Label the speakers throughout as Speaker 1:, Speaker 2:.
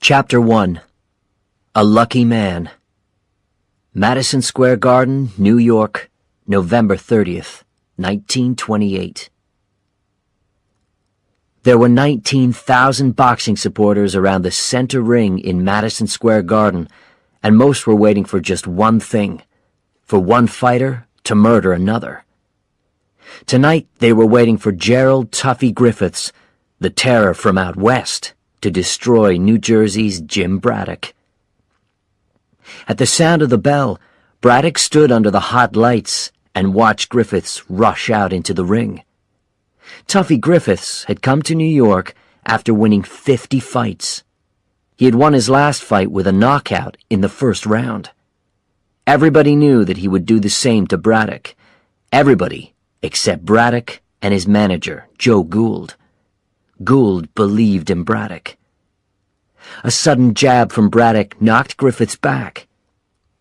Speaker 1: Chapter 1. A Lucky Man. Madison Square Garden, New York, November 30th, 1928. There were 19,000 boxing supporters around the center ring in Madison Square Garden, and most were waiting for just one thing, for one fighter to murder another. Tonight they were waiting for Gerald Tuffy Griffiths, the terror from out west, to destroy New Jersey's Jim Braddock. At the sound of the bell, Braddock stood under the hot lights and watched Griffiths rush out into the ring. Tuffy Griffiths had come to New York after winning 50 fights. He had won his last fight with a knockout in the first round. Everybody knew that he would do the same to Braddock. Everybody except Braddock and his manager, Joe Gould. Gould believed in Braddock. A sudden jab from Braddock knocked Griffiths back.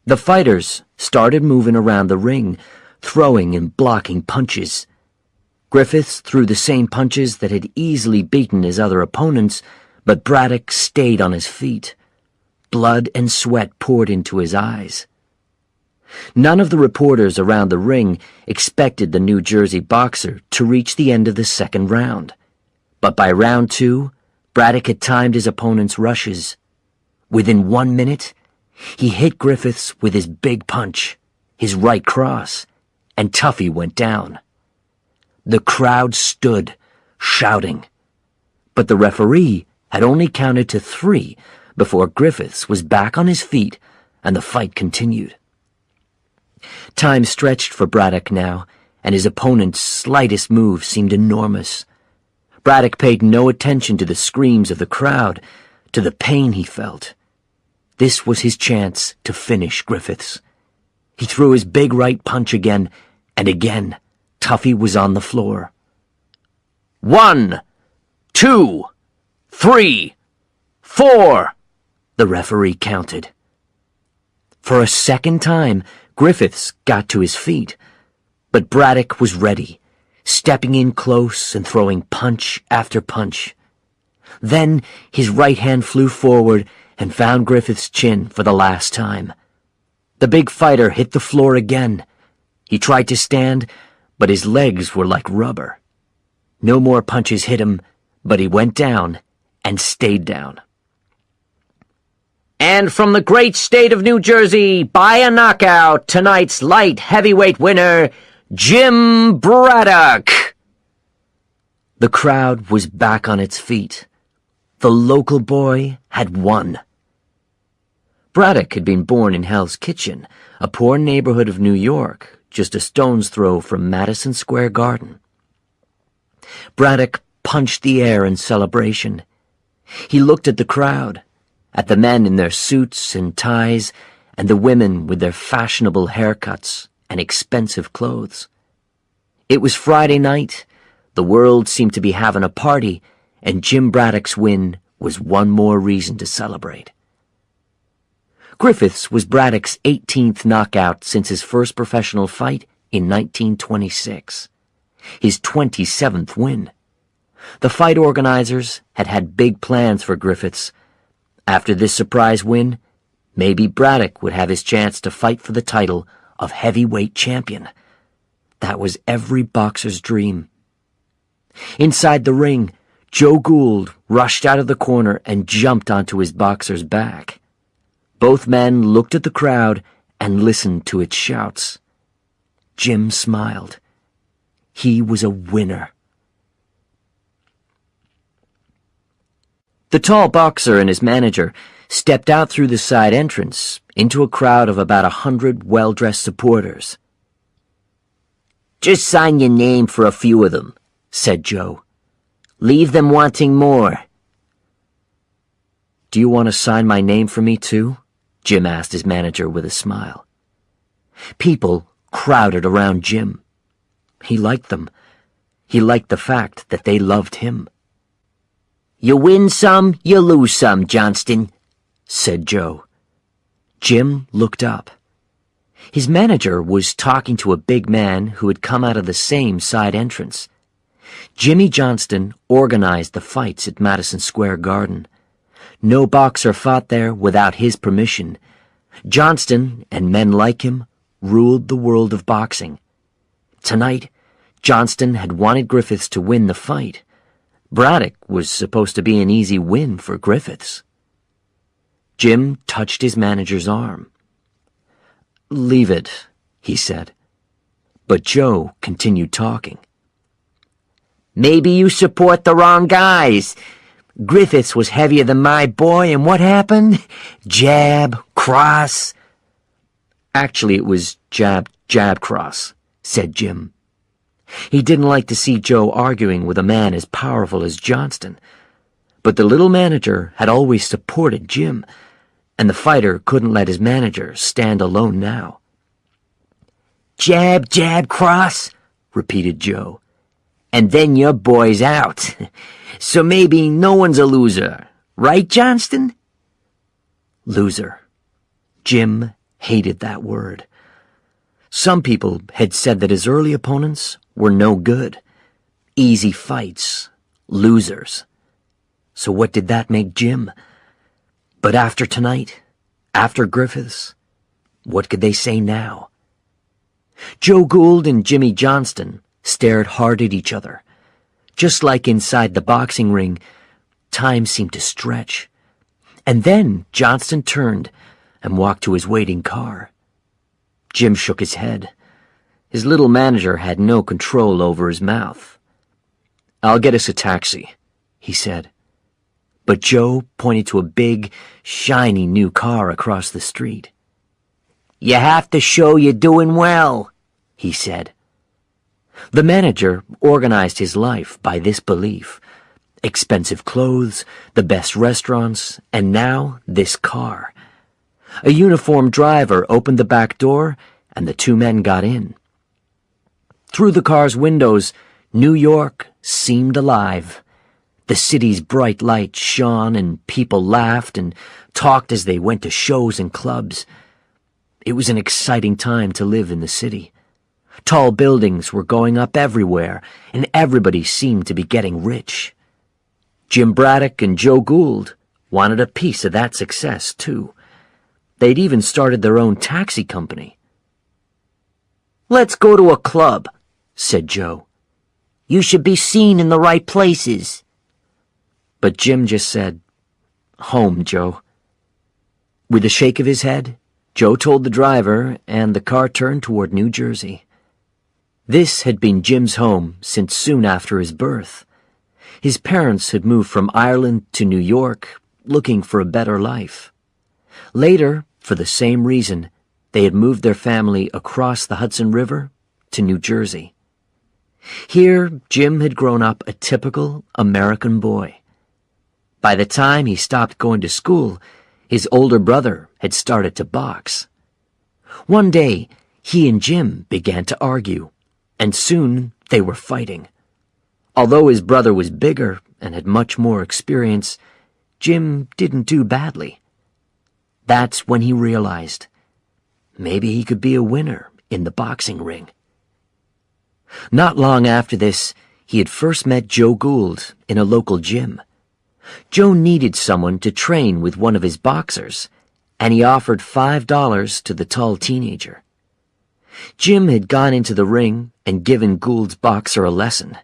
Speaker 1: The fighters started moving around the ring, throwing and blocking punches. Griffiths threw the same punches that had easily beaten his other opponents, but Braddock stayed on his feet. Blood and sweat poured into his eyes. None of the reporters around the ring expected the New Jersey boxer to reach the end of the second round. But by round 2, Braddock had timed his opponent's rushes. Within 1 minute, he hit Griffiths with his big punch, his right cross, and Tuffy went down. The crowd stood, shouting. But the referee had only counted to 3 before Griffiths was back on his feet and the fight continued. Time stretched for Braddock now, and his opponent's slightest move seemed enormous. Braddock paid no attention to the screams of the crowd, to the pain he felt. This was his chance to finish Griffiths. He threw his big right punch again, and again, Tuffy was on the floor. 1, 2, 3, 4, the referee counted. For a second time, Griffiths got to his feet, but Braddock was ready, stepping in close and throwing punch after punch. Then his right hand flew forward and found Griffiths' chin for the last time. The big fighter hit the floor again. He tried to stand, but his legs were like rubber. No more punches hit him, but he went down and stayed down. And from the great state of New Jersey, by a knockout, tonight's light heavyweight winner, Jim Braddock. The crowd was back on its feet. The local boy had won. Braddock had been born in Hell's Kitchen, a poor neighborhood of New York, just a stone's throw from Madison Square Garden. Braddock punched the air in celebration. He looked at the crowd, at the men in their suits and ties, and the women with their fashionable haircuts and expensive clothes. It was Friday night. The world seemed to be having a party, and Jim Braddock's win was one more reason to celebrate. Griffiths was Braddock's 18th knockout since his first professional fight in 1926, his 27th win. The fight organizers had had big plans for Griffiths. After this surprise win, maybe Braddock would have his chance to fight for the title of heavyweight champion. That was every boxer's dream. Inside the ring, Joe Gould rushed out of the corner and jumped onto his boxer's back. Both men looked at the crowd and listened to its shouts. Jim smiled. He was a winner. The tall boxer and his manager stepped out through the side entrance into a crowd of about 100 well-dressed supporters. "Just sign your name for a few of them," said Joe. "Leave them wanting more." "Do you want to sign my name for me, too?" Jim asked his manager with a smile. People crowded around Jim. He liked them. He liked the fact that they loved him. "You win some, you lose some, Johnston," said Joe. Jim looked up. His manager was talking to a big man who had come out of the same side entrance. Jimmy Johnston organized the fights at Madison Square Garden. No boxer fought there without his permission. Johnston and men like him ruled the world of boxing. Tonight, Johnston had wanted Griffiths to win the fight. Braddock was supposed to be an easy win for Griffiths. Jim touched his manager's arm. "Leave it," he said. But Joe continued talking. "Maybe you support the wrong guys. Griffiths was heavier than my boy, and what happened? Jab, cross." "Actually, it was jab, jab, cross," said Jim. He didn't like to see Joe arguing with a man as powerful as Johnston. But the little manager had always supported Jim, and the fighter couldn't let his manager stand alone now. "Jab, jab, cross," repeated Joe. "And then your boy's out. So maybe no one's a loser. Right, Johnston?" Loser. Jim hated that word. Some people had said that his early opponents were no good. Easy fights. Losers. So what did that make Jim? But after tonight, after Griffiths, what could they say now? Joe Gould and Jimmy Johnston stared hard at each other. Just like inside the boxing ring, time seemed to stretch. And then Johnston turned and walked to his waiting car. Jim shook his head. His little manager had no control over his mouth. "I'll get us a taxi," he said. But Joe pointed to a big, shiny new car across the street. "You have to show you're doing well," he said. The manager organized his life by this belief. Expensive clothes, the best restaurants, and now this car. A uniformed driver opened the back door, and the two men got in. Through the car's windows, New York seemed alive. The city's bright lights shone, and people laughed and talked as they went to shows and clubs. It was an exciting time to live in the city. Tall buildings were going up everywhere, and everybody seemed to be getting rich. Jim Braddock and Joe Gould wanted a piece of that success, too. They'd even started their own taxi company. "Let's go to a club," said Joe. "You should be seen in the right places." But Jim just said, "Home, Joe." With a shake of his head, Joe told the driver, and the car turned toward New Jersey. This had been Jim's home since soon after his birth. His parents had moved from Ireland to New York, looking for a better life. Later, for the same reason, they had moved their family across the Hudson River to New Jersey. Here, Jim had grown up a typical American boy. By the time he stopped going to school, his older brother had started to box. One day, he and Jim began to argue, and soon they were fighting. Although his brother was bigger and had much more experience, Jim didn't do badly. That's when he realized maybe he could be a winner in the boxing ring. Not long after this, he had first met Joe Gould in a local gym. Joe needed someone to train with one of his boxers, and he offered $5 to the tall teenager. Jim had gone into the ring and given Gould's boxer a lesson.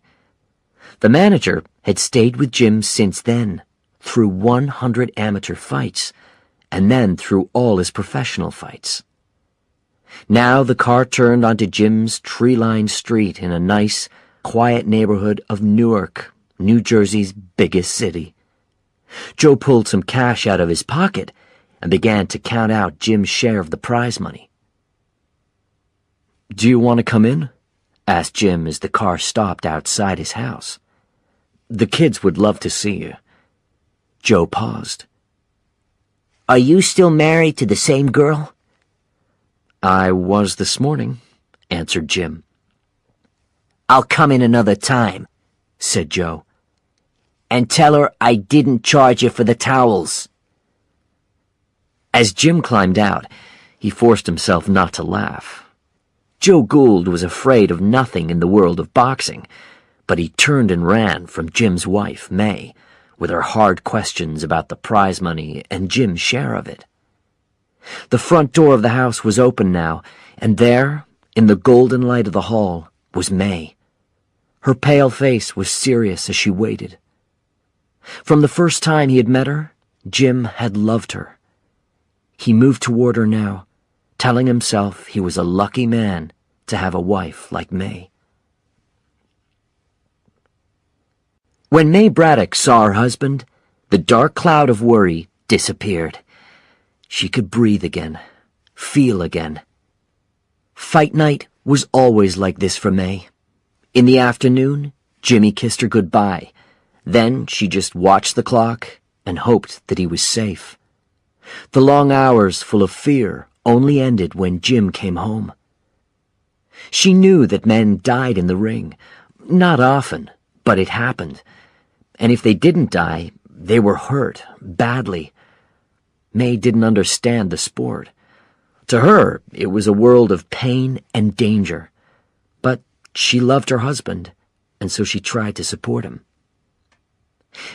Speaker 1: The manager had stayed with Jim since then, through 100 amateur fights, and then through all his professional fights. Now the car turned onto Jim's tree-lined street in a nice, quiet neighborhood of Newark, New Jersey's biggest city. Joe pulled some cash out of his pocket and began to count out Jim's share of the prize money. "Do you want to come in?" asked Jim as the car stopped outside his house. "The kids would love to see you." Joe paused. "Are you still married to the same girl?" "I was this morning," answered Jim. "I'll come in another time," said Joe. "And tell her I didn't charge you for the towels." As Jim climbed out, he forced himself not to laugh. Joe Gould was afraid of nothing in the world of boxing, but he turned and ran from Jim's wife, May, with her hard questions about the prize money and Jim's share of it. The front door of the house was open now, and there, in the golden light of the hall, was May. Her pale face was serious as she waited. From the first time he had met her, Jim had loved her. He moved toward her now, telling himself he was a lucky man to have a wife like May. When May Braddock saw her husband, the dark cloud of worry disappeared. She could breathe again, feel again. Fight night was always like this for May. In the afternoon, Jimmy kissed her goodbye. Then she just watched the clock and hoped that he was safe. The long hours full of fear only ended when Jim came home. She knew that men died in the ring. Not often, but it happened. And if they didn't die, they were hurt, badly. May didn't understand the sport. To her, it was a world of pain and danger. But she loved her husband, and so she tried to support him.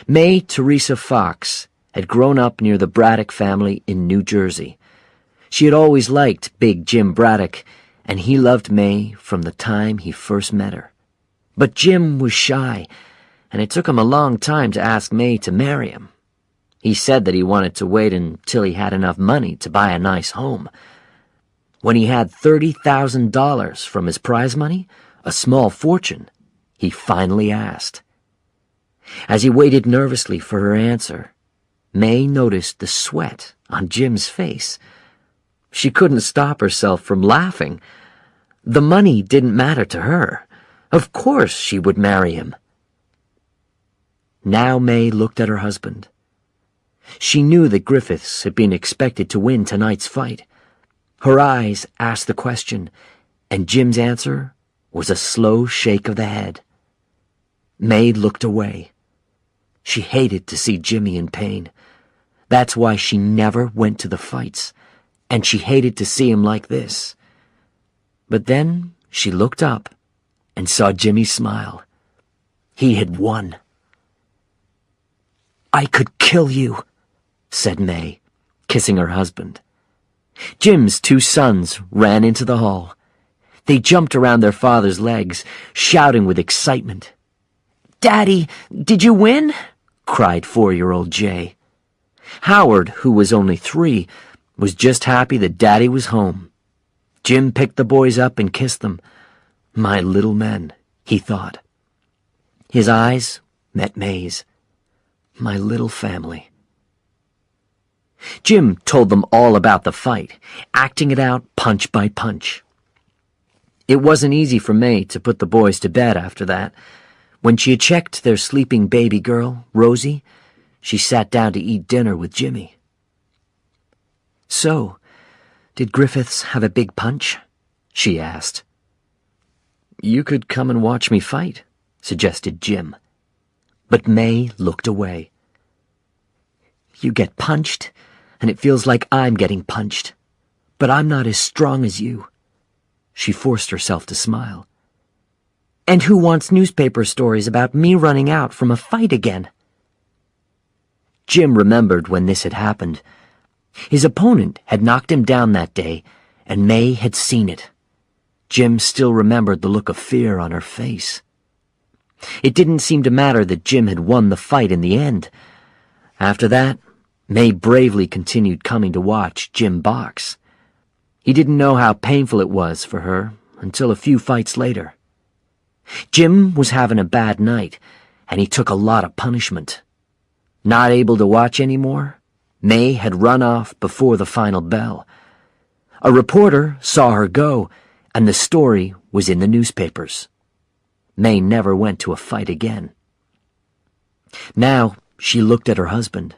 Speaker 1: May Teresa Fox had grown up near the Braddock family in New Jersey. She had always liked Big Jim Braddock, and he loved May from the time he first met her. But Jim was shy, and it took him a long time to ask May to marry him. He said that he wanted to wait until he had enough money to buy a nice home. When he had $30,000 from his prize money, a small fortune, he finally asked. As he waited nervously for her answer, May noticed the sweat on Jim's face. She couldn't stop herself from laughing. The money didn't matter to her. Of course she would marry him. Now May looked at her husband. She knew that Griffiths had been expected to win tonight's fight. Her eyes asked the question, and Jim's answer was a slow shake of the head. May looked away. She hated to see Jimmy in pain. That's why she never went to the fights, and she hated to see him like this. But then she looked up and saw Jimmy smile. He had won. "I could kill you," said May, kissing her husband. Jim's two sons ran into the hall. They jumped around their father's legs, shouting with excitement. "Daddy, did you win?" cried 4-year-old Jay. Howard, who was only 3, was just happy that Daddy was home. Jim picked the boys up and kissed them. "My little men," he thought. His eyes met May's. "My little family." Jim told them all about the fight, acting it out punch by punch. It wasn't easy for May to put the boys to bed after that. When she had checked their sleeping baby girl, Rosie, she sat down to eat dinner with Jimmy. "So, did Griffiths have a big punch?" she asked. "You could come and watch me fight," suggested Jim. But May looked away. "You get punched, and it feels like I'm getting punched. But I'm not as strong as you." She forced herself to smile. "And who wants newspaper stories about me running out from a fight again?" Jim remembered when this had happened. His opponent had knocked him down that day, and May had seen it. Jim still remembered the look of fear on her face. It didn't seem to matter that Jim had won the fight in the end. After that, May bravely continued coming to watch Jim box. He didn't know how painful it was for her until a few fights later. Jim was having a bad night, and he took a lot of punishment. Not able to watch anymore, May had run off before the final bell. A reporter saw her go, and the story was in the newspapers. May never went to a fight again. Now she looked at her husband.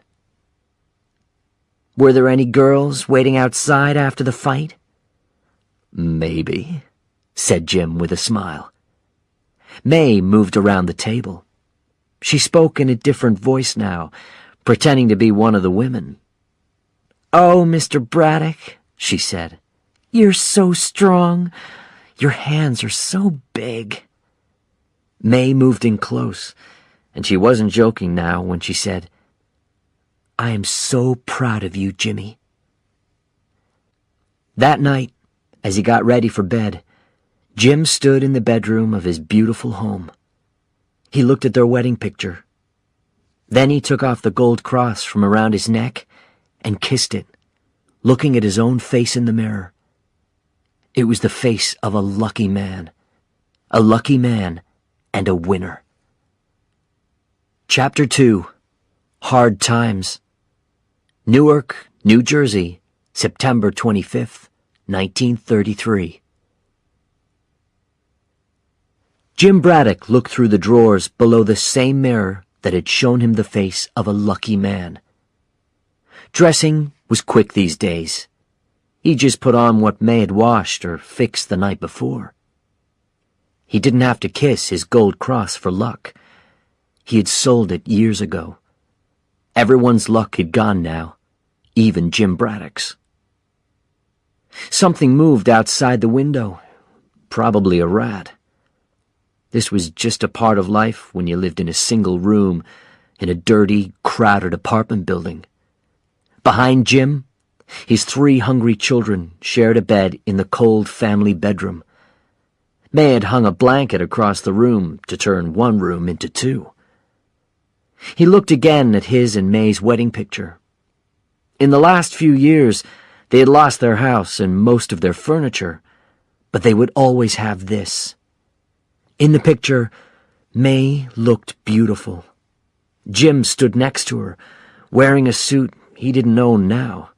Speaker 1: "Were there any girls waiting outside after the fight?" "Maybe," said Jim with a smile. May moved around the table. She spoke in a different voice now, pretending to be one of the women. "Oh, Mr. Braddock," she said, "you're so strong. Your hands are so big." May moved in close, and she wasn't joking now when she said, "I am so proud of you, Jimmy." That night, as he got ready for bed, Jim stood in the bedroom of his beautiful home. He looked at their wedding picture. Then he took off the gold cross from around his neck and kissed it, looking at his own face in the mirror. It was the face of a lucky man and a winner. Chapter 2. Hard Times. Newark, New Jersey, September 25th, 1933. Jim Braddock looked through the drawers below the same mirror that had shown him the face of a lucky man. Dressing was quick these days. He just put on what May had washed or fixed the night before. He didn't have to kiss his gold cross for luck. He had sold it years ago. Everyone's luck had gone now, even Jim Braddock's. Something moved outside the window, probably a rat. This was just a part of life when you lived in a single room in a dirty, crowded apartment building. Behind Jim, his 3 hungry children shared a bed in the cold family bedroom. May had hung a blanket across the room to turn one room into 2. He looked again at his and May's wedding picture. In the last few years, they had lost their house and most of their furniture, but they would always have this. In the picture, May looked beautiful. Jim stood next to her, wearing a suit he didn't own now.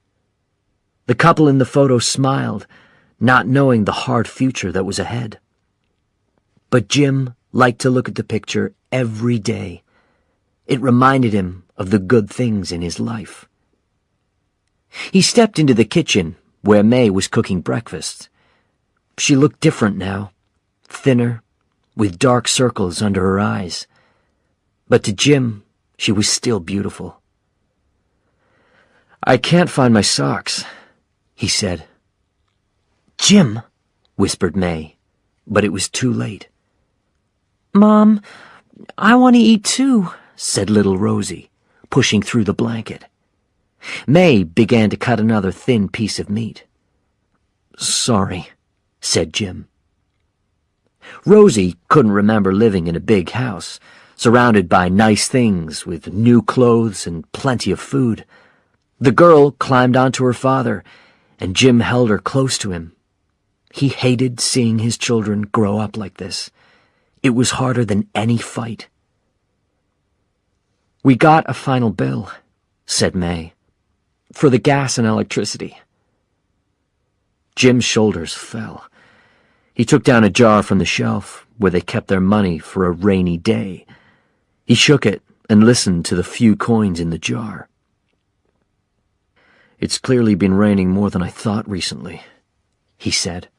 Speaker 1: The couple in the photo smiled, not knowing the hard future that was ahead. But Jim liked to look at the picture every day. It reminded him of the good things in his life. He stepped into the kitchen where May was cooking breakfast. She looked different now, thinner, with dark circles under her eyes. But to Jim, she was still beautiful. "I can't find my socks," he said. "Jim," whispered May, but it was too late. "Mom, I want to eat too," said little Rosie, pushing through the blanket. May began to cut another thin piece of meat. "Sorry," said Jim. Rosie couldn't remember living in a big house, surrounded by nice things with new clothes and plenty of food. The girl climbed onto her father, and Jim held her close to him. He hated seeing his children grow up like this. It was harder than any fight. "We got a final bill," said May, "for the gas and electricity." Jim's shoulders fell. He took down a jar from the shelf where they kept their money for a rainy day. He shook it and listened to the few coins in the jar. "It's clearly been raining more than I thought recently," he said.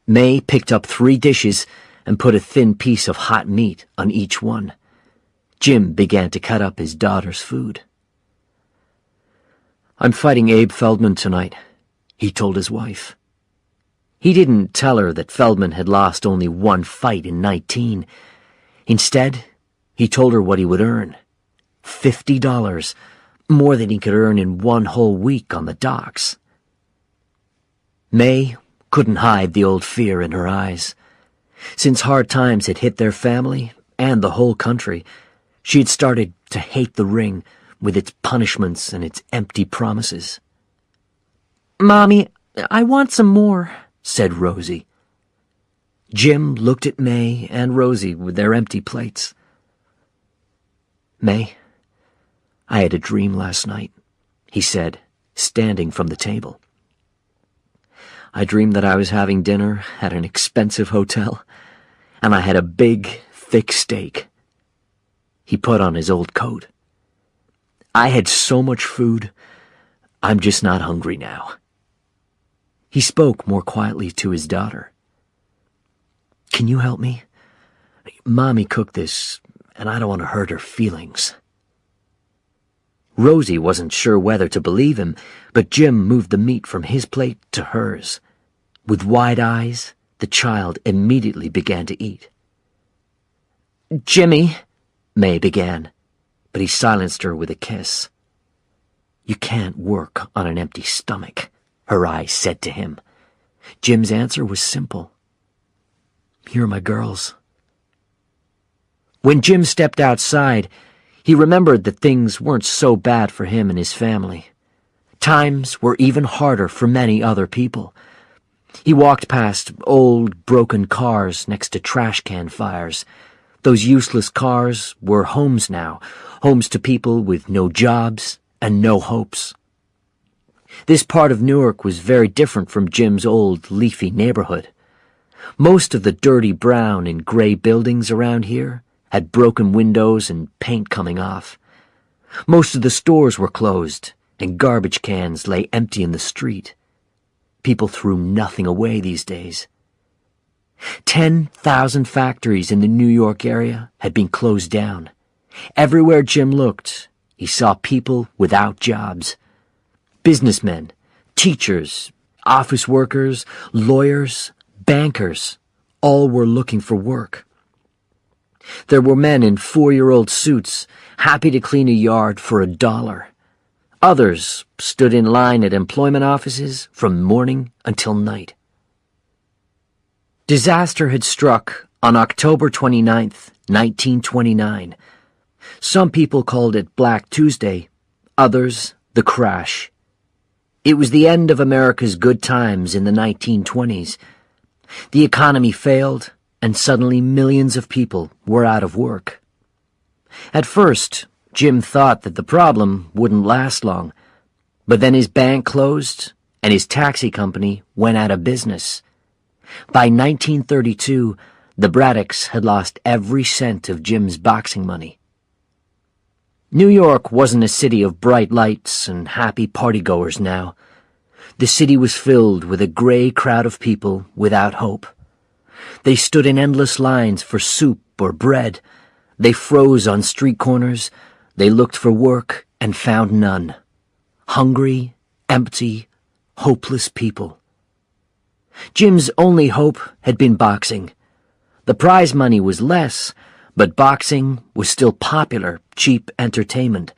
Speaker 1: May picked up 3 dishes and put a thin piece of hot meat on each one. Jim began to cut up his daughter's food. "I'm fighting Abe Feldman tonight," he told his wife. He didn't tell her that Feldman had lost only 1 fight in 19. Instead, he told her what he would earn. $50, more than he could earn in 1 whole week on the docks. May couldn't hide the old fear in her eyes. Since hard times had hit their family and the whole country, she had started to hate the ring with its punishments and its empty promises. "Mommy, I want some more," said Rosie. Jim looked at May and Rosie with their empty plates. "May, I had a dream last night," he said, standing from the table. "I dreamed that I was having dinner at an expensive hotel, and I had a big, thick steak." He put on his old coat. "I had so much food, I'm just not hungry now." He spoke more quietly to his daughter. "Can you help me? Mommy cooked this, and I don't want to hurt her feelings." Rosie wasn't sure whether to believe him, but Jim moved the meat from his plate to hers. With wide eyes, the child immediately began to eat. "Jimmy," May began, but he silenced her with a kiss. "You can't work on an empty stomach," her eyes said to him. Jim's answer was simple. "You're my girls." When Jim stepped outside, he remembered that things weren't so bad for him and his family. Times were even harder for many other people. He walked past old, broken cars next to trash can fires. Those useless cars were homes now, homes to people with no jobs and no hopes. This part of Newark was very different from Jim's old, leafy neighborhood. Most of the dirty brown and gray buildings around here had broken windows and paint coming off. Most of the stores were closed, and garbage cans lay empty in the street. People threw nothing away these days. 10,000 factories in the New York area had been closed down. Everywhere Jim looked, he saw people without jobs. Businessmen, teachers, office workers, lawyers, bankers, all were looking for work. There were men in 4-year-old suits, happy to clean a yard for $1. Others stood in line at employment offices from morning until night. Disaster had struck on October 29th, 1929. Some people called it Black Tuesday, others the crash. It was the end of America's good times in the 1920s. The economy failed, and suddenly millions of people were out of work. At first, Jim thought that the problem wouldn't last long, but then his bank closed and his taxi company went out of business. By 1932, the Braddocks had lost every cent of Jim's boxing money. New York wasn't a city of bright lights and happy partygoers now. The city was filled with a gray crowd of people without hope. They stood in endless lines for soup or bread. They froze on street corners. They looked for work and found none. Hungry, empty, hopeless people. Jim's only hope had been boxing. The prize money was less, but boxing was still popular, cheap entertainment.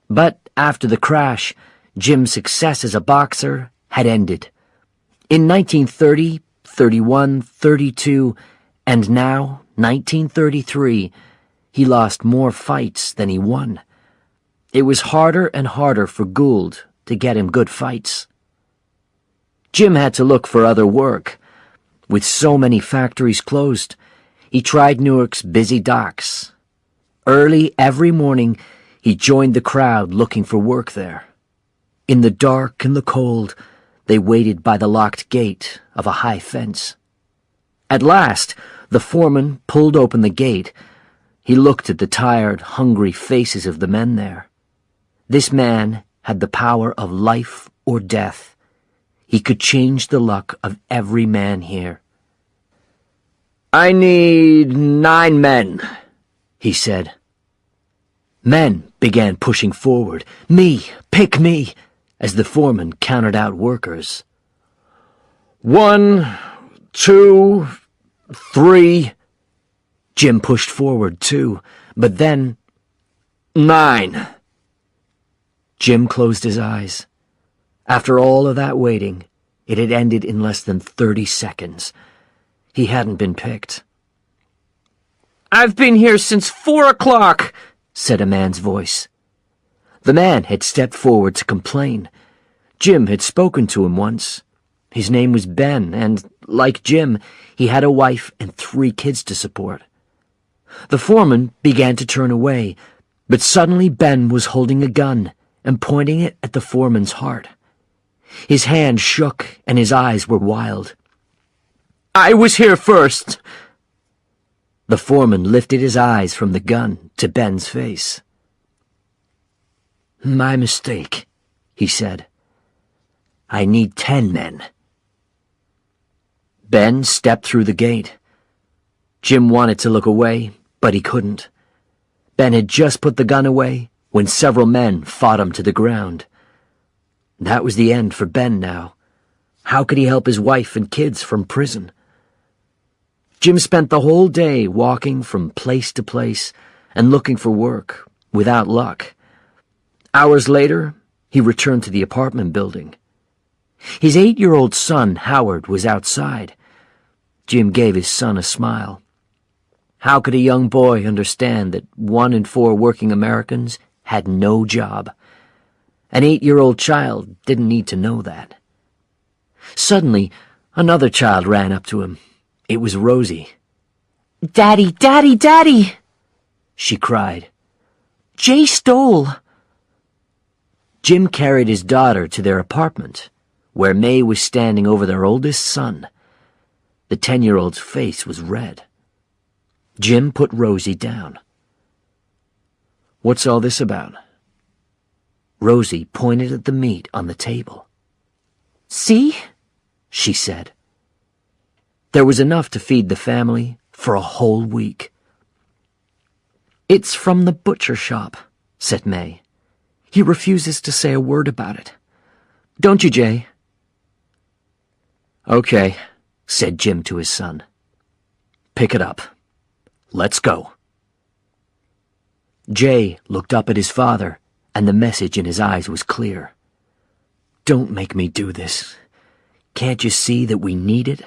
Speaker 1: But after the crash, Jim's success as a boxer had ended. In 1930, 31, 32, and now, 1933, he lost more fights than he won. It was harder and harder for Gould to get him good fights. Jim had to look for other work. With so many factories closed, he tried Newark's busy docks. Early every morning, he joined the crowd looking for work there. In the dark and the cold, they waited by the locked gate of a high fence. At last, the foreman pulled open the gate. He looked at the tired, hungry faces of the men there. This man had the power of life or death. He could change the luck of every man here. "I need 9 men," he said. Men began pushing forward. "Me! Pick me!" as the foreman counted out workers. 1, 2, 3. Jim pushed forward too, but then 9. Jim closed his eyes. After all of that waiting, it had ended in less than 30 seconds. He hadn't been picked. "I've been here since 4 o'clock, said a man's voice. The man had stepped forward to complain. Jim had spoken to him once. His name was Ben, and, like Jim, he had a wife and 3 kids to support. The foreman began to turn away, but suddenly Ben was holding a gun and pointing it at the foreman's heart. His hand shook and his eyes were wild. "I was here first." The foreman lifted his eyes from the gun to Ben's face. "My mistake," he said. "I need 10 men." Ben stepped through the gate. Jim wanted to look away, but he couldn't. Ben had just put the gun away when several men fought him to the ground. That was the end for Ben now. How could he help his wife and kids from prison? Jim spent the whole day walking from place to place, and looking for work, without luck. Hours later, he returned to the apartment building. His 8-year-old son, Howard, was outside. Jim gave his son a smile. How could a young boy understand that 1 in 4 working Americans had no job? An 8-year-old child didn't need to know that. Suddenly, another child ran up to him. It was Rosie. "Daddy, Daddy, Daddy!" she cried. "Jay stole!" Jim carried his daughter to their apartment, where May was standing over their oldest son. The 10-year-old's face was red. Jim put Rosie down. "What's all this about?" Rosie pointed at the meat on the table. "See?" she said. There was enough to feed the family for a whole week. "It's from the butcher shop," said May. "He refuses to say a word about it. Don't you, Jay?" "Okay," said Jim to his son. "Pick it up. Let's go." Jay looked up at his father, and the message in his eyes was clear. "Don't make me do this. Can't you see that we need it?"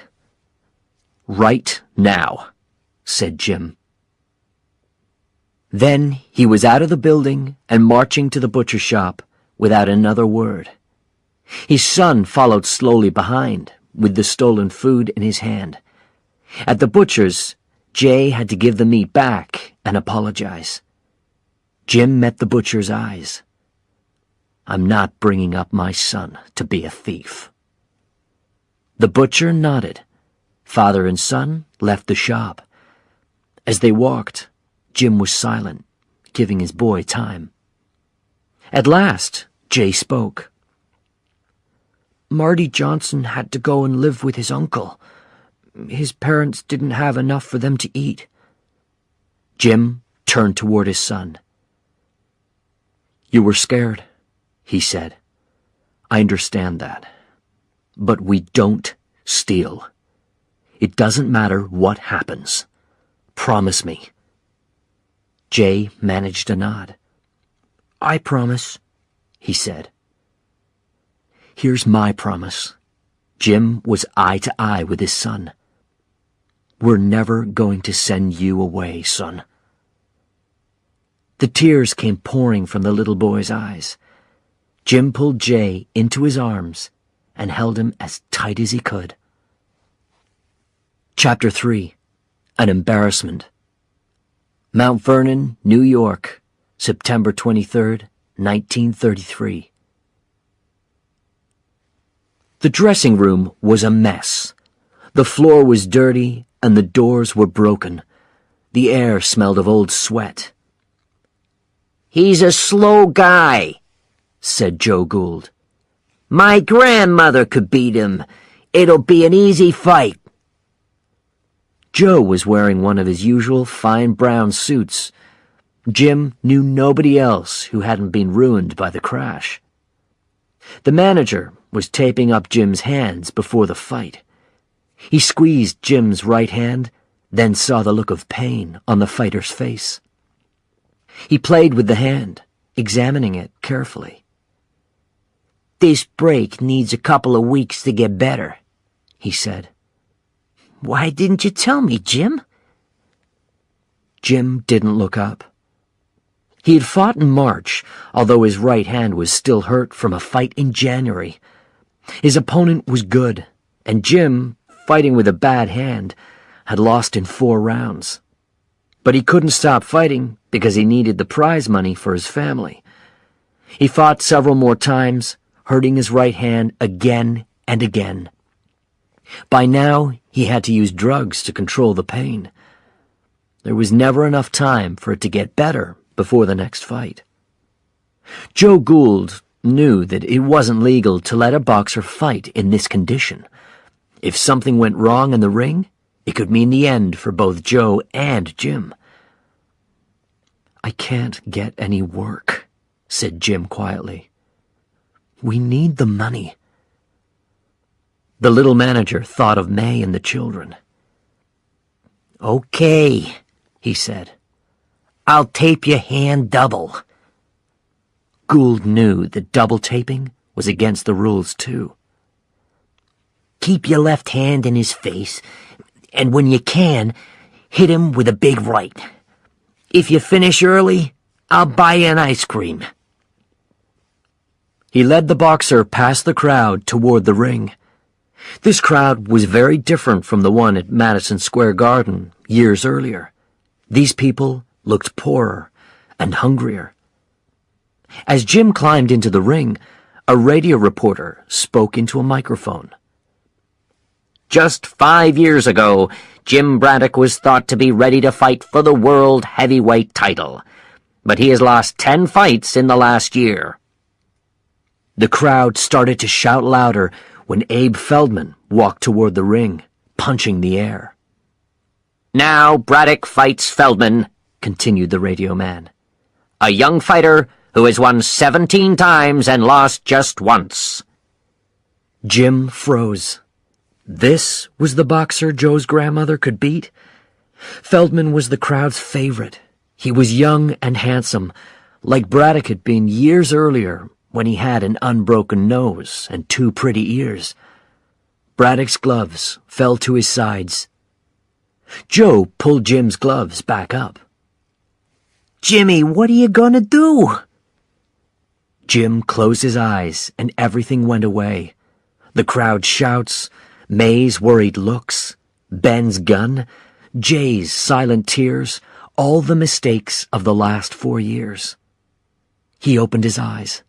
Speaker 1: "Right now," said Jim. Then he was out of the building and marching to the butcher shop without another word. His son followed slowly behind, with the stolen food in his hand. At the butcher's, Jay had to give the meat back and apologize. Jim met the butcher's eyes. "I'm not bringing up my son to be a thief." The butcher nodded. Father and son left the shop. As they walked, Jim was silent, giving his boy time. At last, Jay spoke. "Marty Johnson had to go and live with his uncle. His parents didn't have enough for them to eat." Jim turned toward his son. "You were scared," he said. "I understand that. But we don't steal. It doesn't matter what happens. Promise me." Jay managed a nod. "I promise," he said. "Here's my promise." Jim was eye to eye with his son. "We're never going to send you away, son." The tears came pouring from the little boy's eyes. Jim pulled Jay into his arms and held him as tight as he could. Chapter 3. An Embarrassment. Mount Vernon, New York, September 23rd, 1933. The dressing room was a mess. The floor was dirty and the doors were broken. The air smelled of old sweat. "He's a slow guy," said Joe Gould. "My grandmother could beat him. It'll be an easy fight." Joe was wearing one of his usual fine brown suits. Jim knew nobody else who hadn't been ruined by the crash. The manager was taping up Jim's hands before the fight. He squeezed Jim's right hand, then saw the look of pain on the fighter's face. He played with the hand, examining it carefully. "This break needs a couple of weeks to get better," he said. "Why didn't you tell me, Jim?" Jim didn't look up. He had fought in March, although his right hand was still hurt from a fight in January. His opponent was good, and Jim, fighting with a bad hand, had lost in 4 rounds. But he couldn't stop fighting because he needed the prize money for his family. He fought several more times, hurting his right hand again and again. By now, he had to use drugs to control the pain. There was never enough time for it to get better before the next fight. Joe Gould knew that it wasn't legal to let a boxer fight in this condition. If something went wrong in the ring, it could mean the end for both Joe and Jim. "I can't get any work," said Jim quietly. "We need the money." The little manager thought of May and the children. "Okay," he said. I'll tape your hand double." Gould knew that double taping was against the rules, too. "Keep your left hand in his face, and when you can, hit him with a big right. If you finish early, I'll buy you an ice cream." He led the boxer past the crowd toward the ring. This crowd was very different from the one at Madison Square Garden years earlier. These people looked poorer and hungrier. As Jim climbed into the ring, a radio reporter spoke into a microphone. "Just 5 years ago, Jim Braddock was thought to be ready to fight for the world heavyweight title, but he has lost 10 fights in the last year." The crowd started to shout louder when Abe Feldman walked toward the ring, punching the air. "Now Braddock fights Feldman," continued the radio man. "A young fighter who has won 17 times and lost just once." Jim froze. This was the boxer Joe's grandmother could beat? Feldman was the crowd's favorite. He was young and handsome, like Braddock had been years earlier when he had an unbroken nose and 2 pretty ears. Braddock's gloves fell to his sides. Joe pulled Jim's gloves back up. "Jimmy, what are you gonna do?" Jim closed his eyes and everything went away. The crowd's shouts, May's worried looks, Ben's gun, Jay's silent tears, all the mistakes of the last 4 years. He opened his eyes.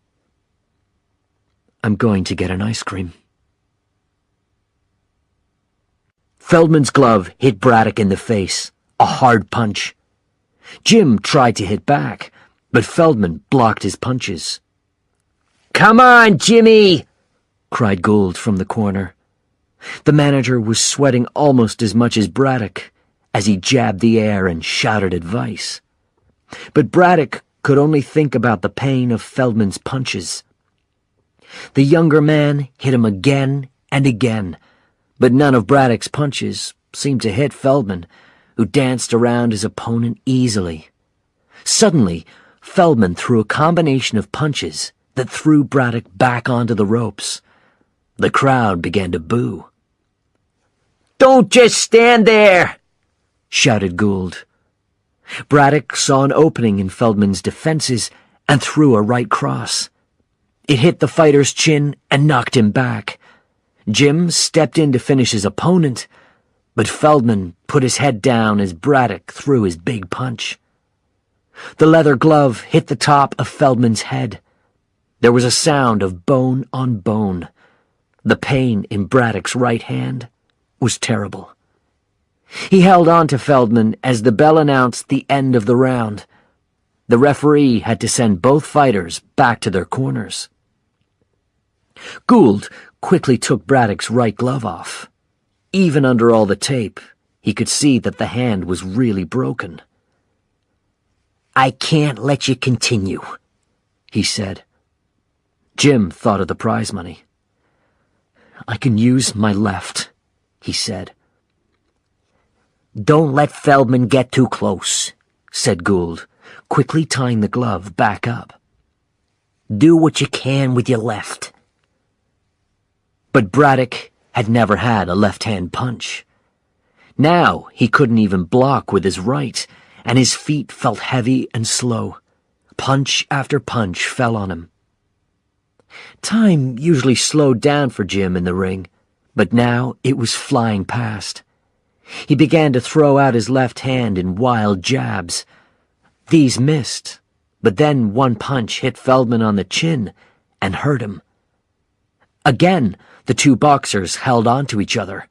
Speaker 1: "I'm going to get an ice cream." Feldman's glove hit Braddock in the face, a hard punch. Jim tried to hit back, but Feldman blocked his punches. "Come on, Jimmy!" cried Gould from the corner. The manager was sweating almost as much as Braddock as he jabbed the air and shouted advice. But Braddock could only think about the pain of Feldman's punches. The younger man hit him again and again, but none of Braddock's punches seemed to hit Feldman, who danced around his opponent easily. Suddenly, Feldman threw a combination of punches that threw Braddock back onto the ropes. The crowd began to boo. "Don't just stand there!" shouted Gould. Braddock saw an opening in Feldman's defenses and threw a right cross. It hit the fighter's chin and knocked him back. Jim stepped in to finish his opponent, but Feldman put his head down as Braddock threw his big punch. The leather glove hit the top of Feldman's head. There was a sound of bone on bone. The pain in Braddock's right hand was terrible. He held on to Feldman as the bell announced the end of the round. The referee had to send both fighters back to their corners. Gould quickly took Braddock's right glove off. Even under all the tape, he could see that the hand was really broken. "I can't let you continue," he said. Jim thought of the prize money. "I can use my left," he said. "Don't let Feldman get too close," said Gould, quickly tying the glove back up. "Do what you can with your left." But Braddock had never had a left-hand punch. Now he couldn't even block with his right, and his feet felt heavy and slow. Punch after punch fell on him. Time usually slowed down for Jim in the ring, but now it was flying past. He began to throw out his left hand in wild jabs. These missed, but then one punch hit Feldman on the chin and hurt him. Again, the two boxers held on to each other.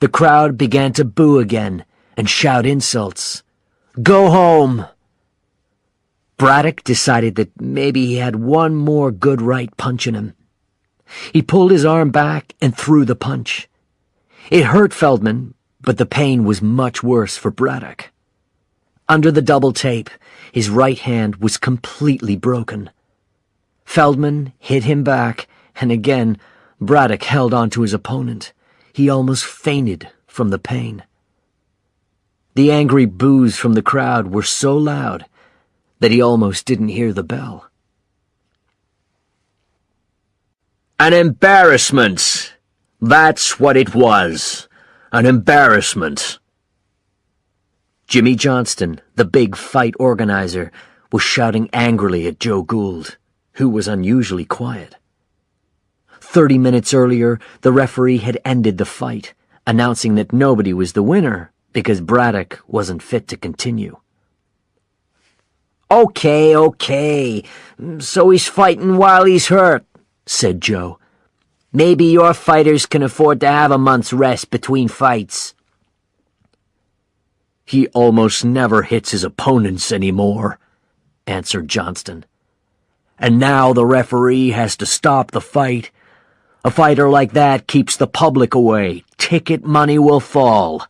Speaker 1: The crowd began to boo again and shout insults. "Go home!" Braddock decided that maybe he had one more good right punch in him. He pulled his arm back and threw the punch. It hurt Feldman, but the pain was much worse for Braddock. Under the double tape, his right hand was completely broken. Feldman hit him back, and again, Braddock held on to his opponent. He almost fainted from the pain. The angry boos from the crowd were so loud that he almost didn't hear the bell. An embarrassment! That's what it was. An embarrassment. Jimmy Johnston, the big fight organizer, was shouting angrily at Joe Gould, who was unusually quiet. 30 minutes earlier, the referee had ended the fight, announcing that nobody was the winner because Braddock wasn't fit to continue. Okay, so he's fighting while he's hurt, said Joe. Maybe your fighters can afford to have a month's rest between fights. He almost never hits his opponents anymore, answered Johnston. And now the referee has to stop the fight. A fighter like that keeps the public away. Ticket money will fall.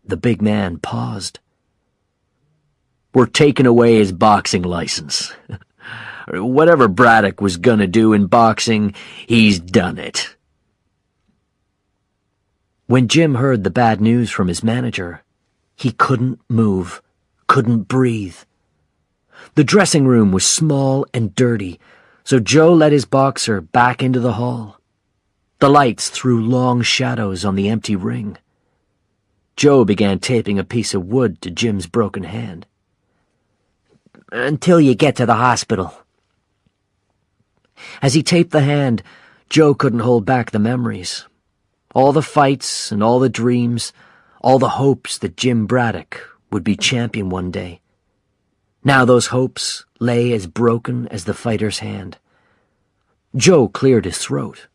Speaker 1: The big man paused. We're taking away his boxing license. Whatever Braddock was gonna do in boxing, he's done it. When Jim heard the bad news from his manager, he couldn't move, couldn't breathe. The dressing room was small and dirty, so Joe led his boxer back into the hall. The lights threw long shadows on the empty ring. Joe began taping a piece of wood to Jim's broken hand. Until you get to the hospital. As he taped the hand, Joe couldn't hold back the memories. All the fights and all the dreams, all the hopes that Jim Braddock would be champion one day. Now those hopes lay as broken as the fighter's hand. Joe cleared his throat.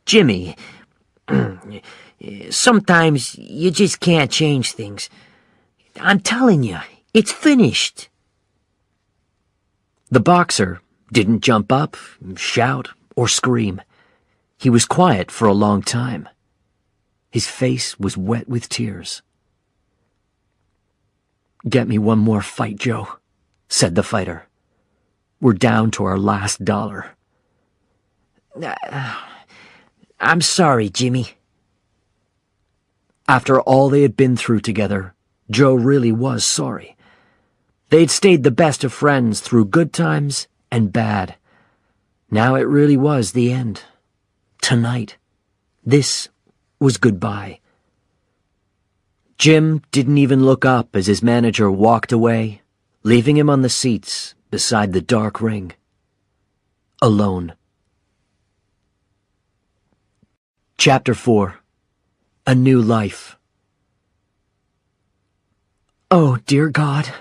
Speaker 1: Jimmy, sometimes you just can't change things. I'm telling you, it's finished. The boxer didn't jump up, shout, or scream. He was quiet for a long time. His face was wet with tears. Get me one more fight, Joe, said the fighter. We're down to our last dollar. I'm sorry, Jimmy. After all they had been through together, Joe really was sorry. They'd stayed the best of friends through good times and bad. Now it really was the end. Tonight. This was goodbye. Jim didn't even look up as his manager walked away, leaving him on the seats beside the dark ring. Alone. Chapter 4. A New Life. Oh, dear God.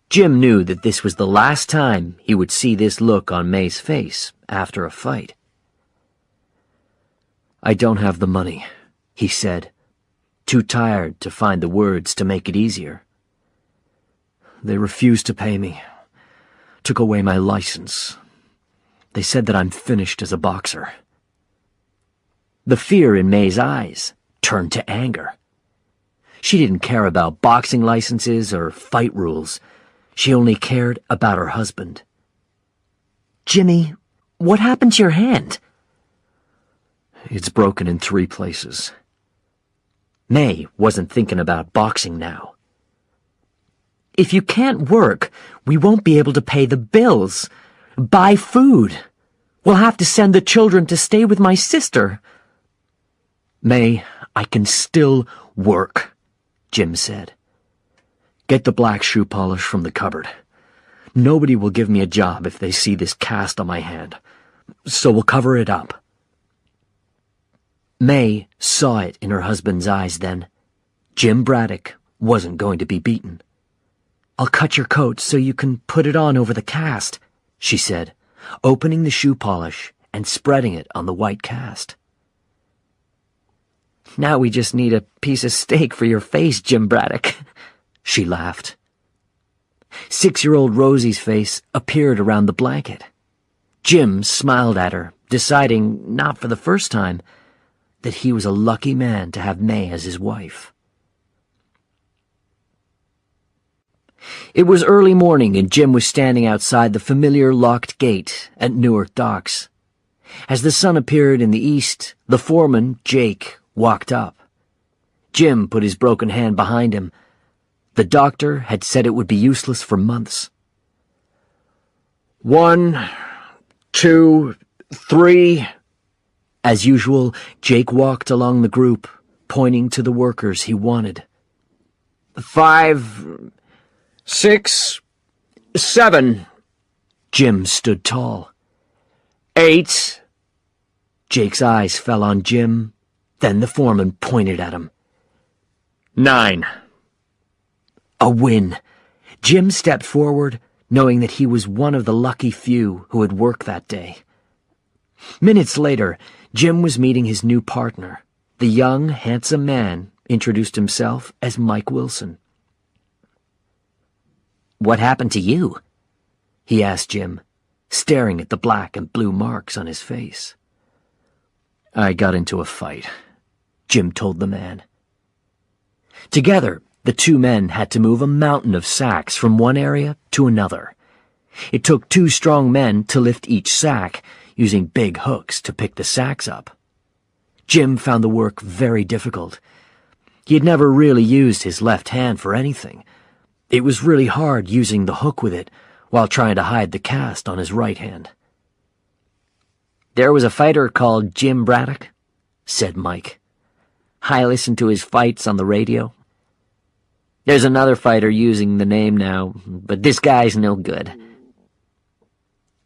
Speaker 1: Jim knew that this was the last time he would see this look on May's face after a fight. I don't have the money, he said, too tired to find the words to make it easier. They refused to pay me, took away my license. They said that I'm finished as a boxer. The fear in May's eyes turned to anger. She didn't care about boxing licenses or fight rules. She only cared about her husband. Jimmy, what happened to your hand? It's broken in 3 places. May wasn't thinking about boxing now. If you can't work, we won't be able to pay the bills, buy food. We'll have to send the children to stay with my sister. May, I can still work, Jim said. Get the black shoe polish from the cupboard. Nobody will give me a job if they see this cast on my hand, so we'll cover it up. May saw it in her husband's eyes then. Jim Braddock wasn't going to be beaten. I'll cut your coat so you can put it on over the cast, she said, opening the shoe polish and spreading it on the white cast. Now we just need a piece of steak for your face, Jim Braddock, she laughed. 6-year-old Rosie's face appeared around the blanket. Jim smiled at her, deciding, not for the first time, that he was a lucky man to have May as his wife. It was early morning and Jim was standing outside the familiar locked gate at Newark Docks. As the sun appeared in the east, the foreman, Jake, walked up. Jim put his broken hand behind him. The doctor had said it would be useless for months. 1, 2, 3. As usual, Jake walked along the group, pointing to the workers he wanted. 5, 6, 7. Jim stood tall. 8. Jake's eyes fell on Jim, then the foreman pointed at him. 9. A win. Jim stepped forward, knowing that he was one of the lucky few who had worked that day. Minutes later, Jim was meeting his new partner. The young, handsome man introduced himself as Mike Wilson. "What happened to you?" he asked Jim, staring at the black and blue marks on his face. "I got into a fight," Jim told the man. Together, the two men had to move a mountain of sacks from one area to another. It took 2 strong men to lift each sack, using big hooks to pick the sacks up. Jim found the work very difficult. He had never really used his left hand for anything. It was really hard using the hook with it while trying to hide the cast on his right hand. "There was a fighter called Jim Braddock," said Mike. "I listened to his fights on the radio. There's another fighter using the name now, but this guy's no good."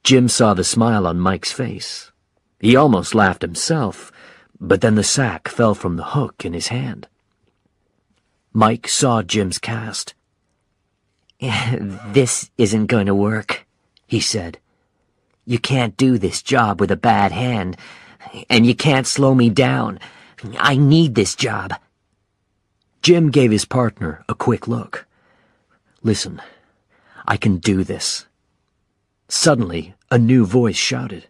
Speaker 1: Jim saw the smile on Mike's face. He almost laughed himself, but then the sack fell from the hook in his hand. Mike saw Jim's cast. "This isn't going to work," he said. "You can't do this job with a bad hand, and you can't slow me down. I need this job." Jim gave his partner a quick look. "Listen, I can do this." Suddenly, a new voice shouted,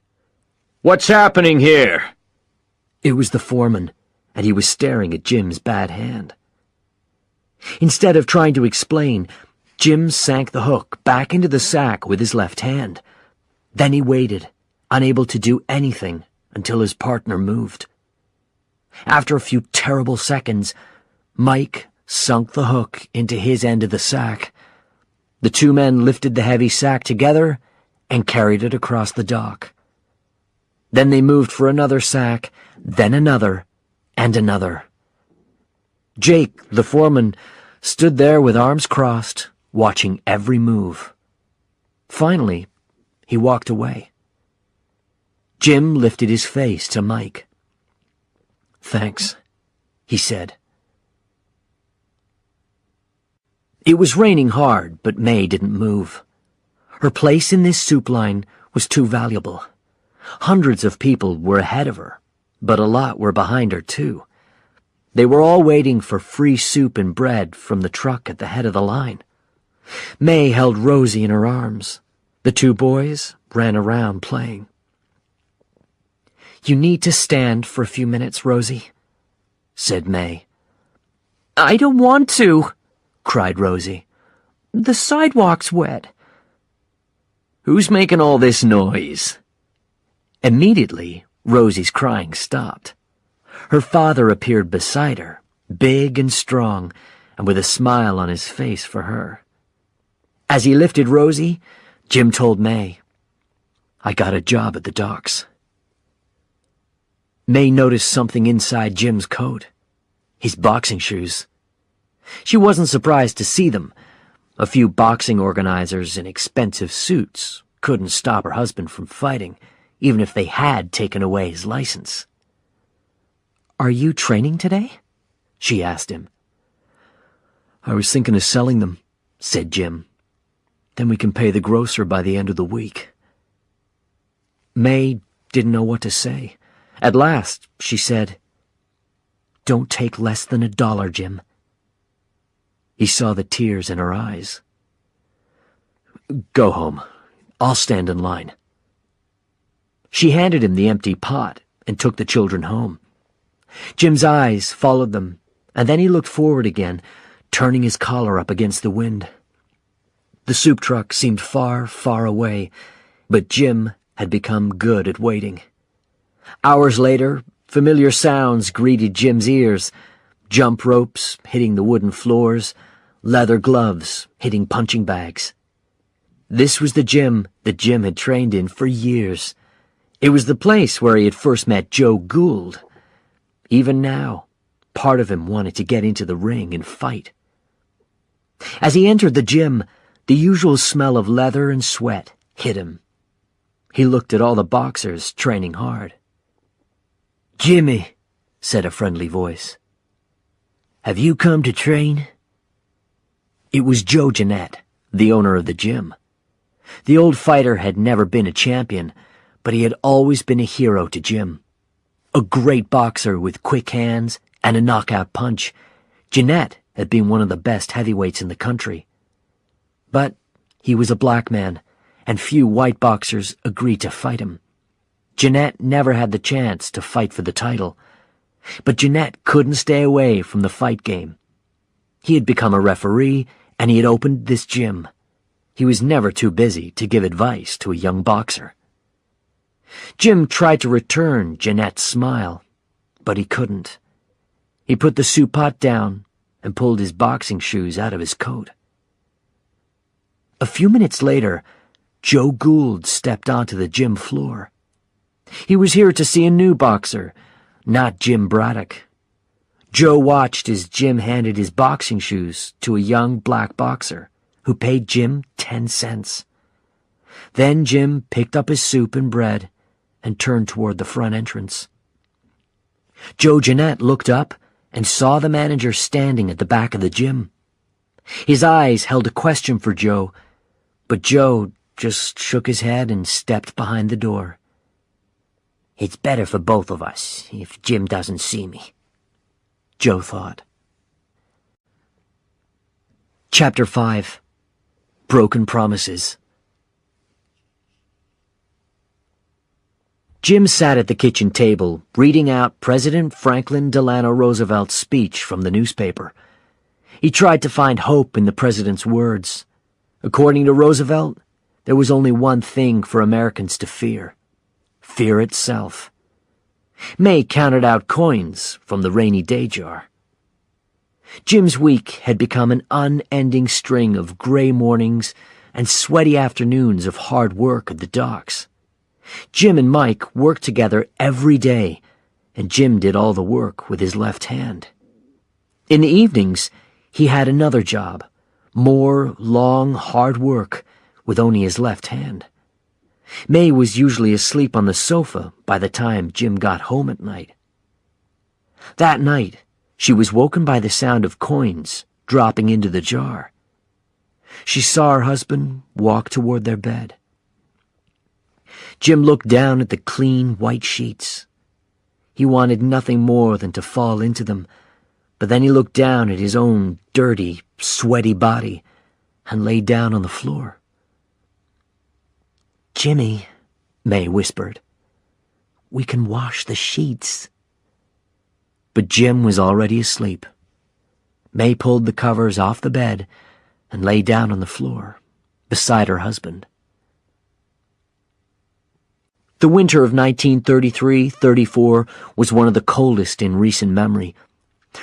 Speaker 1: "What's happening here?" It was the foreman, and he was staring at Jim's bad hand. Instead of trying to explain, Jim sank the hook back into the sack with his left hand. Then he waited, unable to do anything until his partner moved. After a few terrible seconds, Mike sunk the hook into his end of the sack. The 2 men lifted the heavy sack together and carried it across the dock. Then they moved for another sack, then another, and another. Jake, the foreman, stood there with arms crossed, watching every move. Finally, he walked away. Jim lifted his face to Mike. "Thanks," he said. It was raining hard, but May didn't move. Her place in this soup line was too valuable. Hundreds of people were ahead of her, but a lot were behind her, too. They were all waiting for free soup and bread from the truck at the head of the line. May held Rosie in her arms. The 2 boys ran around playing. "You need to stand for a few minutes, Rosie," said May. "I don't want to," cried Rosie. "The sidewalk's wet." "Who's making all this noise?" Immediately, Rosie's crying stopped. Her father appeared beside her, big and strong, and with a smile on his face for her. As he lifted Rosie, Jim told May, "I got a job at the docks." May noticed something inside Jim's coat, his boxing shoes. She wasn't surprised to see them. A few boxing organizers in expensive suits couldn't stop her husband from fighting, even if they had taken away his license. "Are you training today?" she asked him. "I was thinking of selling them," said Jim. "Then we can pay the grocer by the end of the week." May didn't know what to say. At last, she said, "Don't take less than $1, Jim." He saw the tears in her eyes. "Go home. I'll stand in line." She handed him the empty pot and took the children home. Jim's eyes followed them, and then he looked forward again, turning his collar up against the wind. The soup truck seemed far, far away, but Jim had become good at waiting. Hours later, familiar sounds greeted Jim's ears. Jump ropes hitting the wooden floors, leather gloves hitting punching bags. This was the gym that Jim had trained in for years. It was the place where he had first met Joe Gould. Even now, part of him wanted to get into the ring and fight. As he entered the gym, the usual smell of leather and sweat hit him. He looked at all the boxers training hard. "Jimmy," said a friendly voice, "have you come to train?" It was Joe Jeanette, the owner of the gym. The old fighter had never been a champion, but he had always been a hero to Jim. A great boxer with quick hands and a knockout punch, Jeanette had been one of the best heavyweights in the country. But he was a black man, and few white boxers agreed to fight him. Jeanette never had the chance to fight for the title, but Jeanette couldn't stay away from the fight game. He had become a referee, and he had opened this gym. He was never too busy to give advice to a young boxer. Jim tried to return Jeanette's smile, but he couldn't. He put the soup pot down and pulled his boxing shoes out of his coat. A few minutes later, Joe Gould stepped onto the gym floor. He was here to see a new boxer, not Jim Braddock. Joe watched as Jim handed his boxing shoes to a young black boxer who paid Jim 10 cents. Then Jim picked up his soup and bread and turned toward the front entrance. Joe Jeanette looked up and saw the manager standing at the back of the gym. His eyes held a question for Joe, but Joe just shook his head and stepped behind the door. "It's better for both of us if Jim doesn't see me," Joe thought. Chapter 5. Broken Promises. Jim sat at the kitchen table, reading out President Franklin Delano Roosevelt's speech from the newspaper. He tried to find hope in the president's words. According to Roosevelt, there was only one thing for Americans to fear: fear itself. May counted out coins from the rainy day jar. Jim's week had become an unending string of gray mornings and sweaty afternoons of hard work at the docks. Jim and Mike worked together every day, and Jim did all the work with his left hand. In the evenings, he had another job, more long, hard work with only his left hand. May was usually asleep on the sofa by the time Jim got home at night. That night, she was woken by the sound of coins dropping into the jar. She saw her husband walk toward their bed. Jim looked down at the clean white sheets. He wanted nothing more than to fall into them, but then he looked down at his own dirty, sweaty body and lay down on the floor. "Jimmy," May whispered, "we can wash the sheets." But Jim was already asleep. May pulled the covers off the bed and lay down on the floor, beside her husband. The winter of 1933-34 was one of the coldest in recent memory.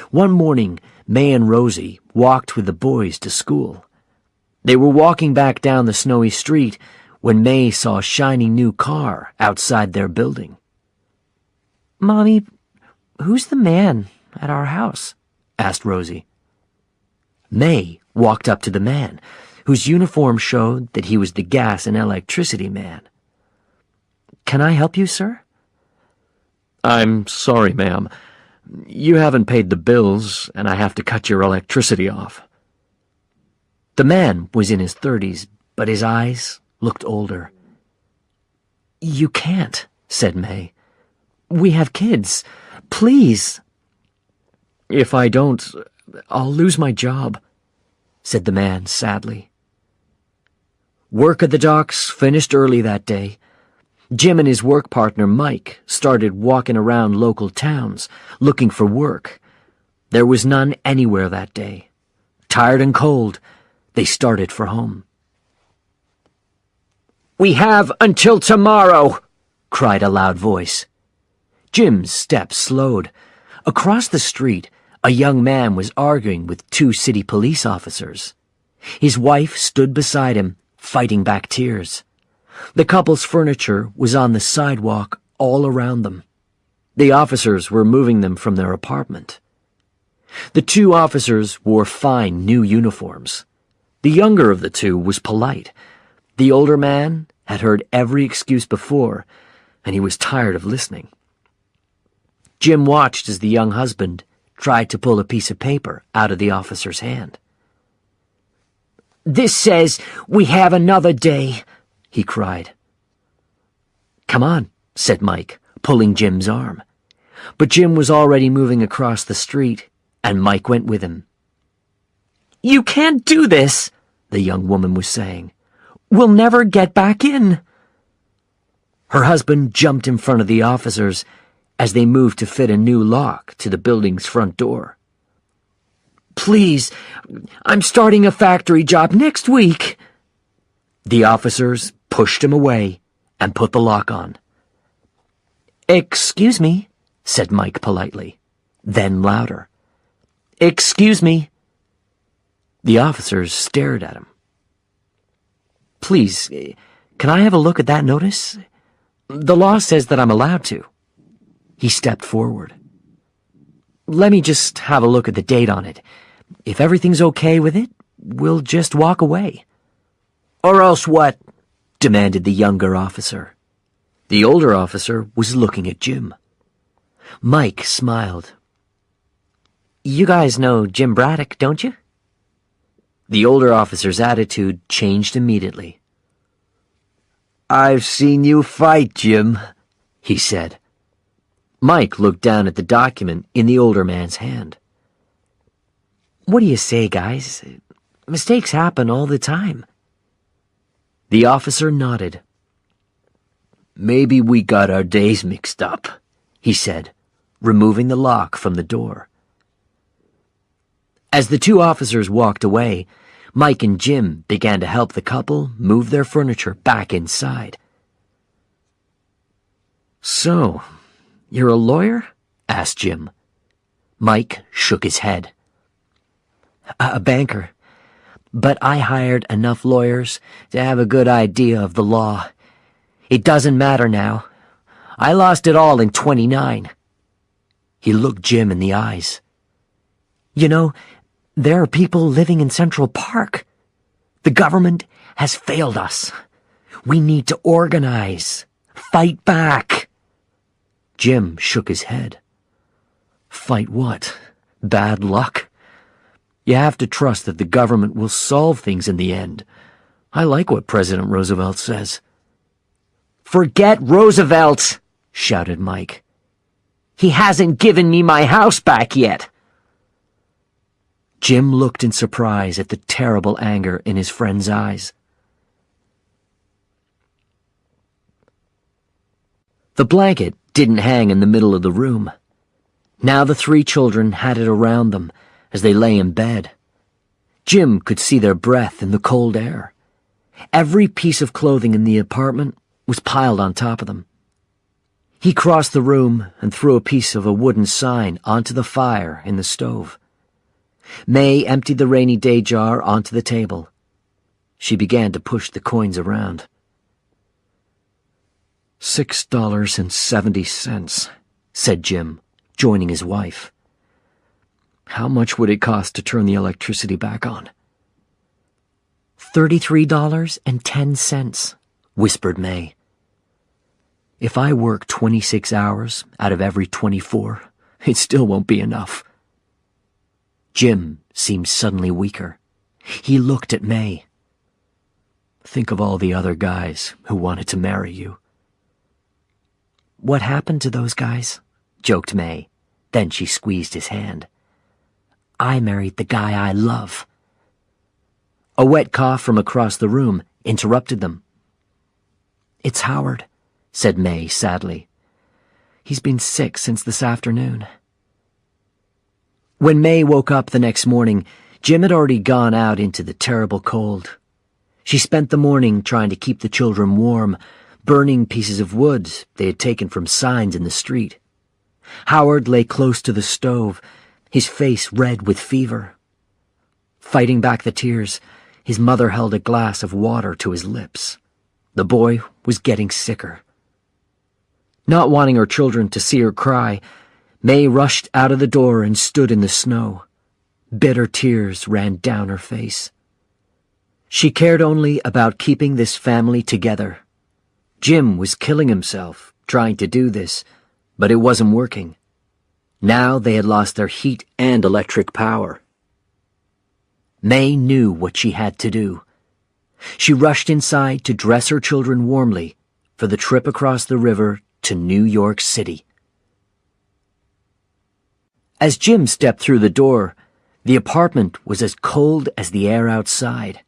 Speaker 1: One morning, May and Rosie walked with the boys to school. They were walking back down the snowy street when May saw a shiny new car outside their building. "Mommy, who's the man at our house?" asked Rosie. May walked up to the man, whose uniform showed that he was the gas and electricity man. "Can I help you, sir?" "I'm sorry, ma'am. You haven't paid the bills, and I have to cut your electricity off." The man was in his 30s, but his eyes looked older. "You can't," said May. "We have kids. Please." "If I don't, I'll lose my job," said the man sadly. Work at the docks finished early that day. Jim and his work partner, Mike, started walking around local towns, looking for work. There was none anywhere that day. Tired and cold, they started for home. "We have until tomorrow," cried a loud voice. Jim's steps slowed. Across the street, A young man was arguing with two city police officers. His wife stood beside him, fighting back tears. The couple's furniture was on the sidewalk all around them. The officers were moving them from their apartment. The two officers wore fine new uniforms. The younger of the two was polite. The older man had heard every excuse before, and he was tired of listening. Jim watched as the young husband tried to pull a piece of paper out of the officer's hand. "This says we have another day," he cried. "Come on," said Mike, pulling Jim's arm. But Jim was already moving across the street, and Mike went with him. "You can't do this," the young woman was saying. "We'll never get back in." Her husband jumped in front of the officers as they moved to fit a new lock to the building's front door. "Please, I'm starting a factory job next week." The officers pushed him away and put the lock on. "Excuse me," said Mike politely, then louder. "Excuse me." The officers stared at him. "Please, can I have a look at that notice? The law says that I'm allowed to." He stepped forward. "Let me just have a look at the date on it. If everything's okay with it, we'll just walk away." "Or else what?" demanded the younger officer. The older officer was looking at Jim. Mike smiled. "You guys know Jim Braddock, don't you?" The older officer's attitude changed immediately. "I've seen you fight, Jim," he said. Mike looked down at the document in the older man's hand. "What do you say, guys? Mistakes happen all the time." The officer nodded. "Maybe we got our days mixed up," he said, removing the lock from the door. As the two officers walked away, Mike and Jim began to help the couple move their furniture back inside. "So, you're a lawyer?" asked Jim. Mike shook his head. "A banker. But I hired enough lawyers to have a good idea of the law. It doesn't matter now. I lost it all in 29. He looked Jim in the eyes. "You know, there are people living in Central Park. The government has failed us. We need to organize. Fight back." Jim shook his head. "Fight what? Bad luck? You have to trust that the government will solve things in the end. I like what President Roosevelt says." "Forget Roosevelt!" shouted Mike. "He hasn't given me my house back yet." Jim looked in surprise at the terrible anger in his friend's eyes. The blanket didn't hang in the middle of the room. Now the three children had it around them as they lay in bed. Jim could see their breath in the cold air. Every piece of clothing in the apartment was piled on top of them. He crossed the room and threw a piece of a wooden sign onto the fire in the stove. May emptied the rainy day jar onto the table. She began to push the coins around. $6.70, said Jim, joining his wife. How much would it cost to turn the electricity back on? $33.10, whispered May. If I work 26 hours out of every 24, it still won't be enough. Jim seemed suddenly weaker. He looked at May. Think of all the other guys who wanted to marry you. What happened to those guys? Joked May. Then she squeezed his hand. I married the guy I love. A wet cough from across the room interrupted them. It's Howard, said May sadly. He's been sick since this afternoon. When May woke up the next morning, Jim had already gone out into the terrible cold. She spent the morning trying to keep the children warm, burning pieces of wood they had taken from signs in the street. Howard lay close to the stove, his face red with fever. Fighting back the tears, his mother held a glass of water to his lips. The boy was getting sicker. Not wanting her children to see her cry, May rushed out of the door and stood in the snow. Bitter tears ran down her face. She cared only about keeping this family together. Jim was killing himself, trying to do this, but it wasn't working. Now they had lost their heat and electric power. May knew what she had to do. She rushed inside to dress her children warmly for the trip across the river to New York City. As Jim stepped through the door, the apartment was as cold as the air outside.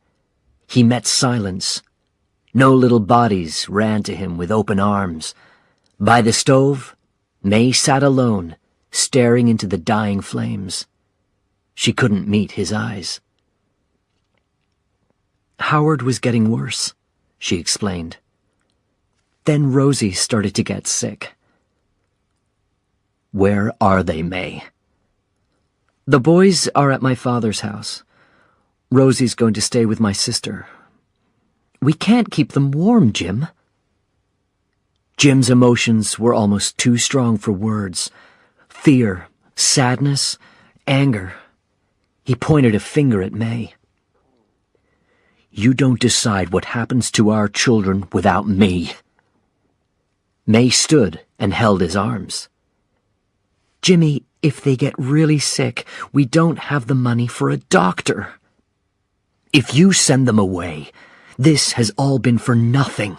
Speaker 1: He met silence. No little bodies ran to him with open arms. By the stove, May sat alone, staring into the dying flames. She couldn't meet his eyes. Howard was getting worse, she explained. Then Rosie started to get sick. Where are they, May? The boys are at my father's house. Rosie's going to stay with my sister. We can't keep them warm, Jim. Jim's emotions were almost too strong for words. Fear, sadness, anger. He pointed a finger at May. You don't decide what happens to our children without me. May stood and held his arms. Jimmy, if they get really sick, we don't have the money for a doctor. If you send them away, this has all been for nothing,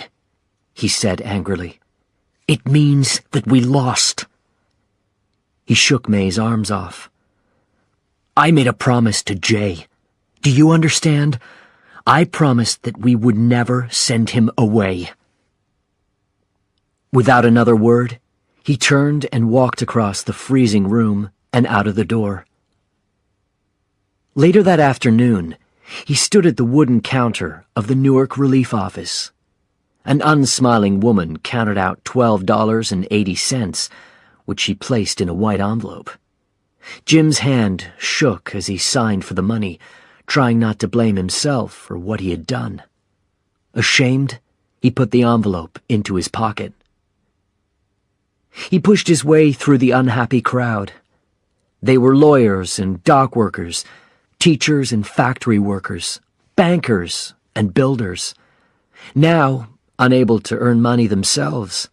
Speaker 1: he said angrily. It means that we lost. He shook May's arms off. I made a promise to Jay. Do you understand? I promised that we would never send him away. Without another word, he turned and walked across the freezing room and out of the door. Later that afternoon, he stood at the wooden counter of the Newark Relief Office. An unsmiling woman counted out $12.80, which she placed in a white envelope. Jim's hand shook as he signed for the money, trying not to blame himself for what he had done. Ashamed, he put the envelope into his pocket. He pushed his way through the unhappy crowd. They were lawyers and dock workers, teachers and factory workers, bankers and builders. Now, unable to earn money themselves,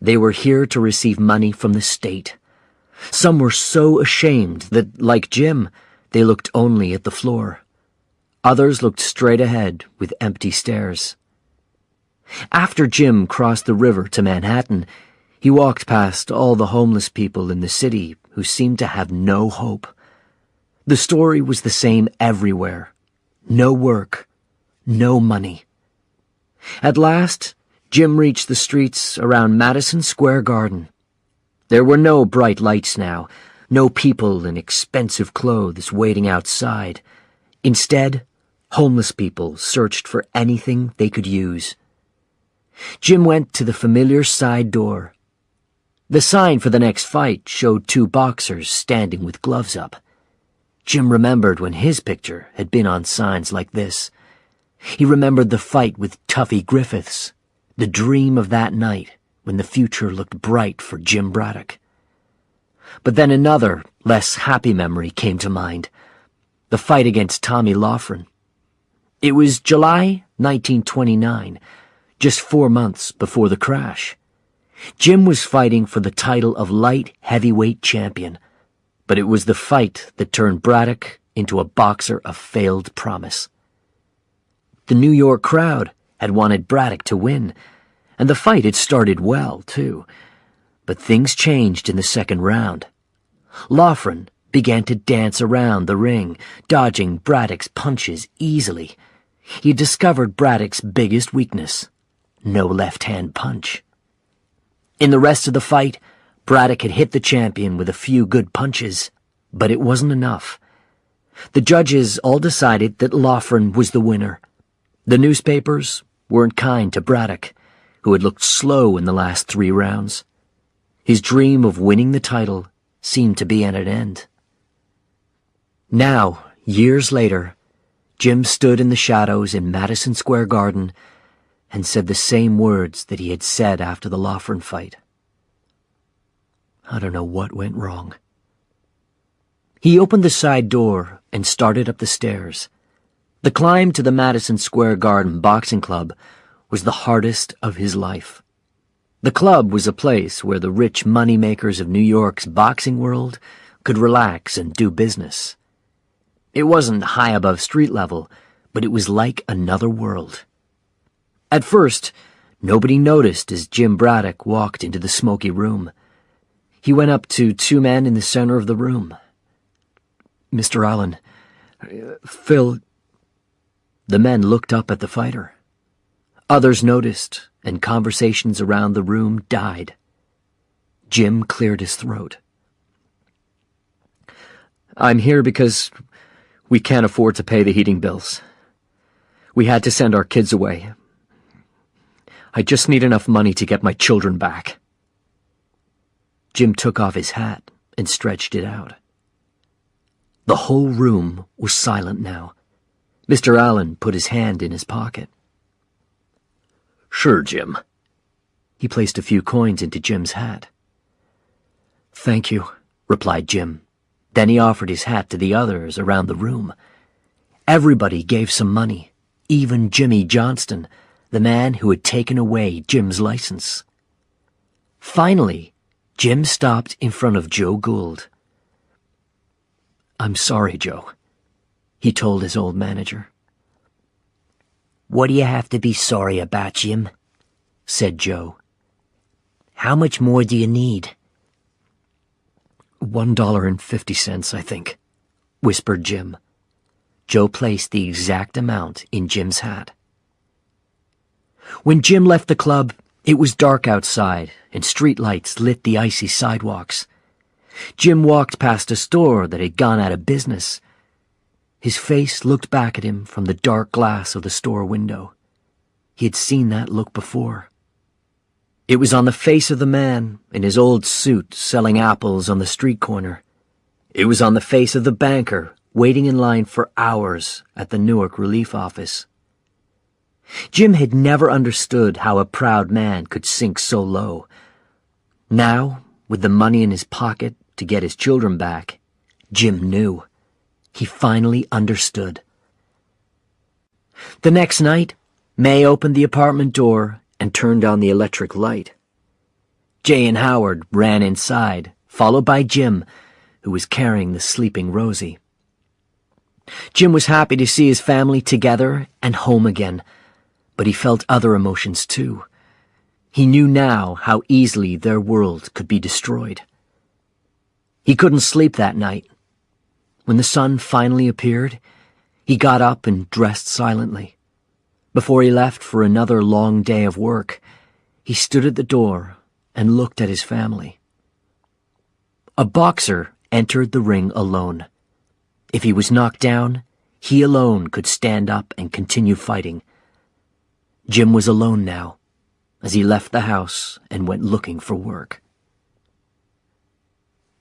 Speaker 1: they were here to receive money from the state. Some were so ashamed that, like Jim, they looked only at the floor. Others looked straight ahead with empty stares. After Jim crossed the river to Manhattan, he walked past all the homeless people in the city who seemed to have no hope. The story was the same everywhere. No work, no money. At last, Jim reached the streets around Madison Square Garden. There were no bright lights now, no people in expensive clothes waiting outside. Instead, homeless people searched for anything they could use. Jim went to the familiar side door. The sign for the next fight showed two boxers standing with gloves up. Jim remembered when his picture had been on signs like this. He remembered the fight with Tuffy Griffiths, the dream of that night when the future looked bright for Jim Braddock. But then another, less happy memory came to mind. The fight against Tommy Loughran. It was July 1929, just 4 months before the crash. Jim was fighting for the title of light heavyweight champion, but it was the fight that turned Braddock into a boxer of failed promise. The New York crowd had wanted Braddock to win, and the fight had started well, too. But things changed in the second round. Loughran began to dance around the ring, dodging Braddock's punches easily. He had discovered Braddock's biggest weakness: no left-hand punch. In the rest of the fight, Braddock had hit the champion with a few good punches, but it wasn't enough. The judges all decided that Loughran was the winner. The newspapers weren't kind to Braddock, who had looked slow in the last 3 rounds. His dream of winning the title seemed to be at an end. Now, years later, Jim stood in the shadows in Madison Square Garden and said the same words that he had said after the Loughran fight. I don't know what went wrong. He opened the side door and started up the stairs. The climb to the Madison Square Garden Boxing Club was the hardest of his life. The club was a place where the rich moneymakers of New York's boxing world could relax and do business. It wasn't high above street level, but it was like another world. At first, nobody noticed as Jim Braddock walked into the smoky room. He went up to two men in the center of the room. Mr. Allen, Phil... The men looked up at the fighter. Others noticed, and conversations around the room died. Jim cleared his throat. I'm here because we can't afford to pay the heating bills. We had to send our kids away. I just need enough money to get my children back. Jim took off his hat and stretched it out. The whole room was silent now. Mr. Allen put his hand in his pocket. Sure, Jim. He placed a few coins into Jim's hat. Thank you, replied Jim. Then he offered his hat to the others around the room. Everybody gave some money, even Jimmy Johnston, the man who had taken away Jim's license. Finally, Jim stopped in front of Joe Gould. I'm sorry, Joe, he told his old manager. What do you have to be sorry about, Jim? Said Joe. How much more do you need? $1.50, I think, whispered Jim. Joe placed the exact amount in Jim's hat. When Jim left the club, it was dark outside, and street lights lit the icy sidewalks. Jim walked past a store that had gone out of business. His face looked back at him from the dark glass of the store window. He had seen that look before. It was on the face of the man in his old suit selling apples on the street corner. It was on the face of the banker waiting in line for hours at the Newark Relief Office. Jim had never understood how a proud man could sink so low. Now, with the money in his pocket to get his children back, Jim knew. He finally understood. The next night, May opened the apartment door and turned on the electric light. Jay and Howard ran inside, followed by Jim, who was carrying the sleeping Rosie. Jim was happy to see his family together and home again, but he felt other emotions too. He knew now how easily their world could be destroyed. He couldn't sleep that night. When the sun finally appeared, he got up and dressed silently. Before he left for another long day of work, he stood at the door and looked at his family. A boxer entered the ring alone. If he was knocked down, he alone could stand up and continue fighting. Jim was alone now, as he left the house and went looking for work.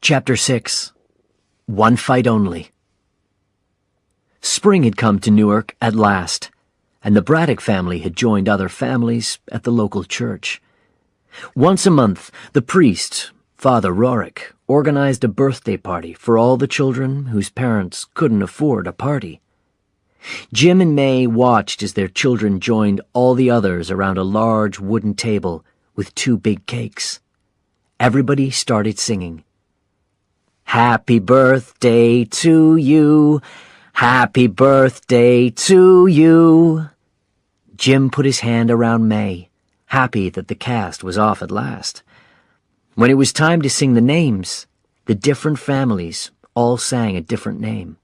Speaker 1: Chapter 6. One Fight Only. Spring had come to Newark at last, and the Braddock family had joined other families at the local church. Once a month, the priest, Father Rorick, organized a birthday party for all the children whose parents couldn't afford a party. Jim and May watched as their children joined all the others around a large wooden table with two big cakes. Everybody started singing. Happy birthday to you. Happy birthday to you. Jim put his hand around May, happy that the cast was off at last. When it was time to sing the names, the different families all sang a different name.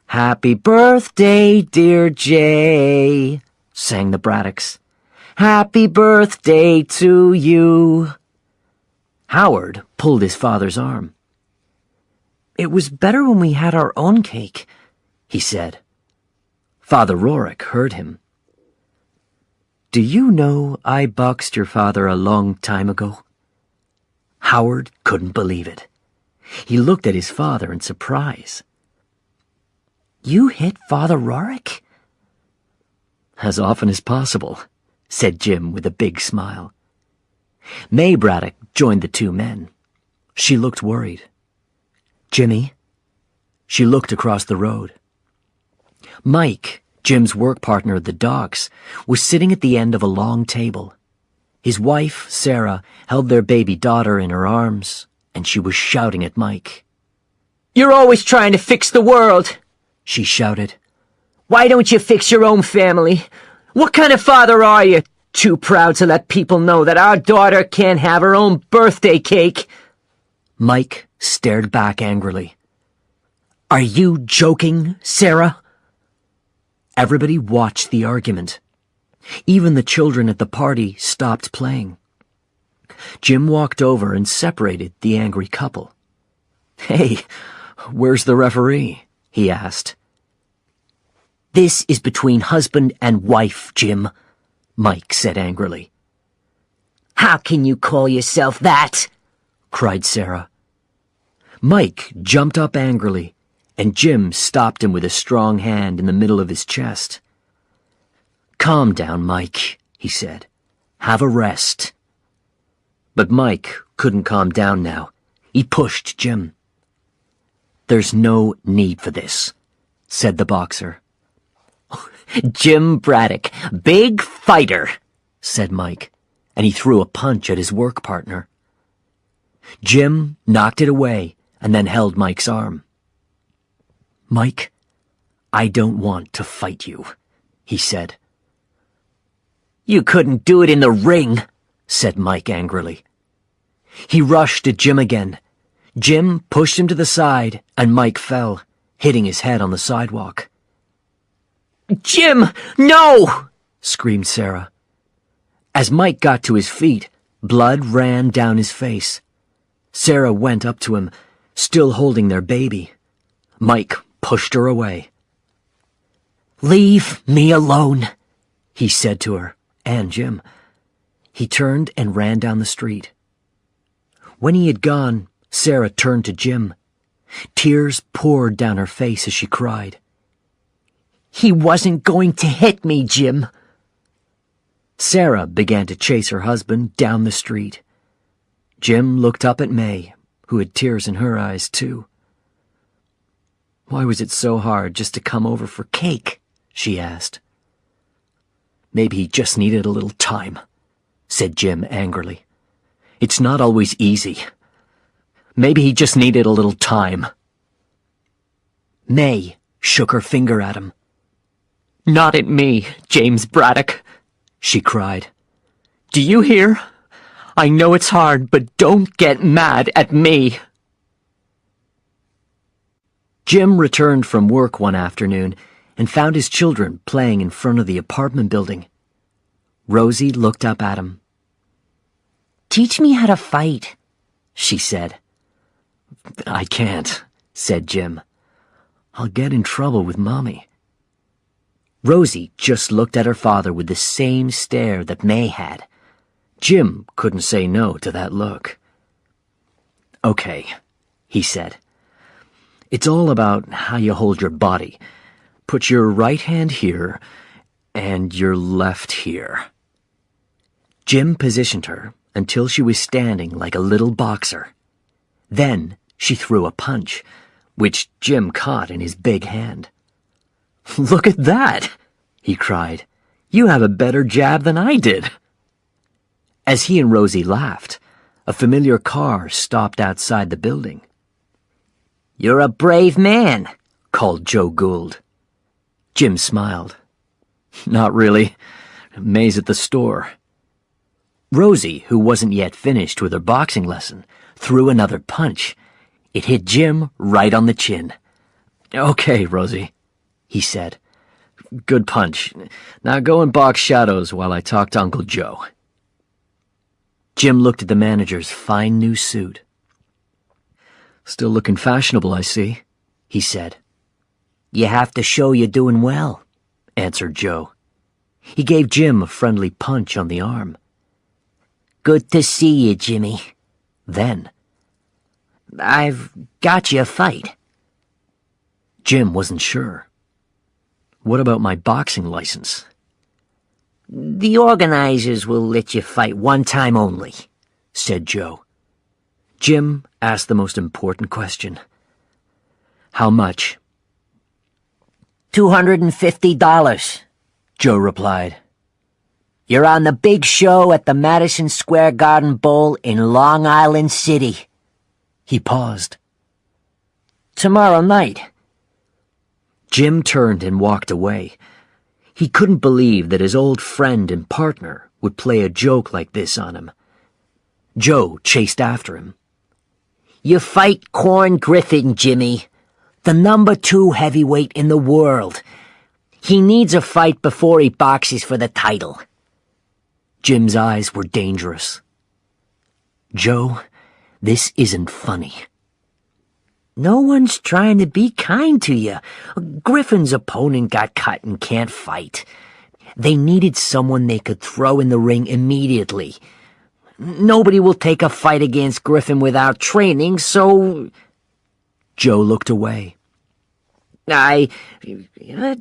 Speaker 1: Happy birthday, dear Jay, sang the Braddocks. Happy birthday to you. Howard pulled his father's arm. It was better when we had our own cake, he said. Father Rorick heard him. Do you know I boxed your father a long time ago? Howard couldn't believe it. He looked at his father in surprise. You hit Father Rorik?" "As often as possible," said Jim with a big smile. May Braddock joined the two men. She looked worried. "Jimmy?" She looked across the road. Mike, Jim's work partner at the docks, was sitting at the end of a long table. His wife, Sarah, held their baby daughter in her arms, and she was shouting at Mike. "You're always trying to fix the world," she shouted. "Why don't you fix your own family? What kind of father are you? Too proud to let people know that our daughter can't have her own birthday cake." Mike stared back angrily. "Are you joking, Sarah?" Everybody watched the argument. Even the children at the party stopped playing. Jim walked over and separated the angry couple. "Hey, where's the referee?" he asked. "This is between husband and wife, Jim," Mike said angrily. "How can you call yourself that?" cried Sarah. Mike jumped up angrily, and Jim stopped him with a strong hand in the middle of his chest. "Calm down, Mike," he said. "Have a rest." But Mike couldn't calm down now. He pushed Jim. "There's no need for this," said the boxer. "Jim Braddock, big fighter," said Mike, and he threw a punch at his work partner. Jim knocked it away and then held Mike's arm. "Mike, I don't want to fight you," he said. "You couldn't do it in the ring," said Mike angrily. He rushed at Jim again. Jim pushed him to the side, and Mike fell, hitting his head on the sidewalk. "Jim, no!" screamed Sarah. As Mike got to his feet, blood ran down his face. Sarah went up to him, still holding their baby. Mike pushed her away. "Leave me alone," he said to her, and Jim. He turned and ran down the street. When he had gone, Sarah turned to Jim. Tears poured down her face as she cried. "He wasn't going to hit me, Jim." Sarah began to chase her husband down the street. Jim looked up at May, who had tears in her eyes, too. "Why was it so hard just to come over for cake?" she asked. "Maybe he just needed a little time," said Jim angrily. "It's not always easy. Maybe he just needed a little time." May shook her finger at him. "Not at me, James Braddock," she cried. "Do you hear? I know it's hard, but don't get mad at me." Jim returned from work one afternoon and found his children playing in front of the apartment building. Rosie looked up at him. "Teach me how to fight," she said. "I can't," said Jim. "I'll get in trouble with Mommy." Rosie just looked at her father with the same stare that May had. Jim couldn't say no to that look. "Okay," he said. "It's all about how you hold your body. Put your right hand here and your left here." Jim positioned her until she was standing like a little boxer. Then she threw a punch, which Jim caught in his big hand. "Look at that!" he cried. "You have a better jab than I did." As he and Rosie laughed, a familiar car stopped outside the building. "You're a brave man," called Joe Gould. Jim smiled. "Not really. May's at the store." Rosie, who wasn't yet finished with her boxing lesson, threw another punch. It hit Jim right on the chin. "Okay, Rosie," he said. "Good punch. Now go and box shadows while I talk to Uncle Joe." Jim looked at the manager's fine new suit. "Still looking fashionable, I see," he said. "You have to show you're doing well," answered Joe. He gave Jim a friendly punch on the arm. "Good to see you, Jimmy." Then, "I've got you a fight." Jim wasn't sure. What about my boxing license?
Speaker 2: The organizers will let you fight one time only, said Joe.
Speaker 1: Jim asked the most important question. How much?
Speaker 2: $250,
Speaker 1: Joe replied.
Speaker 2: You're on the big show at the Madison Square Garden Bowl in Long Island City.
Speaker 1: He paused.
Speaker 2: Tomorrow night.
Speaker 1: Jim turned and walked away. He couldn't believe that his old friend and partner would play a joke like this on him. Joe chased after him.
Speaker 2: You fight Corn Griffin, Jimmy, the #2 heavyweight in the world. He needs a fight before he boxes for the title.
Speaker 1: Jim's eyes were dangerous. Joe, this isn't funny.
Speaker 2: No one's trying to be kind to you. Griffin's opponent got cut and can't fight. They needed someone they could throw in the ring immediately. Nobody will take a fight against Griffin without training, so...
Speaker 1: Joe looked away.
Speaker 2: I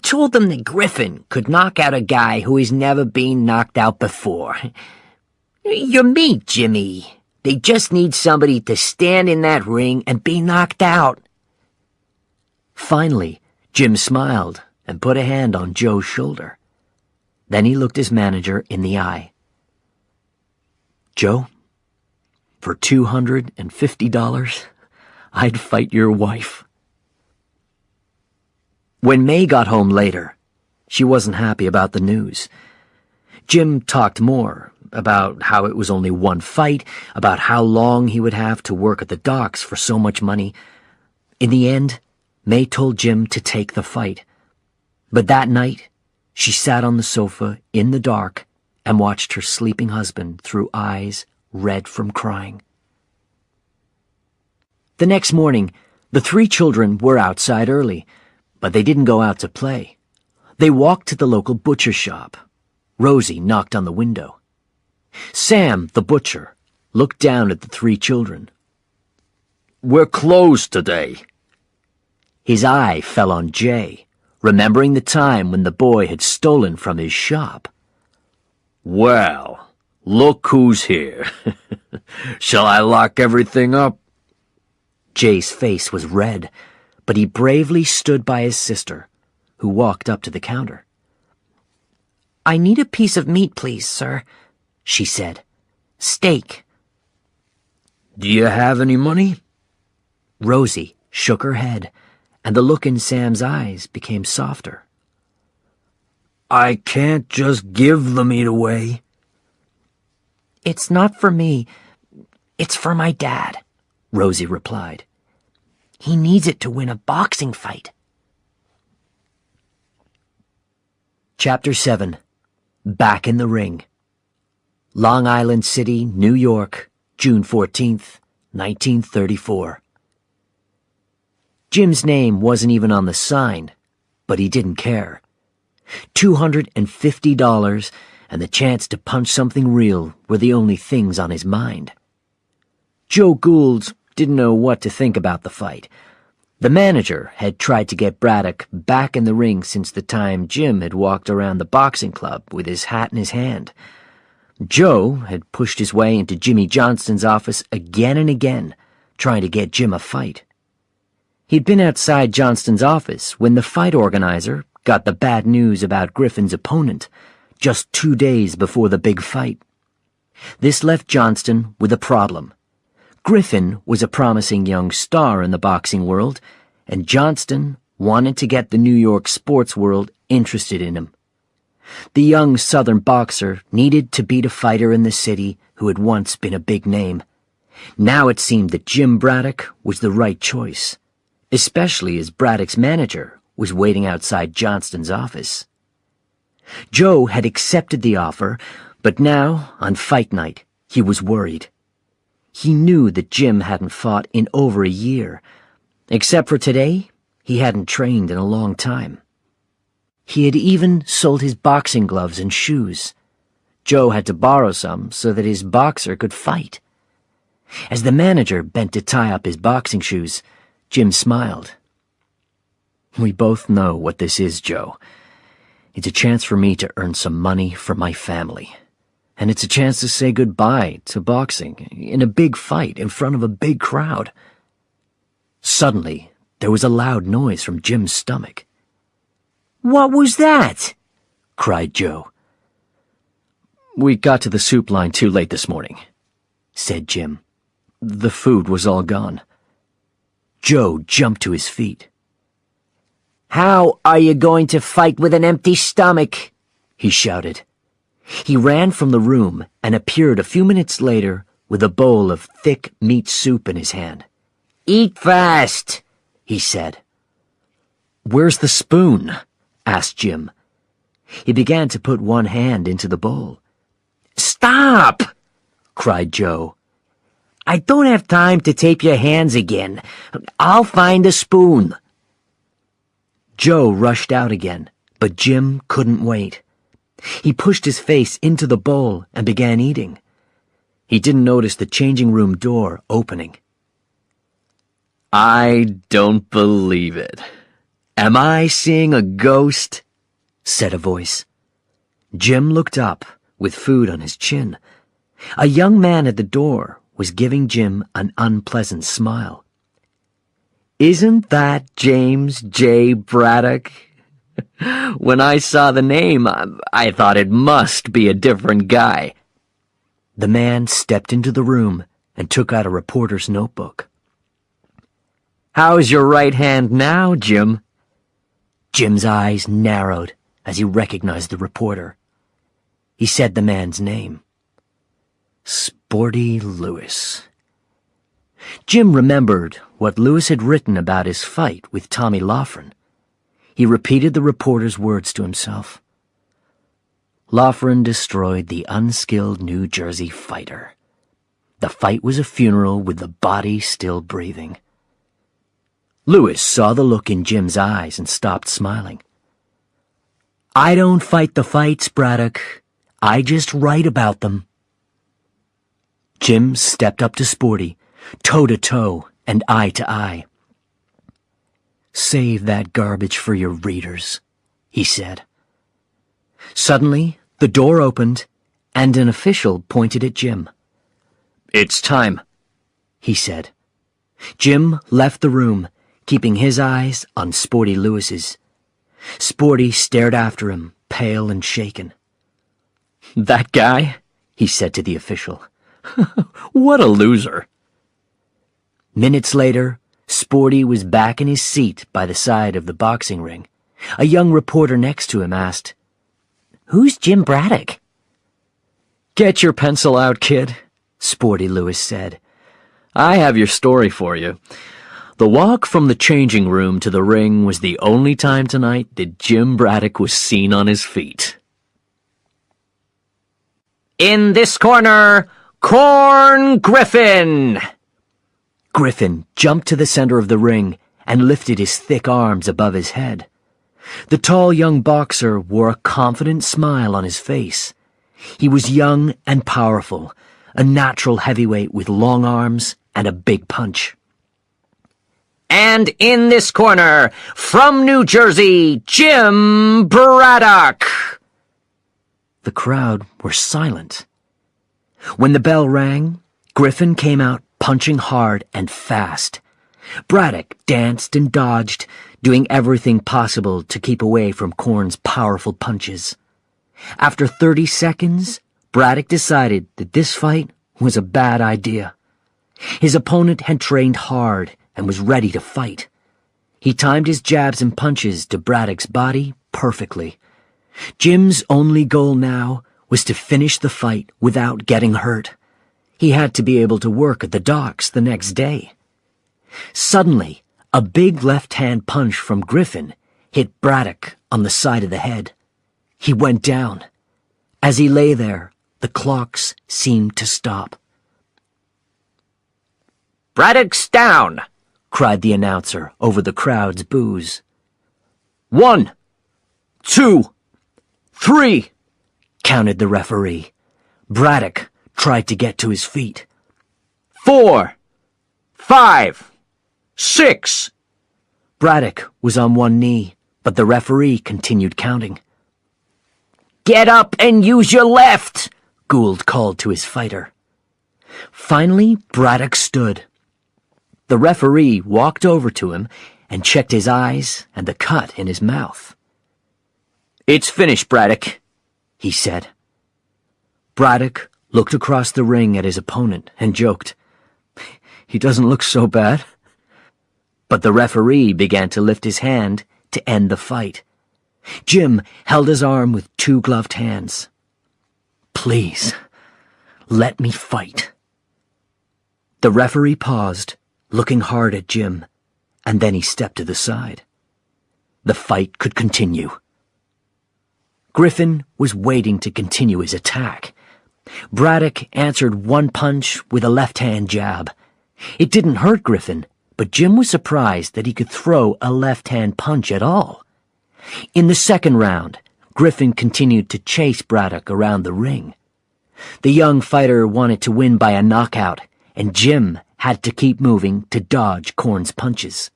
Speaker 2: told them that Griffin could knock out a guy who has never been knocked out before. You're me, Jimmy. They just need somebody to stand in that ring and be knocked out.
Speaker 1: Finally, Jim smiled and put a hand on Joe's shoulder. Then he looked his manager in the eye. Joe, for $250, I'd fight your wife. When May got home later, she wasn't happy about the news. Jim talked more about how it was only one fight, about how long he would have to work at the docks for so much money. In the end, May told Jim to take the fight. But that night, she sat on the sofa in the dark and watched her sleeping husband through eyes red from crying. The next morning, the 3 children were outside early, but they didn't go out to play. They walked to the local butcher shop. Rosie knocked on the window. Sam, the butcher, looked down at the 3 children.
Speaker 3: We're closed today.
Speaker 1: His eye fell on Jay, remembering the time when the boy had stolen from his shop.
Speaker 3: Well, look who's here. Shall I lock everything up?
Speaker 1: Jay's face was red, but he bravely stood by his sister, who walked up to the counter.
Speaker 2: I need a piece of meat, please, sir, she said. Steak.
Speaker 3: Do you have any money?
Speaker 1: Rosie shook her head, and the look in Sam's eyes became softer.
Speaker 3: I can't just give the meat away.
Speaker 2: It's not for me. It's for my dad,
Speaker 1: Rosie replied.
Speaker 2: He needs it to win a boxing fight.
Speaker 1: Chapter 7. Back in the Ring. Long Island City, New York, June 14th, 1934. Jim's name wasn't even on the sign, but he didn't care. $250 and the chance to punch something real were the only things on his mind. Joe Gould didn't know what to think about the fight. The manager had tried to get Braddock back in the ring since the time Jim had walked around the boxing club with his hat in his hand. Joe had pushed his way into Jimmy Johnston's office again and again, trying to get Jim a fight. He'd been outside Johnston's office when the fight organizer got the bad news about Griffin's opponent, just 2 days before the big fight. This left Johnston with a problem. Griffin was a promising young star in the boxing world, and Johnston wanted to get the New York sports world interested in him. The young Southern boxer needed to beat a fighter in the city who had once been a big name. Now it seemed that Jim Braddock was the right choice, especially as Braddock's manager was waiting outside Johnston's office. Joe had accepted the offer, but now, on fight night, he was worried. He knew that Jim hadn't fought in over a year. Except for today, he hadn't trained in a long time. He had even sold his boxing gloves and shoes. Joe had to borrow some so that his boxer could fight. As the manager bent to tie up his boxing shoes, Jim smiled. "We both know what this is, Joe. It's a chance for me to earn some money for my family. And it's a chance to say goodbye to boxing in a big fight in front of a big crowd. Suddenly, there was a loud noise from Jim's stomach.
Speaker 2: "What was that?"
Speaker 1: cried Joe. "We got to the soup line too late this morning," said Jim. "The food was all gone." Joe jumped to his feet.
Speaker 2: "How are you going to fight with an empty stomach?"
Speaker 1: he shouted. He ran from the room and appeared a few minutes later with a bowl of thick meat soup in his hand.
Speaker 2: "Eat fast," he said.
Speaker 1: "Where's the spoon?" asked Jim. He began to put one hand into the bowl.
Speaker 2: "Stop!"
Speaker 1: cried Joe.
Speaker 2: "I don't have time to tape your hands again. I'll find a spoon."
Speaker 1: Joe rushed out again, but Jim couldn't wait. He pushed his face into the bowl and began eating. He didn't notice the changing room door opening. "I don't believe it. Am I seeing a ghost?" said a voice. Jim looked up, with food on his chin. A young man at the door was giving Jim an unpleasant smile. "Isn't that James J. Braddock? When I saw the name, I thought it must be a different guy." The man stepped into the room and took out a reporter's notebook. "How's your right hand now, Jim?" Jim's eyes narrowed as he recognized the reporter. He said the man's name. Sporty Lewis. Jim remembered what Lewis had written about his fight with Tommy Loughran. He repeated the reporter's words to himself. Loughran destroyed the unskilled New Jersey fighter. The fight was a funeral with the body still breathing. Lewis saw the look in Jim's eyes and stopped smiling. "I don't fight the fights, Braddock. I just write about them." Jim stepped up to Sporty, toe-to-toe and eye-to-eye. "Save that garbage for your readers," he said. Suddenly, the door opened, and an official pointed at Jim. "It's time," he said. Jim left the room, keeping his eyes on Sporty Lewis's. Sporty stared after him, pale and shaken. "That guy?" he said to the official. "What a loser." Minutes later, Sporty was back in his seat by the side of the boxing ring. A young reporter next to him asked,
Speaker 2: "Who's Jim Braddock?"
Speaker 1: "Get your pencil out, kid," Sporty Lewis said. "I have your story for you. The walk from the changing room to the ring was the only time tonight that Jim Braddock was seen on his feet."
Speaker 2: "In this corner, Corn Griffin!"
Speaker 1: Griffin jumped to the center of the ring and lifted his thick arms above his head. The tall young boxer wore a confident smile on his face. He was young and powerful, a natural heavyweight with long arms and a big punch.
Speaker 2: "And in this corner, from New Jersey, Jim Braddock!"
Speaker 1: The crowd were silent. When the bell rang, Griffin came out punching hard and fast. Braddock danced and dodged, doing everything possible to keep away from Corn's powerful punches. After 30 seconds, Braddock decided that this fight was a bad idea. His opponent had trained hard and was ready to fight. He timed his jabs and punches to Braddock's body perfectly. Jim's only goal now was to finish the fight without getting hurt. He had to be able to work at the docks the next day. Suddenly, a big left-hand punch from Griffin hit Braddock on the side of the head. He went down. As he lay there, the clocks seemed to stop.
Speaker 2: "Braddock's down!"
Speaker 1: cried the announcer over the crowd's boos. 1, 2, 3, counted the referee. Braddock tried to get to his feet.
Speaker 2: 4, 5, 6.
Speaker 1: Braddock was on one knee, but the referee continued counting.
Speaker 2: Get up and use your left, Gould called to his fighter. Finally, Braddock stood. The referee walked over to him and checked his eyes and the cut in his mouth. "It's finished, Braddock," he said. Braddock looked across the ring at his opponent and joked, "He doesn't look so bad." But the referee began to lift his hand to end the fight. Jim held his arm with two gloved hands. "Please, let me fight." The referee paused, looking hard at Jim, and then he stepped to the side. The fight could continue. Griffin was waiting to continue his attack. Braddock answered one punch with a left-hand jab. It didn't hurt Griffin, but Jim was surprised that he could throw a left-hand punch at all. In the second round, Griffin continued to chase Braddock around the ring. The young fighter wanted to win by a knockout, and Jim had to keep moving to dodge Korn's punches.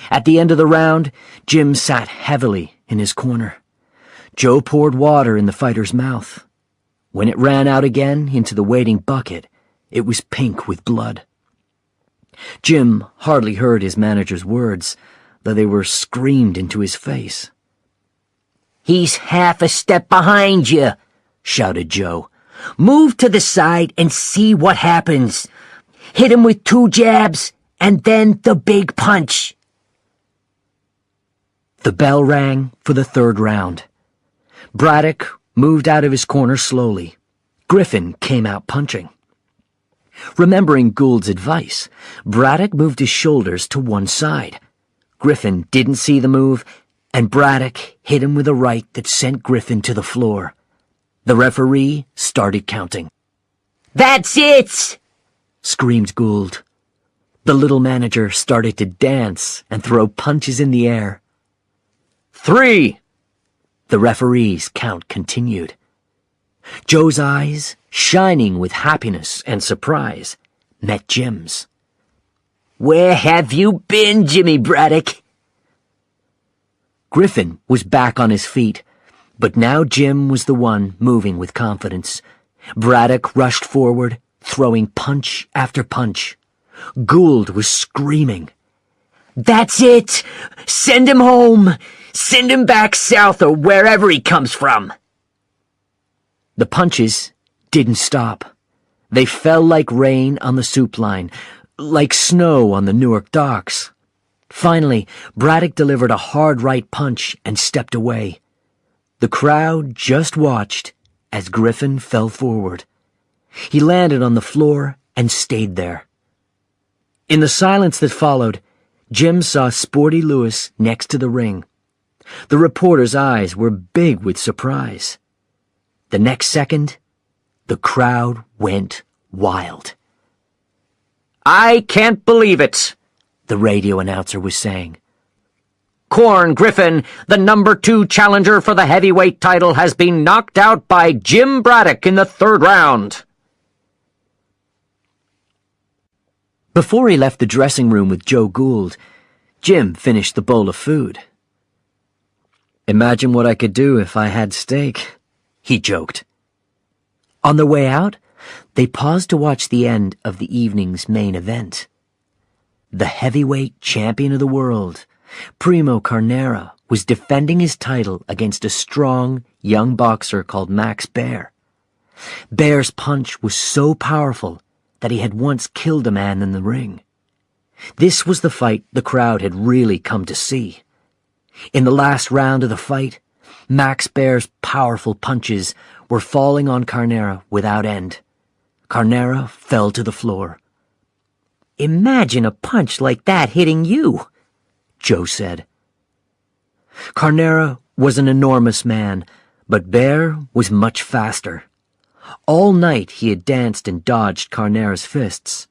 Speaker 2: At the end of the round, Jim sat heavily in his corner. Joe poured water in the fighter's mouth. When it ran out again into the waiting bucket, it was pink with blood. Jim hardly heard his manager's words, though they were screamed into his face. "He's half a step behind you," shouted Joe. "Move to the side and see what happens. Hit him with two jabs, and then the big punch." The bell rang for the third round. Braddock moved out of his corner slowly. Griffin came out punching. Remembering Gould's advice, Braddock moved his shoulders to one side. Griffin didn't see the move, and Braddock hit him with a right that sent Griffin to the floor. The referee started counting. "That's it!" screamed Gould. The little manager started to dance and throw punches in the air. 3! The referee's count continued. Joe's eyes, shining with happiness and surprise, met Jim's. "Where have you been, Jimmy Braddock?" Griffin was back on his feet, but now Jim was the one moving with confidence. Braddock rushed forward, throwing punch after punch. Gould was screaming. "That's it! Send him home! Send him back south or wherever he comes from!" The punches didn't stop. They fell like rain on the soup line, like snow on the Newark docks. Finally, Braddock delivered a hard right punch and stepped away. The crowd just watched as Griffin fell forward. He landed on the floor and stayed there. In the silence that followed, Jim saw Sporty Lewis next to the ring. The reporter's eyes were big with surprise. The next second, the crowd went wild. "I can't believe it," the radio announcer was saying. "Korn Griffin, the number 2 challenger for the heavyweight title, has been knocked out by Jim Braddock in the third round." Before he left the dressing room with Joe Gould, Jim finished the bowl of food. "Imagine what I could do if I had steak," he joked. On their way out, they paused to watch the end of the evening's main event. The heavyweight champion of the world, Primo Carnera, was defending his title against a strong, young boxer called Max Baer. Baer's punch was so powerful that he had once killed a man in the ring. This was the fight the crowd had really come to see. In the last round of the fight, Max Baer's powerful punches were falling on Carnera without end. Carnera fell to the floor. "Imagine a punch like that hitting you," Joe said. Carnera was an enormous man, but Baer was much faster. All night he had danced and dodged Carnera's fists.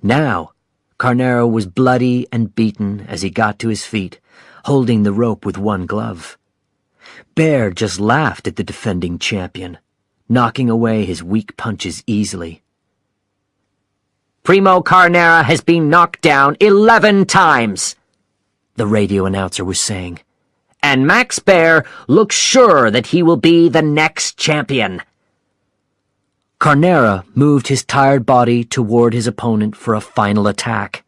Speaker 2: Now, Carnera was bloody and beaten as he got to his feet, holding the rope with one glove. Baer just laughed at the defending champion, knocking away his weak punches easily. "Primo Carnera has been knocked down 11 times, the radio announcer was saying.
Speaker 1: and Max Bear looks sure that he will be the next champion."
Speaker 2: Carnera moved his tired body toward his opponent for a final attack.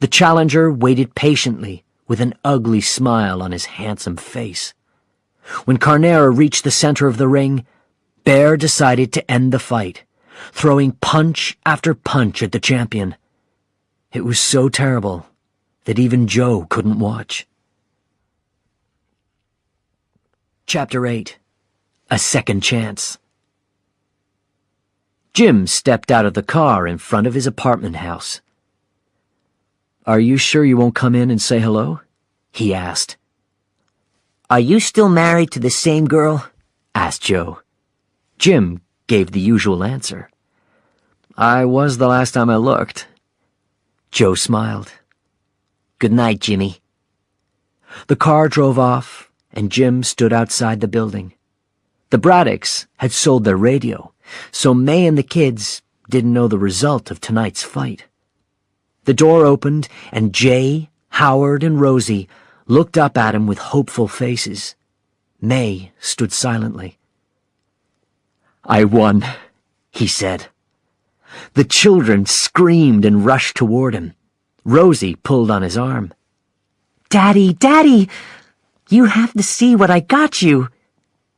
Speaker 2: The challenger waited patiently with an ugly smile on his handsome face. When Carnera reached the center of the ring, Bear decided to end the fight, throwing punch after punch at the champion. It was so terrible that even Joe couldn't watch. Chapter 8. A Second Chance. Jim stepped out of the car in front of his apartment house. "Are you sure you won't come in and say hello?" he asked.
Speaker 1: "Are you still married to the same girl?" asked Joe.
Speaker 2: Jim gave the usual answer. "I was the last time I looked." Joe smiled.
Speaker 1: "Good night, Jimmy."
Speaker 2: The car drove off, and Jim stood outside the building. The Braddocks had sold their radio, so May and the kids didn't know the result of tonight's fight. The door opened, and Jay, Howard, and Rosie looked up at him with hopeful faces. May stood silently. "I won," he said. The children screamed and rushed toward him. Rosie pulled on his arm.
Speaker 1: "Daddy, Daddy, you have to see what I got you."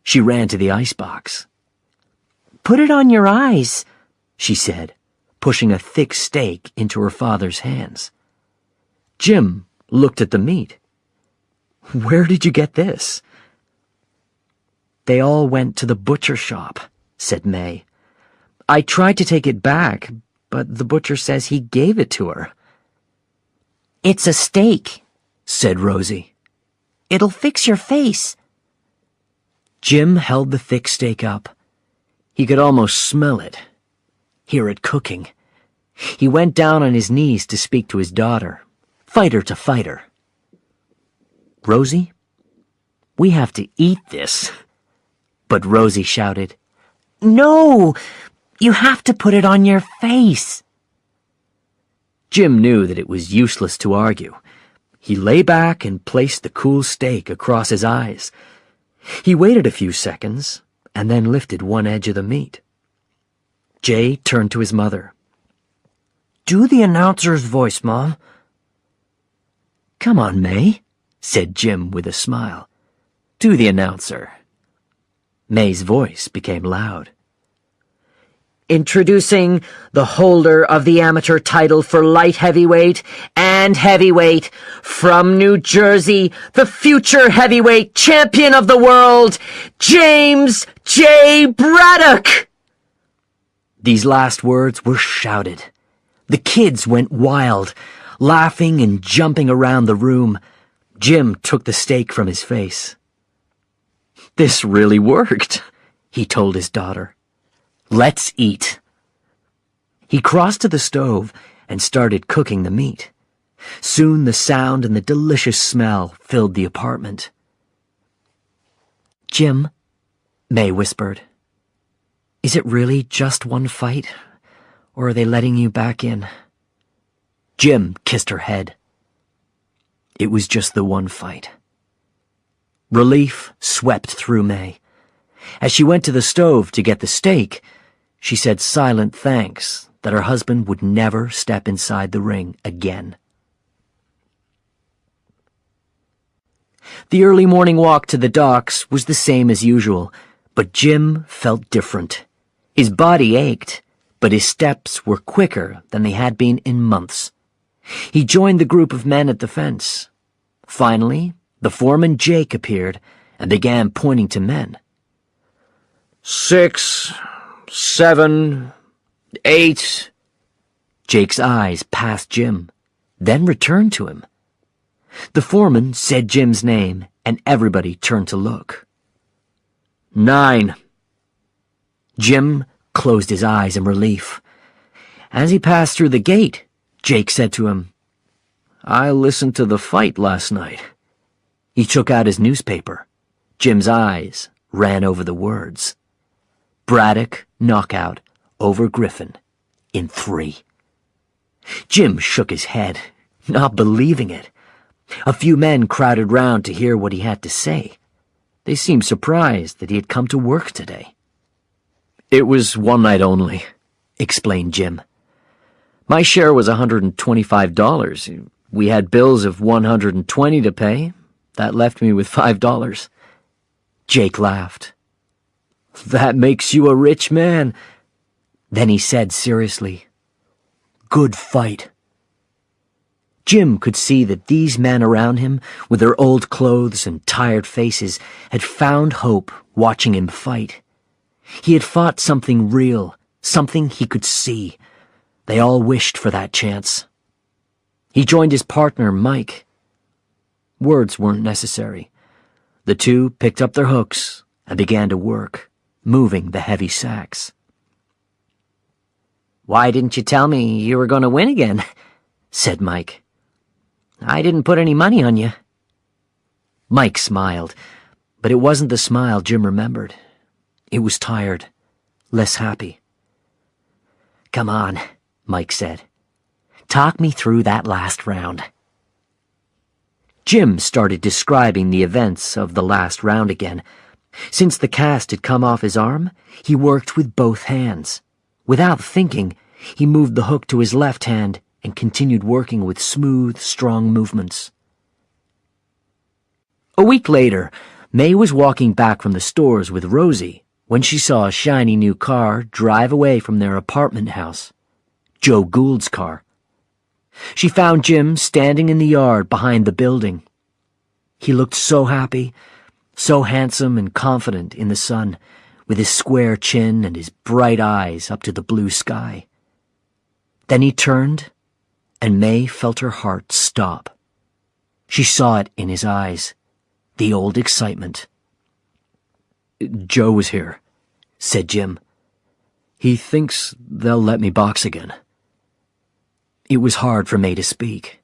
Speaker 2: She ran to the icebox.
Speaker 1: "Put it on your eyes,"
Speaker 2: she said, pushing a thick steak into her father's hands. Jim looked at the meat. "Where did you get this?" "They all went to the butcher shop," said May. "I tried to take it back, but the butcher says he gave it to her."
Speaker 1: "It's a steak,"
Speaker 2: said Rosie.
Speaker 1: "It'll fix your face."
Speaker 2: Jim held the thick steak up. He could almost smell it, hear it cooking. He went down on his knees to speak to his daughter, fighter to fighter. "Rosie, we have to eat this." But Rosie shouted,
Speaker 1: "No! You have to put it on your face."
Speaker 2: Jim knew that it was useless to argue. He lay back and placed the cool steak across his eyes. He waited a few seconds and then lifted one edge of the meat. Jay turned to his mother. "Do the announcer's voice, Mom." "Come on, May," said Jim with a smile. "Do the announcer." May's voice became loud.
Speaker 1: "Introducing the holder of the amateur title for light heavyweight and heavyweight, from New Jersey, the future heavyweight champion of the world, James J. Braddock!"
Speaker 2: These last words were shouted. The kids went wild, laughing and jumping around the room. Jim took the steak from his face. "This really worked," he told his daughter. "Let's eat." He crossed to the stove and started cooking the meat. Soon the sound and the delicious smell filled the apartment. "Jim," May whispered, "is it really just one fight, or are they letting you back in?" Jim kissed her head. It was just the one fight. Relief swept through May. As she went to the stove to get the steak, she said silent thanks that her husband would never step inside the ring again. The early morning walk to the docks was the same as usual, but Jim felt different. His body ached, but his steps were quicker than they had been in months. He joined the group of men at the fence. Finally, the foreman Jake appeared and began pointing to men.
Speaker 3: 6, 7, 8.
Speaker 2: Jake's eyes passed Jim, then returned to him. The foreman said Jim's name, and everybody turned to look.
Speaker 3: 9.
Speaker 2: Jim closed his eyes in relief. As he passed through the gate, Jake said to him,
Speaker 3: "I listened to the fight last night."
Speaker 2: He took out his newspaper. Jim's eyes ran over the words. Braddock knockout over Griffin in 3. Jim shook his head, not believing it. A few men crowded round to hear what he had to say. They seemed surprised that he had come to work today.
Speaker 1: "It was one night only," explained Jim. "My share was $125. We had bills of $120 to pay. That left me with $5.
Speaker 2: Jake laughed.
Speaker 1: "That makes you a rich man."
Speaker 2: Then he said seriously, "Good fight." Jim could see that these men around him, with their old clothes and tired faces, had found hope watching him fight. He had fought something real, something he could see. They all wished for that chance. He joined his partner, Mike. Words weren't necessary. The two picked up their hooks and began to work, moving the heavy sacks.
Speaker 4: "Why didn't you tell me you were going to win again?" said Mike. "I didn't put any money on you."
Speaker 2: Mike smiled, but it wasn't the smile Jim remembered. It was tired, less happy. "Come on," Mike said. "Talk me through that last round." Jim started describing the events of the last round again. Since the cast had come off his arm, he worked with both hands. Without thinking, he moved the hook to his left hand and continued working with smooth, strong movements. A week later, May was walking back from the stores with Rosie when she saw a shiny new car drive away from their apartment house, Joe Gould's car. She found Jim standing in the yard behind the building. He looked so happy, so handsome and confident in the sun, with his square chin and his bright eyes up to the blue sky. Then he turned, and May felt her heart stop. She saw it in his eyes, the old excitement.
Speaker 1: "Joe was here," said Jim. "He thinks they'll let me box again."
Speaker 2: It was hard for May to speak.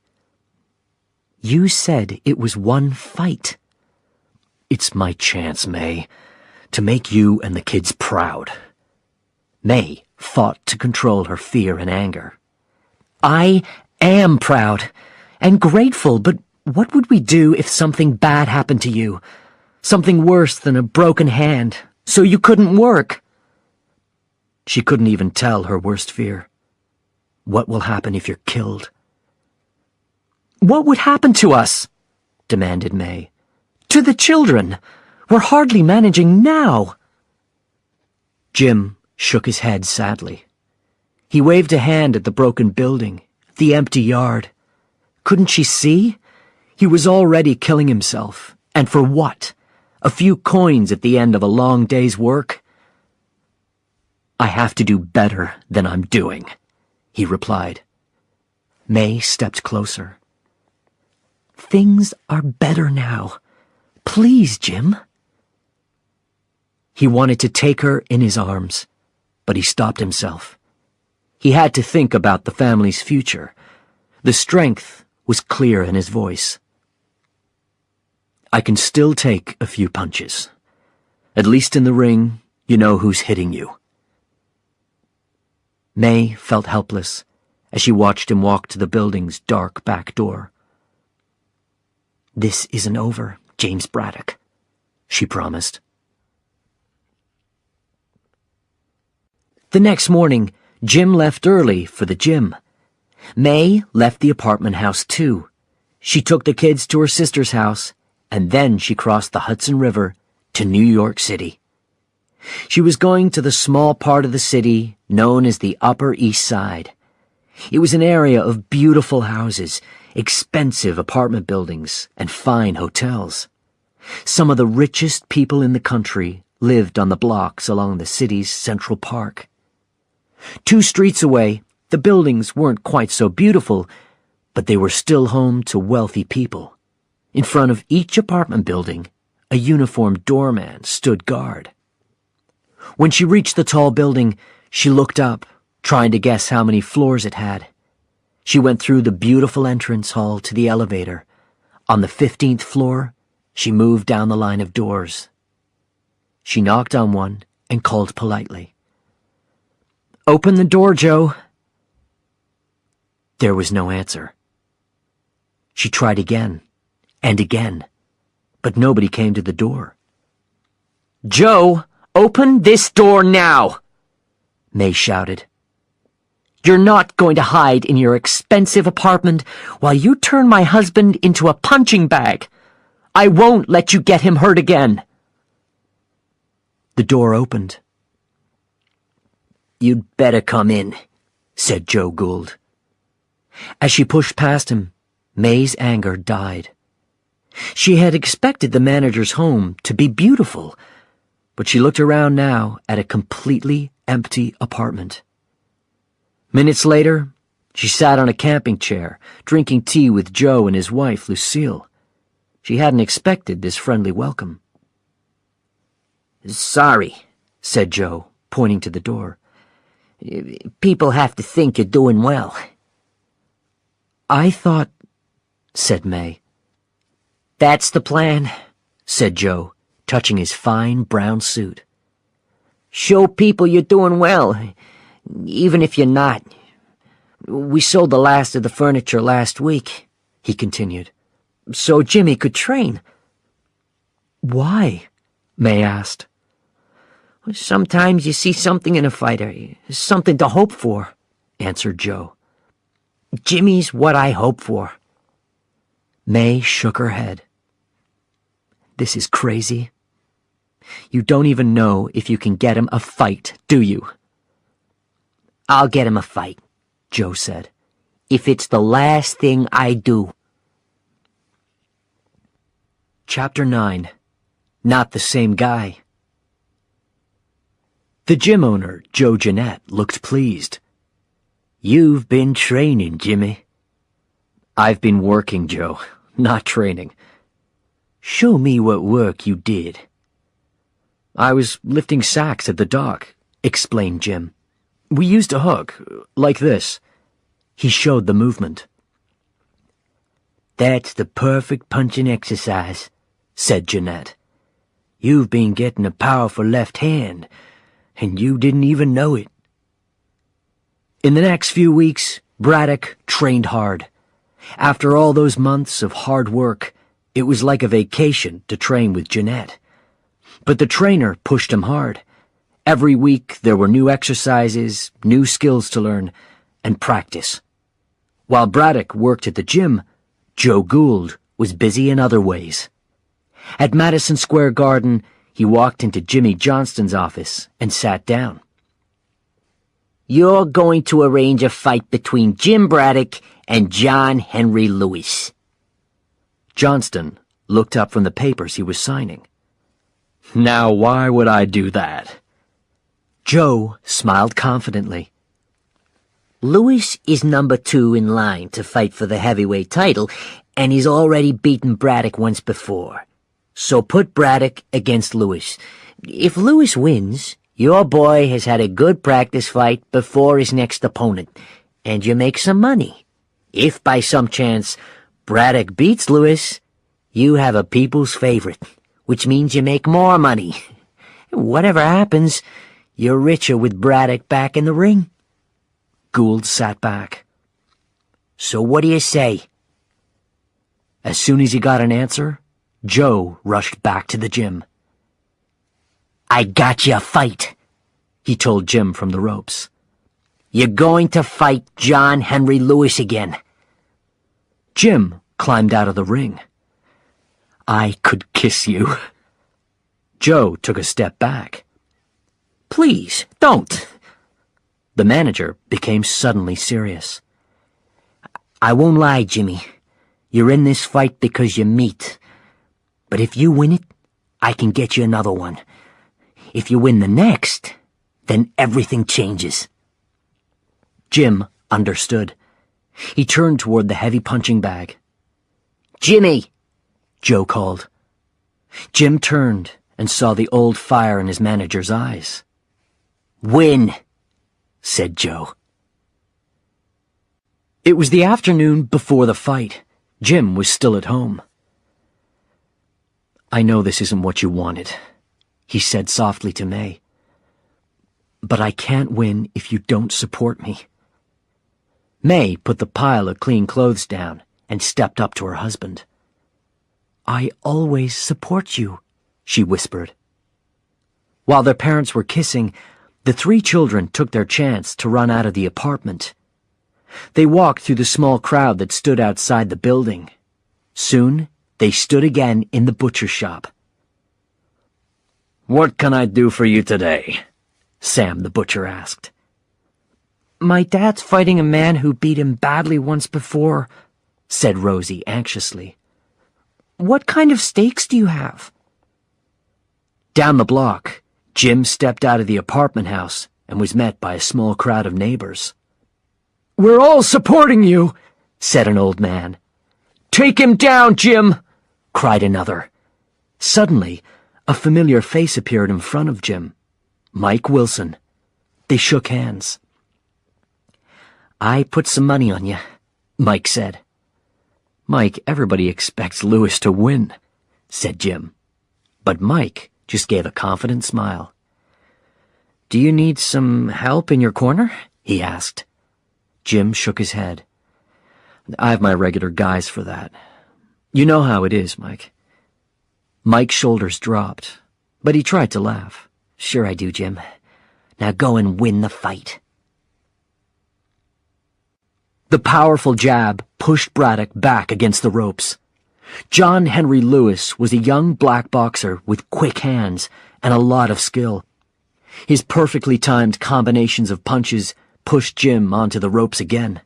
Speaker 2: "You said it was one fight."
Speaker 1: "It's my chance, May, to make you and the kids proud."
Speaker 2: May fought to control her fear and anger. "I am proud and grateful, but what would we do if something bad happened to you? Something worse than a broken hand, so you couldn't work?"
Speaker 1: She couldn't even tell her worst fear. What will happen if you're killed?
Speaker 2: "What would happen to us?" demanded May. "To the children. We're hardly managing now."
Speaker 1: Jim shook his head sadly.
Speaker 2: He waved a hand at the broken building, the empty yard. Couldn't she see? He was already killing himself. And for what? A few coins at the end of a long day's work?
Speaker 1: "I have to do better than I'm doing," he replied.
Speaker 2: May stepped closer. "Things are better now. Please, Jim." He wanted to take her in his arms, but he stopped himself. He had to think about the family's future. The strength was clear in his voice.
Speaker 1: "I can still take a few punches. At least in the ring, you know who's hitting you."
Speaker 2: May felt helpless as she watched him walk to the building's dark back door. "This isn't over, James Braddock," she promised. The next morning, Jim left early for the gym. May left the apartment house too. She took the kids to her sister's house, and then she crossed the Hudson River to New York City. She was going to the small part of the city known as the Upper East Side. It was an area of beautiful houses, expensive apartment buildings, and fine hotels. Some of the richest people in the country lived on the blocks along the city's Central Park. 2 streets away, the buildings weren't quite so beautiful, but they were still home to wealthy people. In front of each apartment building, a uniformed doorman stood guard. When she reached the tall building, she looked up, trying to guess how many floors it had. She went through the beautiful entrance hall to the elevator. On the 15th floor, she moved down the line of doors. She knocked on one and called politely. "Open the door, Joe." There was no answer. She tried again, and again, but nobody came to the door. "Joe, open this door now!" May shouted. "You're not going to hide in your expensive apartment while you turn my husband into a punching bag. I won't let you get him hurt again." The door opened. "You'd better come in," said Joe Gould. As she pushed past him, May's anger died. She had expected the manager's home to be beautiful, but she looked around now at a completely empty apartment. Minutes later, she sat on a camping chair, drinking tea with Joe and his wife, Lucille. She hadn't expected this friendly welcome. "Sorry," said Joe, pointing to the door. "People have to think you're doing well." "I thought," said May. "That's the plan," said Joe, touching his fine brown suit. "Show people you're doing well, even if you're not. We sold the last of the furniture last week," he continued, "so Jimmy could train." "Why?" May asked. "Sometimes you see something in a fighter, something to hope for," answered Joe. "Jimmy's what I hope for." May shook her head. "This is crazy. You don't even know if you can get him a fight, do you?" "I'll get him a fight," Joe said, "if it's the last thing I do." Chapter 9. Not the Same Guy. The gym owner, Joe Jeanette, looked pleased. "You've been training, Jimmy." "I've been working, Joe, not training." "Show me what work you did." "I was lifting sacks at the dock," explained Jim. "We used a hook, like this." He showed the movement. "That's the perfect punching exercise," said Jeanette. "You've been getting a powerful left hand, and you didn't even know it." In the next few weeks, Braddock trained hard. After all those months of hard work, it was like a vacation to train with Jeanette. But the trainer pushed him hard. Every week there were new exercises, new skills to learn, and practice. While Braddock worked at the gym, Joe Gould was busy in other ways. At Madison Square Garden, he walked into Jimmy Johnston's office and sat down. "You're going to arrange a fight between Jim Braddock and John Henry Lewis." Johnston looked up from the papers he was signing. "Now why would I do that?" Joe smiled confidently. "Lewis is number 2 in line to fight for the heavyweight title, and he's already beaten Braddock once before. So put Braddock against Lewis. If Lewis wins, your boy has had a good practice fight before his next opponent, and you make some money. If by some chance Braddock beats Lewis, you have a people's favorite, which means you make more money. Whatever happens, you're richer with Braddock back in the ring." Gould sat back. "So what do you say?" As soon as he got an answer, Joe rushed back to the gym. "I got you a fight," he told Jim from the ropes. "You're going to fight John Henry Lewis again." Jim climbed out of the ring. "I could kiss you." Joe took a step back. "Please, don't." The manager became suddenly serious. "I won't lie, Jimmy. You're in this fight because you're meat. But if you win it, I can get you another one. If you win the next, then everything changes." Jim understood. He turned toward the heavy punching bag. "Jimmy!" Joe called. Jim turned and saw the old fire in his manager's eyes. "Win," said Joe. It was the afternoon before the fight. Jim was still at home. "I know this isn't what you wanted," he said softly to May. "But I can't win if you don't support me." May put the pile of clean clothes down and stepped up to her husband. "I always support you," she whispered. While their parents were kissing, the three children took their chance to run out of the apartment. They walked through the small crowd that stood outside the building. Soon, they stood again in the butcher shop.
Speaker 3: "What can I do for you today?"
Speaker 2: Sam the butcher asked. "My dad's fighting a man who beat him badly once before," said Rosie anxiously. "What kind of steaks do you have?" Down the block, Jim stepped out of the apartment house and was met by a small crowd of neighbors.
Speaker 3: "We're all supporting you,"
Speaker 2: said an old man.
Speaker 3: "Take him down, Jim!"
Speaker 2: cried another. Suddenly, a familiar face appeared in front of Jim. Mike Wilson. They shook hands. "I put some money on you," Mike said.
Speaker 1: "Mike, everybody expects Lewis to win,"
Speaker 2: said Jim. But Mike just gave a confident smile.
Speaker 1: "Do you need some help in your corner?"
Speaker 2: he asked. Jim shook his head.
Speaker 1: "I have my regular guys for that. You know how it is, Mike."
Speaker 2: Mike's shoulders dropped, but he tried to laugh. "Sure I do, Jim. Now go and win the fight." The powerful jab pushed Braddock back against the ropes. John Henry Lewis was a young black boxer with quick hands and a lot of skill. His perfectly timed combinations of punches pushed Jim onto the ropes again.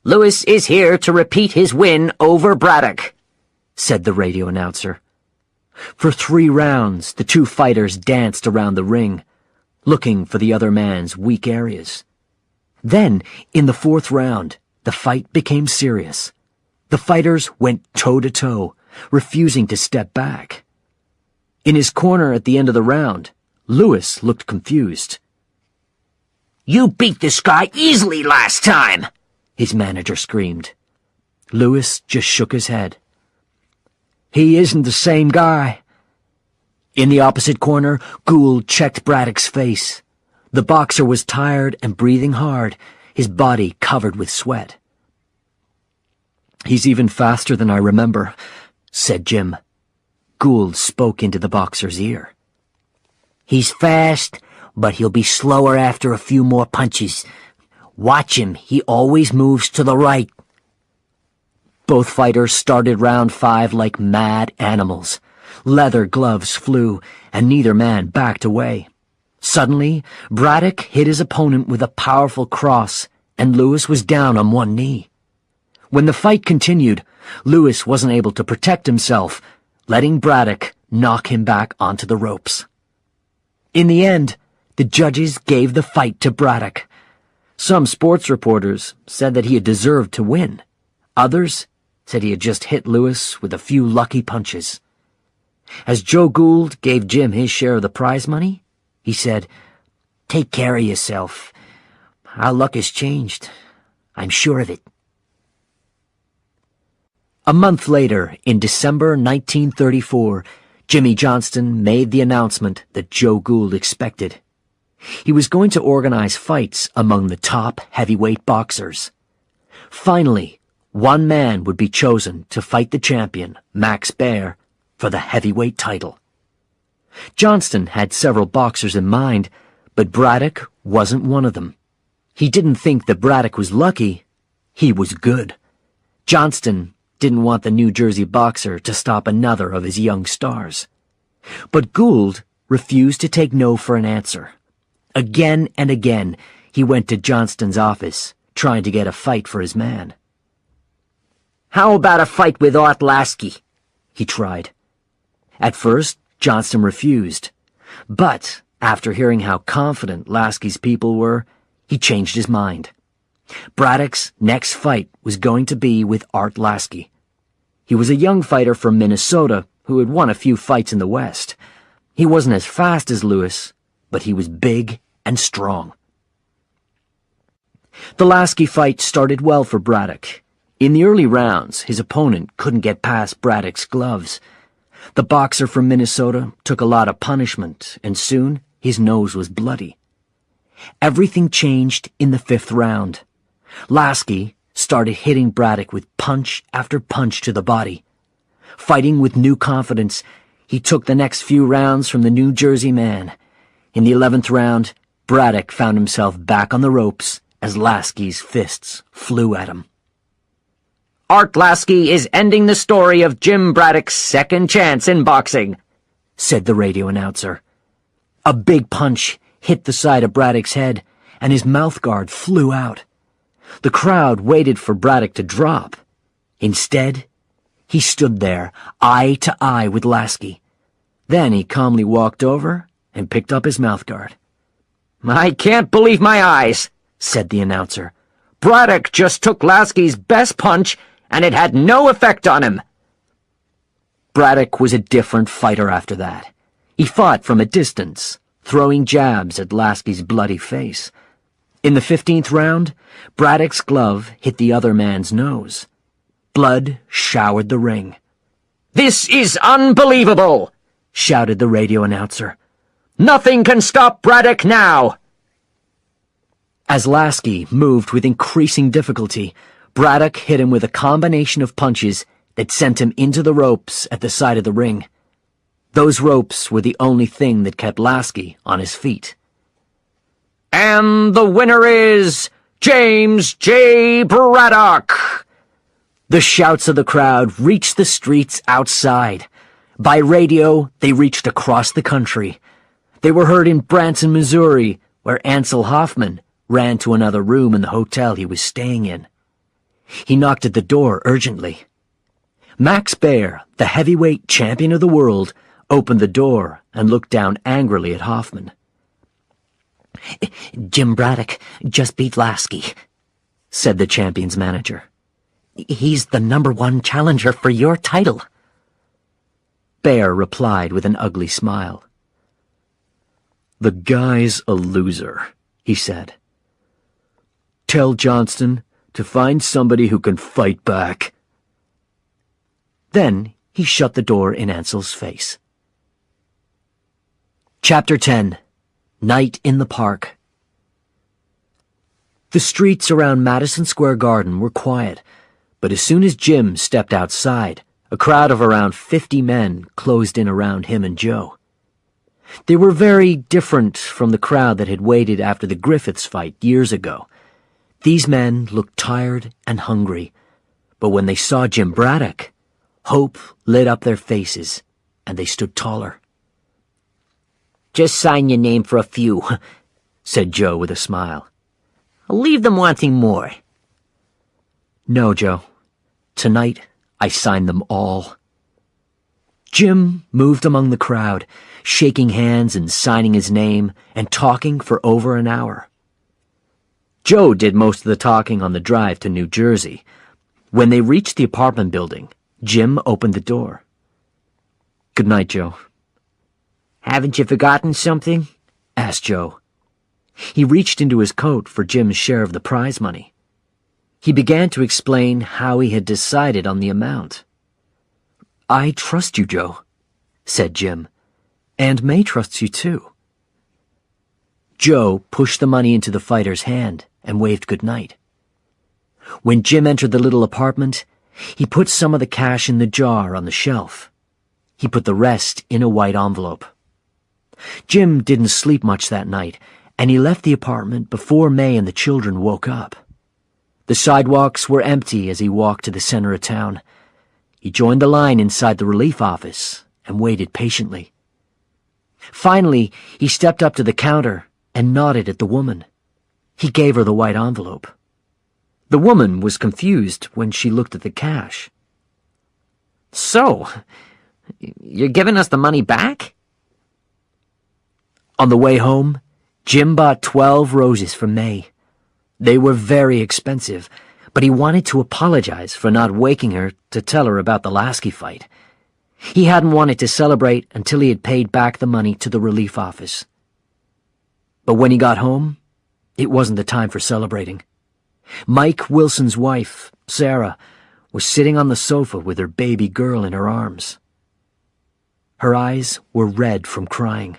Speaker 4: "Lewis is here to repeat his win over Braddock,"
Speaker 2: said the radio announcer. For 3 rounds, the two fighters danced around the ring, looking for the other man's weak areas. Then, in the 4th round, the fight became serious. The fighters went toe-to-toe, refusing to step back. In his corner at the end of the round, Lewis looked confused.
Speaker 4: "You beat this guy easily last time,"
Speaker 2: his manager screamed. Lewis just shook his head. "He isn't the same guy." In the opposite corner, Gould checked Braddock's face. The boxer was tired and breathing hard, his body covered with sweat. "He's even faster than I remember," said Jim. Gould spoke into the boxer's ear.
Speaker 5: "He's fast, but he'll be slower after a few more punches. Watch him, he always moves to the right."
Speaker 2: Both fighters started round 5 like mad animals. Leather gloves flew, and neither man backed away. Suddenly, Braddock hit his opponent with a powerful cross, and Lewis was down on one knee. When the fight continued, Lewis wasn't able to protect himself, letting Braddock knock him back onto the ropes. In the end, the judges gave the fight to Braddock. Some sports reporters said that he had deserved to win. Others said he had just hit Lewis with a few lucky punches. As Joe Gould gave Jim his share of the prize money, he said, "Take care of yourself. Our luck has changed. I'm sure of it." A month later, in December 1934, Jimmy Johnston made the announcement that Joe Gould expected. He was going to organize fights among the top heavyweight boxers. Finally, one man would be chosen to fight the champion, Max Baer, for the heavyweight title. Johnston had several boxers in mind, but Braddock wasn't one of them. He didn't think that Braddock was lucky. He was good. Johnston didn't want the New Jersey boxer to stop another of his young stars. But Gould refused to take no for an answer. Again and again, he went to Johnston's office, trying to get a fight for his man.
Speaker 4: "How about a fight with Art Lasky?"
Speaker 2: he tried. At first, Johnston refused. But after hearing how confident Lasky's people were, he changed his mind. Braddock's next fight was going to be with Art Lasky. He was a young fighter from Minnesota who had won a few fights in the West. He wasn't as fast as Lewis, but he was big and strong. The Lasky fight started well for Braddock. In the early rounds, his opponent couldn't get past Braddock's gloves. The boxer from Minnesota took a lot of punishment, and soon his nose was bloody. Everything changed in the 5th round. Lasky started hitting Braddock with punch after punch to the body. Fighting with new confidence, he took the next few rounds from the New Jersey Man. In the 11th round, Braddock found himself back on the ropes as Lasky's fists flew at him.
Speaker 4: Art Lasky is ending the story of Jim Braddock's second chance in boxing,
Speaker 2: said the radio announcer. A big punch hit the side of Braddock's head, and his mouthguard flew out. The crowd waited for Braddock to drop. Instead, he stood there, eye to eye with Lasky. Then he calmly walked over and picked up his mouthguard.
Speaker 4: "I can't believe my eyes," said the announcer. "Braddock just took Lasky's best punch, and it had no effect on him."
Speaker 2: Braddock was a different fighter after that. He fought from a distance, throwing jabs at Lasky's bloody face. In the 15th round, Braddock's glove hit the other man's nose. Blood showered the ring.
Speaker 4: "This is unbelievable!"
Speaker 2: shouted the radio announcer.
Speaker 4: "Nothing can stop Braddock now!"
Speaker 2: As Lasky moved with increasing difficulty, Braddock hit him with a combination of punches that sent him into the ropes at the side of the ring. Those ropes were the only thing that kept Lasky on his feet.
Speaker 4: "And the winner is James J. Braddock!"
Speaker 2: The shouts of the crowd reached the streets outside. By radio, they reached across the country. They were heard in Branson, Missouri, where Ansel Hoffman ran to another room in the hotel he was staying in. He knocked at the door urgently. Max Baer, the heavyweight champion of the world, opened the door and looked down angrily at Hoffman. "Jim Braddock just beat Lasky," said the champion's manager. "He's the #1 challenger for your title." Baer replied with an ugly smile.
Speaker 3: "The guy's a loser," he said. "Tell Johnston to find somebody who can fight back."
Speaker 2: Then he shut the door in Ansel's face. Chapter 10. Night in the Park. The streets around Madison Square Garden were quiet, but as soon as Jim stepped outside, a crowd of around 50 men closed in around him and Joe. They were very different from the crowd that had waited after the Griffiths fight years ago. These men looked tired and hungry, but when they saw Jim Braddock, hope lit up their faces, and they stood taller.
Speaker 5: "Just sign your name for a few,"
Speaker 2: said Joe with a smile.
Speaker 5: "I'll leave them wanting more."
Speaker 2: "No, Joe. Tonight, I signed them all." Jim moved among the crowd, shaking hands and signing his name, and talking for over an hour. Joe did most of the talking on the drive to New Jersey. When they reached the apartment building, Jim opened the door. "Good night, Joe."
Speaker 5: "Haven't you forgotten something?"
Speaker 2: asked Joe. He reached into his coat for Jim's share of the prize money. He began to explain how he had decided on the amount. "I trust you, Joe," said Jim, "and May trusts you too." Joe pushed the money into the fighter's hand and waved good night. When Jim entered the little apartment, he put some of the cash in the jar on the shelf. He put the rest in a white envelope. Jim didn't sleep much that night, and he left the apartment before May and the children woke up. The sidewalks were empty as he walked to the center of town. He joined the line inside the relief office and waited patiently. Finally, he stepped up to the counter and nodded at the woman. He gave her the white envelope. The woman was confused when she looked at the cash.
Speaker 5: "So, you're giving us the money back?"
Speaker 2: On the way home, Jim bought 12 roses for May. They were very expensive, but he wanted to apologize for not waking her to tell her about the Lasky fight. He hadn't wanted to celebrate until he had paid back the money to the relief office. But when he got home, it wasn't the time for celebrating. Mike Wilson's wife, Sarah, was sitting on the sofa with her baby girl in her arms. Her eyes were red from crying.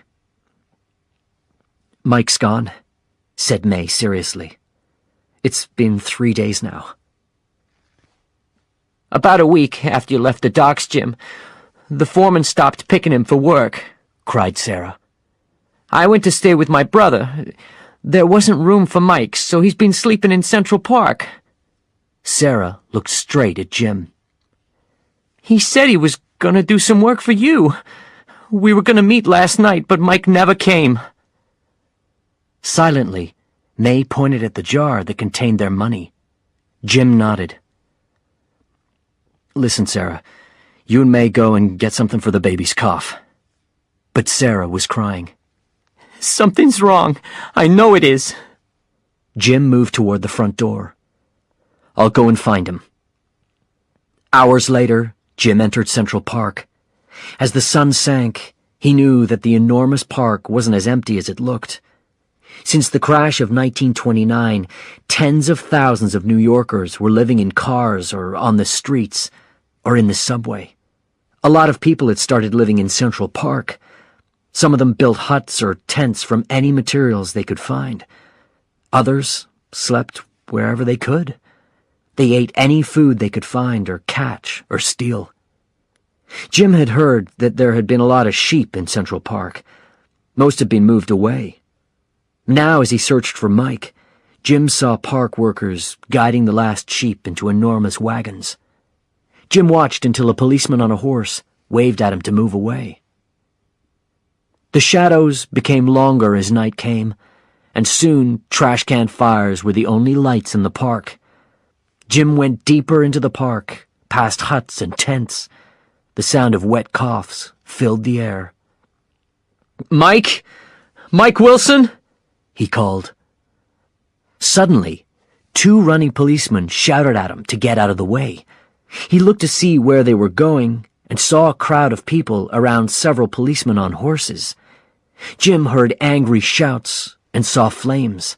Speaker 2: "Mike's gone," said May seriously. "It's been 3 days now."
Speaker 4: About a week after you left the docks, Jim. The foreman stopped picking him for work," cried Sarah. "I went to stay with my brother. There wasn't room for Mike, so he's been sleeping in Central Park."
Speaker 2: Sarah looked straight at Jim.
Speaker 4: "He said he was gonna do some work for you. We were gonna meet last night, but Mike never came."
Speaker 2: Silently, May pointed at the jar that contained their money. Jim nodded.
Speaker 3: "Listen, Sarah, you and May go and get something for the baby's cough."
Speaker 2: But Sarah was crying.
Speaker 4: "Something's wrong. I know it is."
Speaker 2: Jim moved toward the front door.
Speaker 3: "I'll go and find him."
Speaker 2: Hours later, Jim entered Central Park. As the sun sank, he knew that the enormous park wasn't as empty as it looked. Since the crash of 1929, tens of thousands of New Yorkers were living in cars or on the streets or in the subway. A lot of people had started living in Central Park. Some of them built huts or tents from any materials they could find. Others slept wherever they could. They ate any food they could find or catch or steal. Jim had heard that there had been a lot of sheep in Central Park. Most had been moved away. Now, as he searched for Mike, Jim saw park workers guiding the last sheep into enormous wagons. Jim watched until a policeman on a horse waved at him to move away. The shadows became longer as night came, and soon trash can fires were the only lights in the park. Jim went deeper into the park, past huts and tents. The sound of wet coughs filled the air.
Speaker 4: "Mike? Mike Wilson?"
Speaker 2: he called. Suddenly, two running policemen shouted at him to get out of the way. He looked to see where they were going and saw a crowd of people around several policemen on horses. Jim heard angry shouts and saw flames.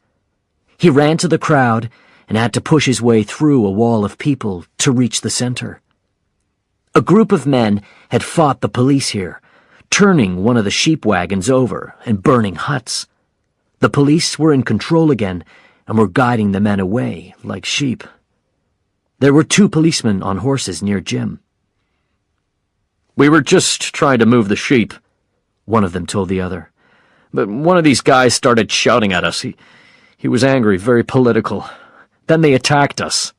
Speaker 2: He ran to the crowd and had to push his way through a wall of people to reach the center. A group of men had fought the police here, turning one of the sheep wagons over and burning huts. The police were in control again and were guiding the men away like sheep. There were two policemen on horses near Jim.
Speaker 3: "We were just trying to move the sheep," one of them told the other. "But one of these guys started shouting at us. He was angry, very political. Then they attacked us."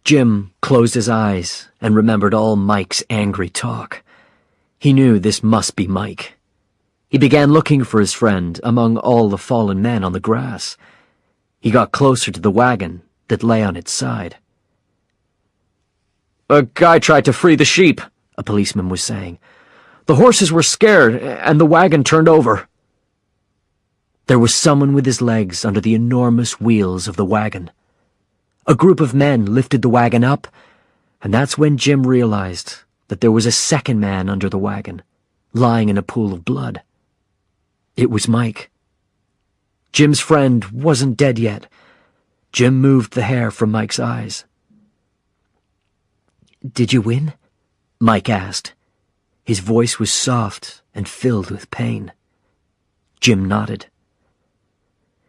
Speaker 2: Jim closed his eyes and remembered all Mike's angry talk. He knew this must be Mike. He began looking for his friend among all the fallen men on the grass. He got closer to the wagon that lay on its side.
Speaker 3: "A guy tried to free the sheep," a policeman was saying. "The horses were scared, and the wagon turned over."
Speaker 2: There was someone with his legs under the enormous wheels of the wagon. A group of men lifted the wagon up, and that's when Jim realized that there was a second man under the wagon, lying in a pool of blood. It was Mike. Jim's friend wasn't dead yet. Jim moved the hair from Mike's eyes. "Did you win?" Mike asked. His voice was soft and filled with pain. Jim nodded.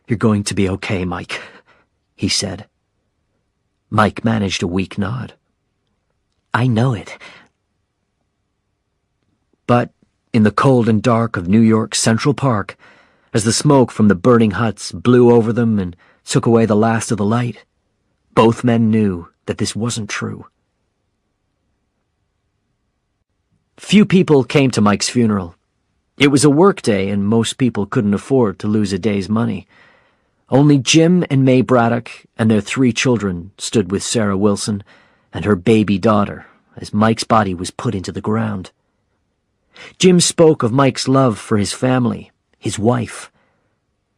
Speaker 2: "You're going to be okay, Mike," he said. Mike managed a weak nod. "I know it." But in the cold and dark of New York's Central Park, as the smoke from the burning huts blew over them and took away the last of the light, both men knew that this wasn't true. Few people came to Mike's funeral. It was a work day, and most people couldn't afford to lose a day's money. Only Jim and May Braddock and their 3 children stood with Sarah Wilson and her baby daughter as Mike's body was put into the ground. Jim spoke of Mike's love for his family, his wife.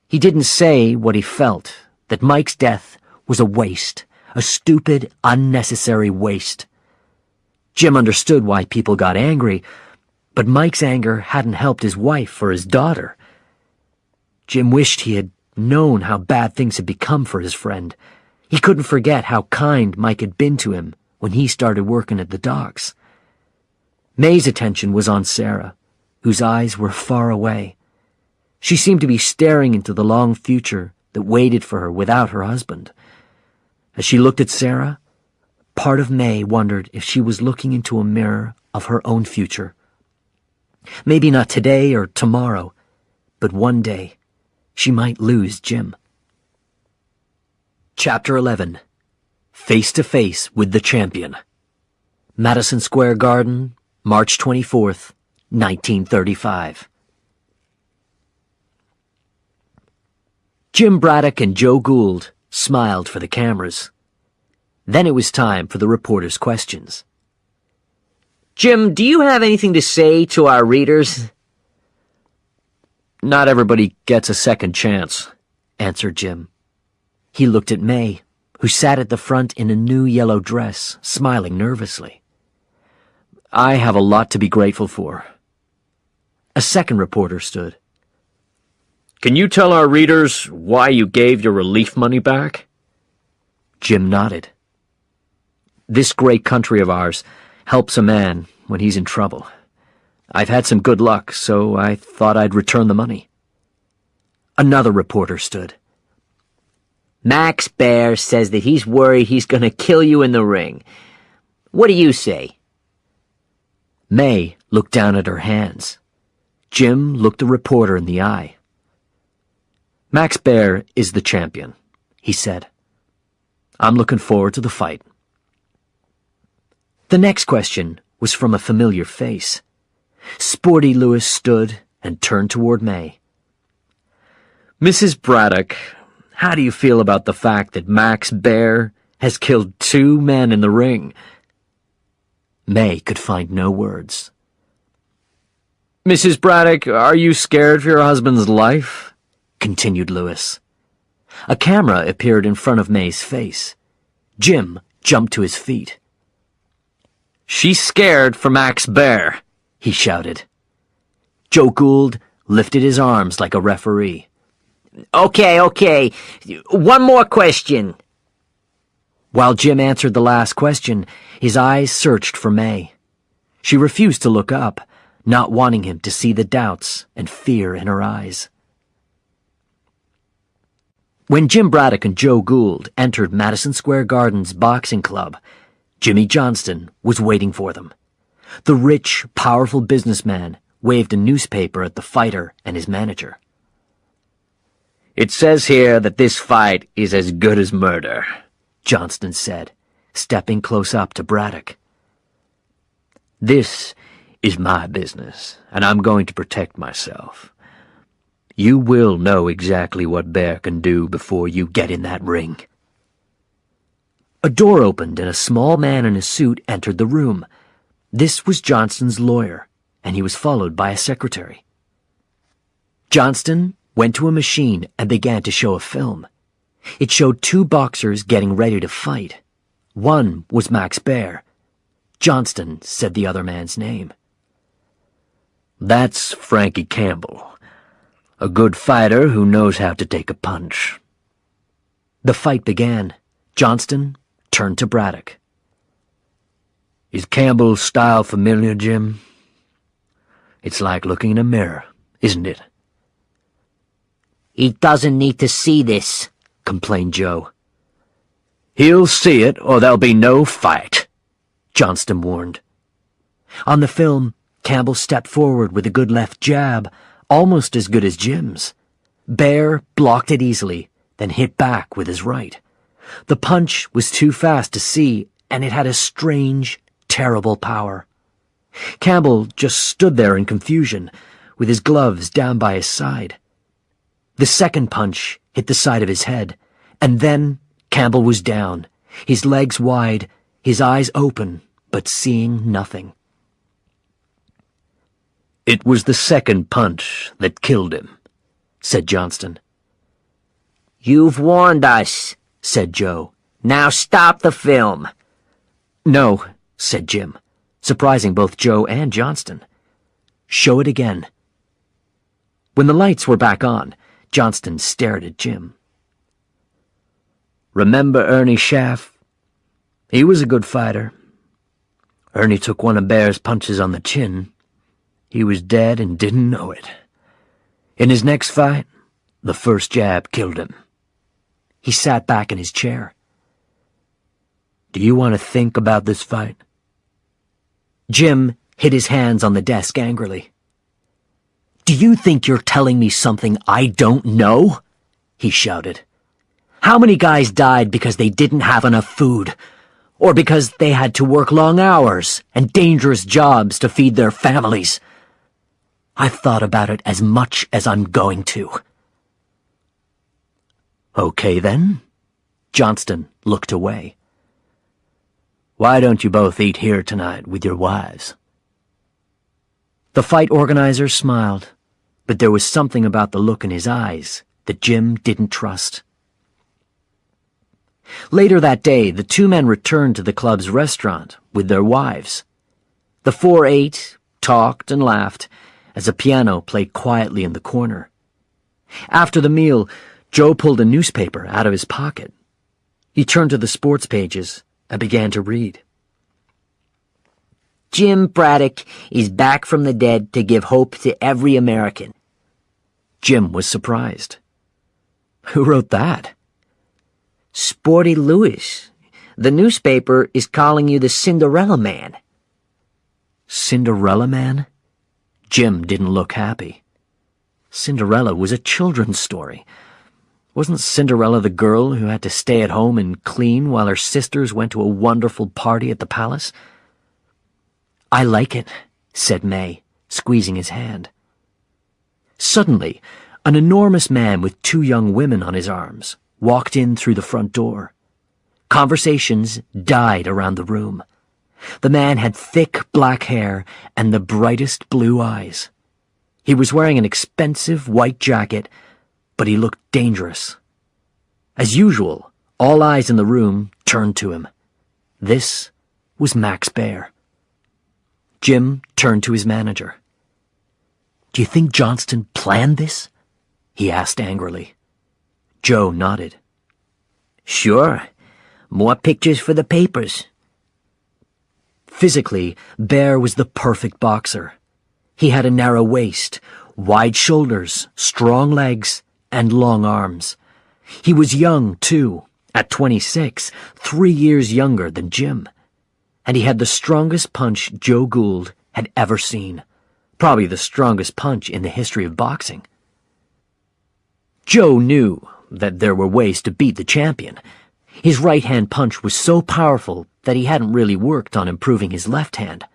Speaker 2: He didn't say what he felt, that Mike's death was a waste, a stupid, unnecessary waste. Jim understood why people got angry, but Mike's anger hadn't helped his wife or his daughter. Jim wished he had known how bad things had become for his friend. He couldn't forget how kind Mike had been to him when he started working at the docks. May's attention was on Sarah, whose eyes were far away. She seemed to be staring into the long future that waited for her without her husband. As she looked at Sarah, Part of May wondered if she was looking into a mirror of her own future. Maybe not today or tomorrow, but one day she might lose Jim. Chapter 11. Face to Face with the Champion. Madison Square Garden, March 24th, 1935. Jim Braddock and Joe Gould smiled for the cameras. Then it was time for the reporters' questions.
Speaker 4: Jim, do you have anything to say to our readers?
Speaker 3: Not everybody gets a second chance,
Speaker 2: answered Jim. He looked at May, who sat at the front in a new yellow dress, smiling nervously.
Speaker 3: I have a lot to be grateful for.
Speaker 2: A second reporter stood.
Speaker 3: Can you tell our readers why you gave your relief money back?
Speaker 2: Jim nodded.
Speaker 3: This great country of ours helps a man when he's in trouble. I've had some good luck, so I thought I'd return the money.
Speaker 2: Another reporter stood.
Speaker 4: Max Baer says that he's worried he's going to kill you in the ring. What do you say?
Speaker 2: May looked down at her hands. Jim looked the reporter in the eye.
Speaker 3: Max Baer is the champion, he said. I'm looking forward to the fight.
Speaker 2: The next question was from a familiar face. Sporty Lewis stood and turned toward May.
Speaker 3: Mrs. Braddock, how do you feel about the fact that Max Baer has killed 2 men in the ring?
Speaker 2: May could find no words.
Speaker 3: Mrs. Braddock, are you scared for your husband's life?
Speaker 2: Continued Lewis. A camera appeared in front of May's face. Jim jumped to his feet.
Speaker 3: She's scared for Max Baer,
Speaker 2: he shouted. Joe Gould lifted his arms like a referee.
Speaker 4: Okay. One more question.
Speaker 2: While Jim answered the last question, his eyes searched for May. She refused to look up, not wanting him to see the doubts and fear in her eyes. When Jim Braddock and Joe Gould entered Madison Square Garden's boxing club, Jimmy Johnston was waiting for them. The rich, powerful businessman waved a newspaper at the fighter and his manager.
Speaker 4: It says here that this fight is as good as murder,
Speaker 2: Johnston said, stepping close up to Braddock.
Speaker 3: This is my business, and I'm going to protect myself. You will know exactly what Baer can do before you get in that ring.
Speaker 2: A door opened and a small man in a suit entered the room. This was Johnston's lawyer, and he was followed by a secretary. Johnston went to a machine and began to show a film. It showed 2 boxers getting ready to fight. One was Max Baer. Johnston said the other man's name.
Speaker 3: That's Frankie Campbell, a good fighter who knows how to take a punch.
Speaker 2: The fight began. Johnston turned to Braddock.
Speaker 3: Is Campbell's style familiar, Jim? It's like looking in a mirror, isn't it?
Speaker 4: He doesn't need to see this,
Speaker 2: complained Joe.
Speaker 3: He'll see it, or there'll be no fight,
Speaker 2: Johnston warned. On the film, Campbell stepped forward with a good left jab, almost as good as Jim's. Baer blocked it easily, then hit back with his right. The punch was too fast to see, and it had a strange, terrible power. Campbell just stood there in confusion, with his gloves down by his side. The second punch hit the side of his head, and then Campbell was down, his legs wide, his eyes open, but seeing nothing.
Speaker 3: It was the second punch that killed him, said Johnston.
Speaker 4: You've warned us,
Speaker 2: said Joe.
Speaker 4: Now stop the film.
Speaker 2: No, said Jim, surprising both Joe and Johnston. Show it again. When the lights were back on, Johnston stared at Jim.
Speaker 3: Remember Ernie Schaff? He was a good fighter. Ernie took one of Baer's punches on the chin. He was dead and didn't know it. In his next fight, the first jab killed him.
Speaker 2: He sat back in his chair. Do you want to think about this fight? Jim hit his hands on the desk angrily. Do you think you're telling me something I don't know? He shouted. How many guys died because they didn't have enough food? Or because they had to work long hours and dangerous jobs to feed their families? I've thought about it as much as I'm going to. Okay, then. Johnston looked away. Why don't you both eat here tonight with your wives? The fight organizer smiled, but there was something about the look in his eyes that Jim didn't trust. Later that day, the two men returned to the club's restaurant with their wives. The four ate, talked, and laughed as a piano played quietly in the corner. After the meal, Joe pulled a newspaper out of his pocket. He turned to the sports pages and began to read.
Speaker 5: Jim Braddock is back from the dead to give hope to every American.
Speaker 2: Jim was surprised. Who wrote that?
Speaker 5: Sporty Lewis. The newspaper is calling you the Cinderella Man.
Speaker 2: Cinderella Man? Jim didn't look happy. Cinderella was a children's story. Wasn't Cinderella the girl who had to stay at home and clean while her sisters went to a wonderful party at the palace? I like it, said May, squeezing his hand. Suddenly, an enormous man with two young women on his arms walked in through the front door. Conversations died around the room. The man had thick black hair and the brightest blue eyes. He was wearing an expensive white jacket, but he looked dangerous. As usual, all eyes in the room turned to him. This was Max Baer. Jim turned to his manager. Do you think Johnston planned this? He asked angrily. Joe nodded.
Speaker 5: Sure. More pictures for the papers.
Speaker 2: Physically, Baer was the perfect boxer. He had a narrow waist, wide shoulders, strong legs, and long arms. He was young, too, at 26, 3 years younger than Jim. And he had the strongest punch Joe Gould had ever seen. Probably the strongest punch in the history of boxing. Joe knew that there were ways to beat the champion. His right-hand punch was so powerful that he hadn't really worked on improving his left hand.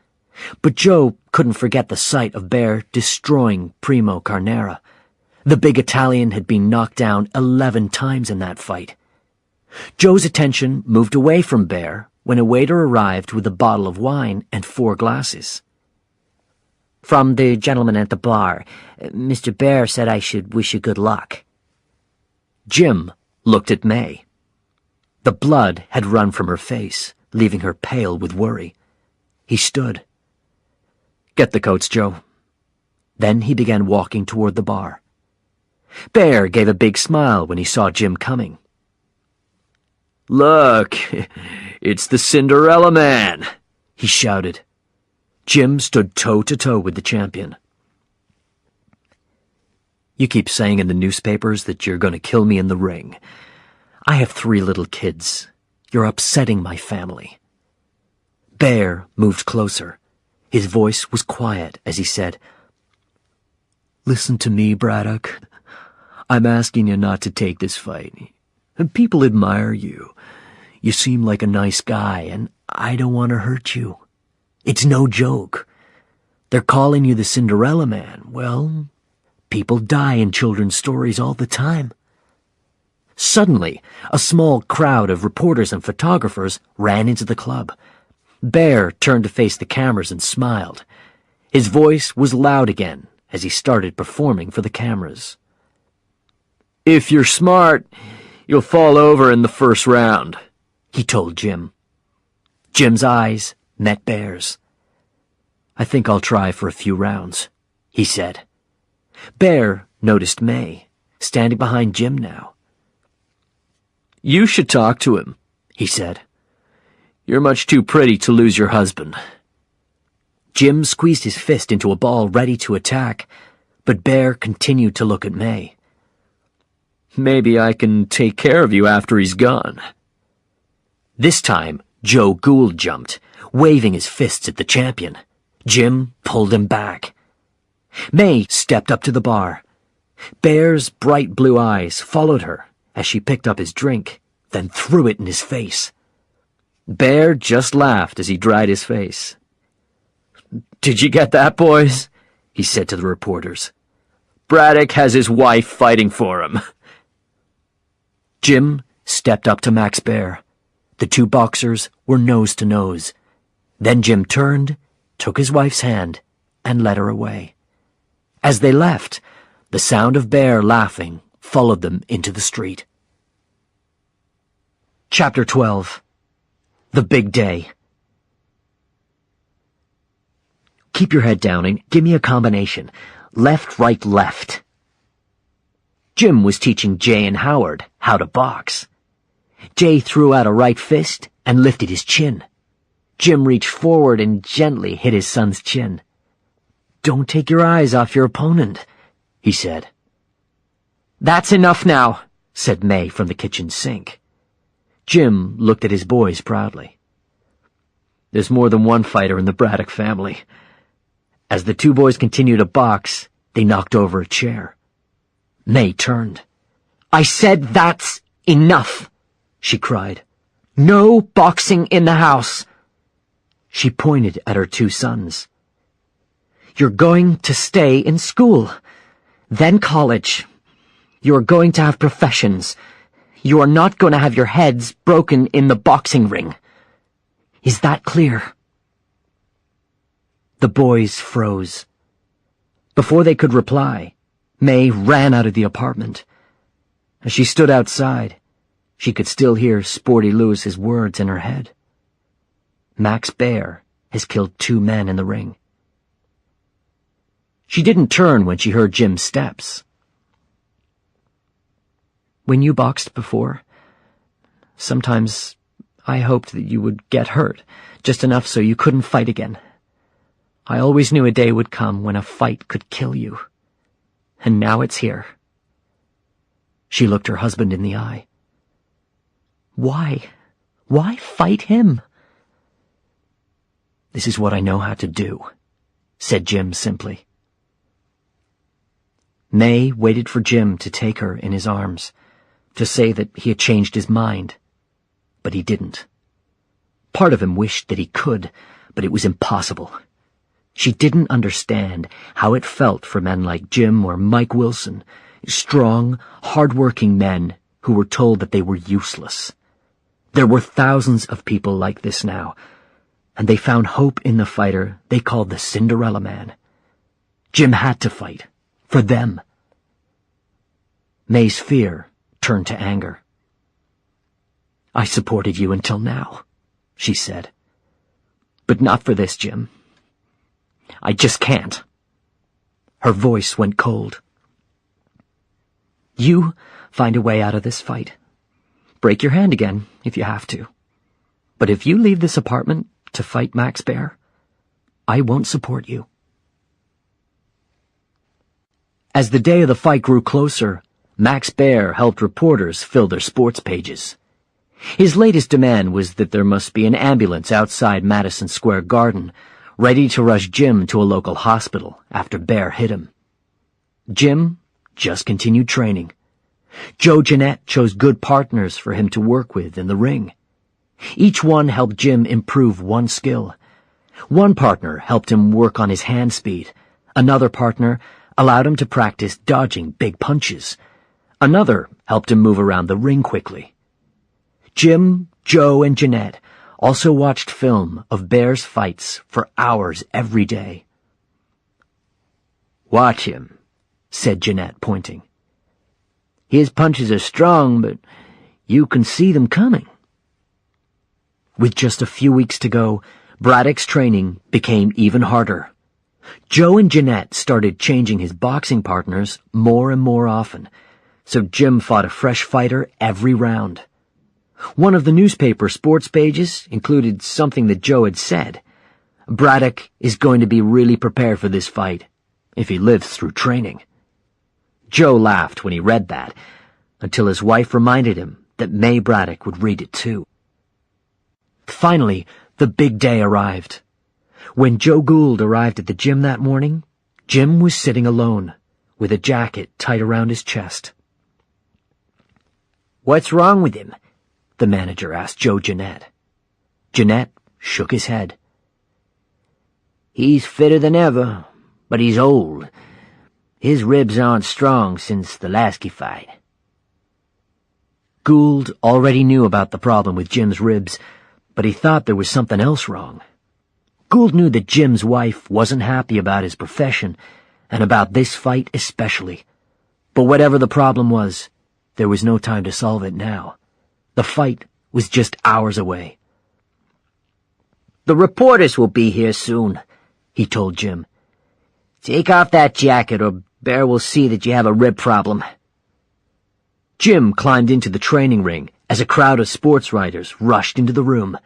Speaker 2: But Joe couldn't forget the sight of Baer destroying Primo Carnera. The big Italian had been knocked down 11 times in that fight. Joe's attention moved away from Baer when a waiter arrived with a bottle of wine and 4 glasses.
Speaker 5: From the gentleman at the bar. Mr. Baer said I should wish you good luck.
Speaker 2: Jim looked at May. The blood had run from her face, leaving her pale with worry. He stood. Get the coats, Joe. Then he began walking toward the bar. Baer gave a big smile when he saw Jim coming. Look, it's the Cinderella Man, he shouted. Jim stood toe-to-toe with the champion. You keep saying in the newspapers that you're going to kill me in the ring. I have 3 little kids. You're upsetting my family. Baer moved closer. His voice was quiet as he said, Listen to me, Braddock. I'm asking you not to take this fight. And people admire you. You seem like a nice guy, and I don't want to hurt you. It's no joke. They're calling you the Cinderella Man. Well, people die in children's stories all the time. Suddenly, a small crowd of reporters and photographers ran into the club. Baer turned to face the cameras and smiled. His voice was loud again as he started performing for the cameras. If you're smart, you'll fall over in the first round, he told Jim. Jim's eyes met Baer's. I think I'll try for a few rounds, he said. Baer noticed May, standing behind Jim now. You should talk to him, he said. You're much too pretty to lose your husband. Jim squeezed his fist into a ball ready to attack, but Baer continued to look at May. Maybe I can take care of you after he's gone. This time,
Speaker 1: Joe Gould jumped, waving his fists at the champion. Jim pulled him back. May stepped up to the bar. Bear's bright blue eyes followed her as she picked up his drink, then threw it in his face. Bear just laughed as he dried his face. "Did you get that, boys?" he said to the reporters. "Braddock has his wife fighting for him." Jim stepped up to Max Bear. The two boxers were nose to nose. Then Jim turned, took his wife's hand, and led her away. As they left, the sound of Bear laughing followed them into the street. Chapter 12. The Big Day. Keep your head down and give me a combination. Left, right, left. Jim was teaching Jay and Howard how to box. Jay threw out a right fist and lifted his chin. Jim reached forward and gently hit his son's chin. "Don't take your eyes off your opponent," he said. "That's enough now," said May from the kitchen sink. Jim looked at his boys proudly. "There's more than one fighter in the Braddock family." As the two boys continued to box, they knocked over a chair. May turned. "I said that's enough," she cried. "No boxing in the house." She pointed at her two sons. "You're going to stay in school, then college. You're going to have professions. You are not going to have your heads broken in the boxing ring. Is that clear?" The boys froze. Before they could reply, May ran out of the apartment. As she stood outside, she could still hear Sporty Lewis's words in her head. "Max Bear has killed 2 men in the ring." She didn't turn when she heard Jim's steps. "When you boxed before, sometimes I hoped that you would get hurt, just enough so you couldn't fight again. I always knew a day would come when a fight could kill you. And now it's here." She looked her husband in the eye. "Why? Why fight him?" "This is what I know how to do," said Jim simply. May waited for Jim to take her in his arms, to say that he had changed his mind, but he didn't. Part of him wished that he could, but it was impossible. She didn't understand how it felt for men like Jim or Mike Wilson, strong, hard-working men who were told that they were useless. There were thousands of people like this now, and they found hope in the fighter they called the Cinderella Man. Jim had to fight, for them. May's fear turned to anger. "I supported you until now," she said. "But not for this, Jim. I just can't." Her voice went cold. "You find a way out of this fight. Break your hand again, if you have to. But if you leave this apartment to fight Max Bear, I won't support you." As the day of the fight grew closer, Max Bear helped reporters fill their sports pages. His latest demand was that there must be an ambulance outside Madison Square Garden, ready to rush Jim to a local hospital after Bear hit him. Jim just continued training. Joe Jeanette chose good partners for him to work with in the ring. Each one helped Jim improve one skill. One partner helped him work on his hand speed. Another partner allowed him to practice dodging big punches. Another helped him move around the ring quickly. Jim, Joe, and Jeanette also watched film of Bear's fights for hours every day. "Watch him," said Jeanette, pointing. "His punches are strong, but you can see them coming." With just a few weeks to go, Braddock's training became even harder. Joe and Jeanette started changing his boxing partners more and more often, so Jim fought a fresh fighter every round. One of the newspaper sports pages included something that Joe had said. "Braddock is going to be really prepared for this fight, if he lives through training." Joe laughed when he read that, until his wife reminded him that May Braddock would read it too.
Speaker 2: Finally, the big day arrived. When Joe Gould arrived at the gym that morning, Jim was sitting alone, with a jacket tight around his chest.
Speaker 5: "What's wrong with him?"
Speaker 2: the manager asked Joe Jeanette. Jeanette shook his head.
Speaker 5: "He's fitter than ever, but he's old. His ribs aren't strong since the Lasky fight."
Speaker 2: Gould already knew about the problem with Jim's ribs, but he thought there was something else wrong. Gould knew that Jim's wife wasn't happy about his profession, and about this fight especially. But whatever the problem was, there was no time to solve it now. The fight was just hours away.
Speaker 5: "The reporters will be here soon," he told Jim. "Take off that jacket or Bear will see that you have a rib problem."
Speaker 2: Jim climbed into the training ring as a crowd of sports writers rushed into the room.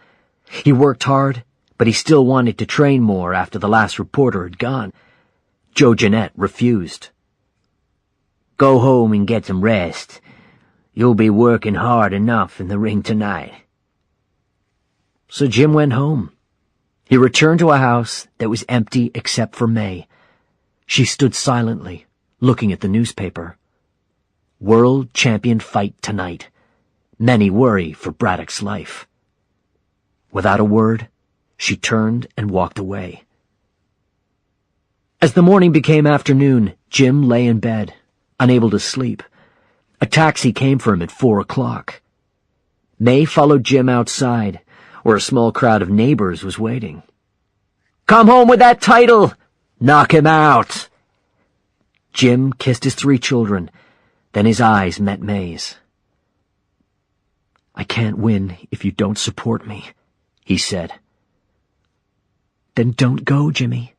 Speaker 2: He worked hard, but he still wanted to train more after the last reporter had gone. Joe Jeanette refused.
Speaker 5: "Go home and get some rest. You'll be working hard enough in the ring tonight."
Speaker 2: So Jim went home. He returned to a house that was empty except for May. She stood silently, looking at the newspaper. World champion fight tonight. Many worry for Braddock's life. Without a word, she turned and walked away. As the morning became afternoon, Jim lay in bed, unable to sleep. A taxi came for him at 4 o'clock. May followed Jim outside, where a small crowd of neighbors was waiting. "Come home with that title! Knock him out!" Jim kissed his 3 children, then his eyes met May's. "I can't win if you don't support me," he said. "Then don't go, Jimmy."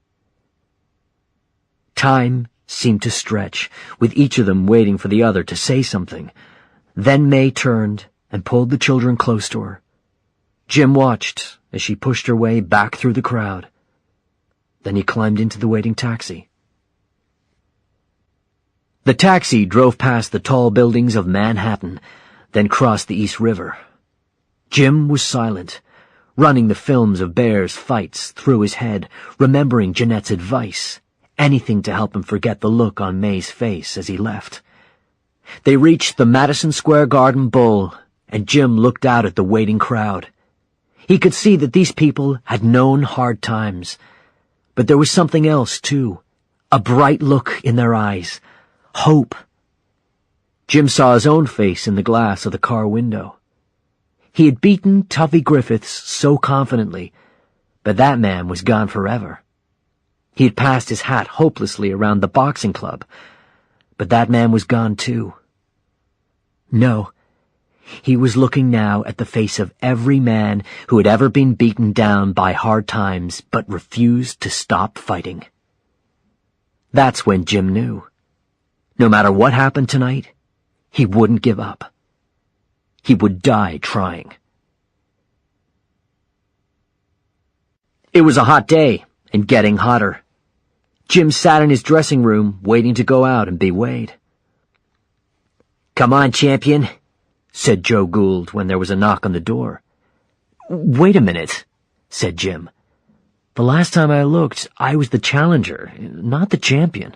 Speaker 2: Time seemed to stretch, with each of them waiting for the other to say something. Then May turned and pulled the children close to her. Jim watched as she pushed her way back through the crowd. Then he climbed into the waiting taxi. The taxi drove past the tall buildings of Manhattan, then crossed the East River. Jim was silent, running the films of Bear's fights through his head, remembering Jeanette's advice, anything to help him forget the look on May's face as he left. They reached the Madison Square Garden Bowl, and Jim looked out at the waiting crowd. He could see that these people had known hard times, but there was something else, too, a bright look in their eyes, hope. Jim saw his own face in the glass of the car window. He had beaten Tuffy Griffiths so confidently, but that man was gone forever. He had passed his hat hopelessly around the boxing club, but that man was gone too. No, he was looking now at the face of every man who had ever been beaten down by hard times but refused to stop fighting. That's when Jim knew. No matter what happened tonight, he wouldn't give up. He would die trying. It was a hot day, and getting hotter. Jim sat in his dressing room, waiting to go out and be weighed.
Speaker 5: "Come on, champion,"
Speaker 2: said Joe Gould when there was a knock on the door. "Wait a minute," said Jim. "The last time I looked, I was the challenger, not the champion."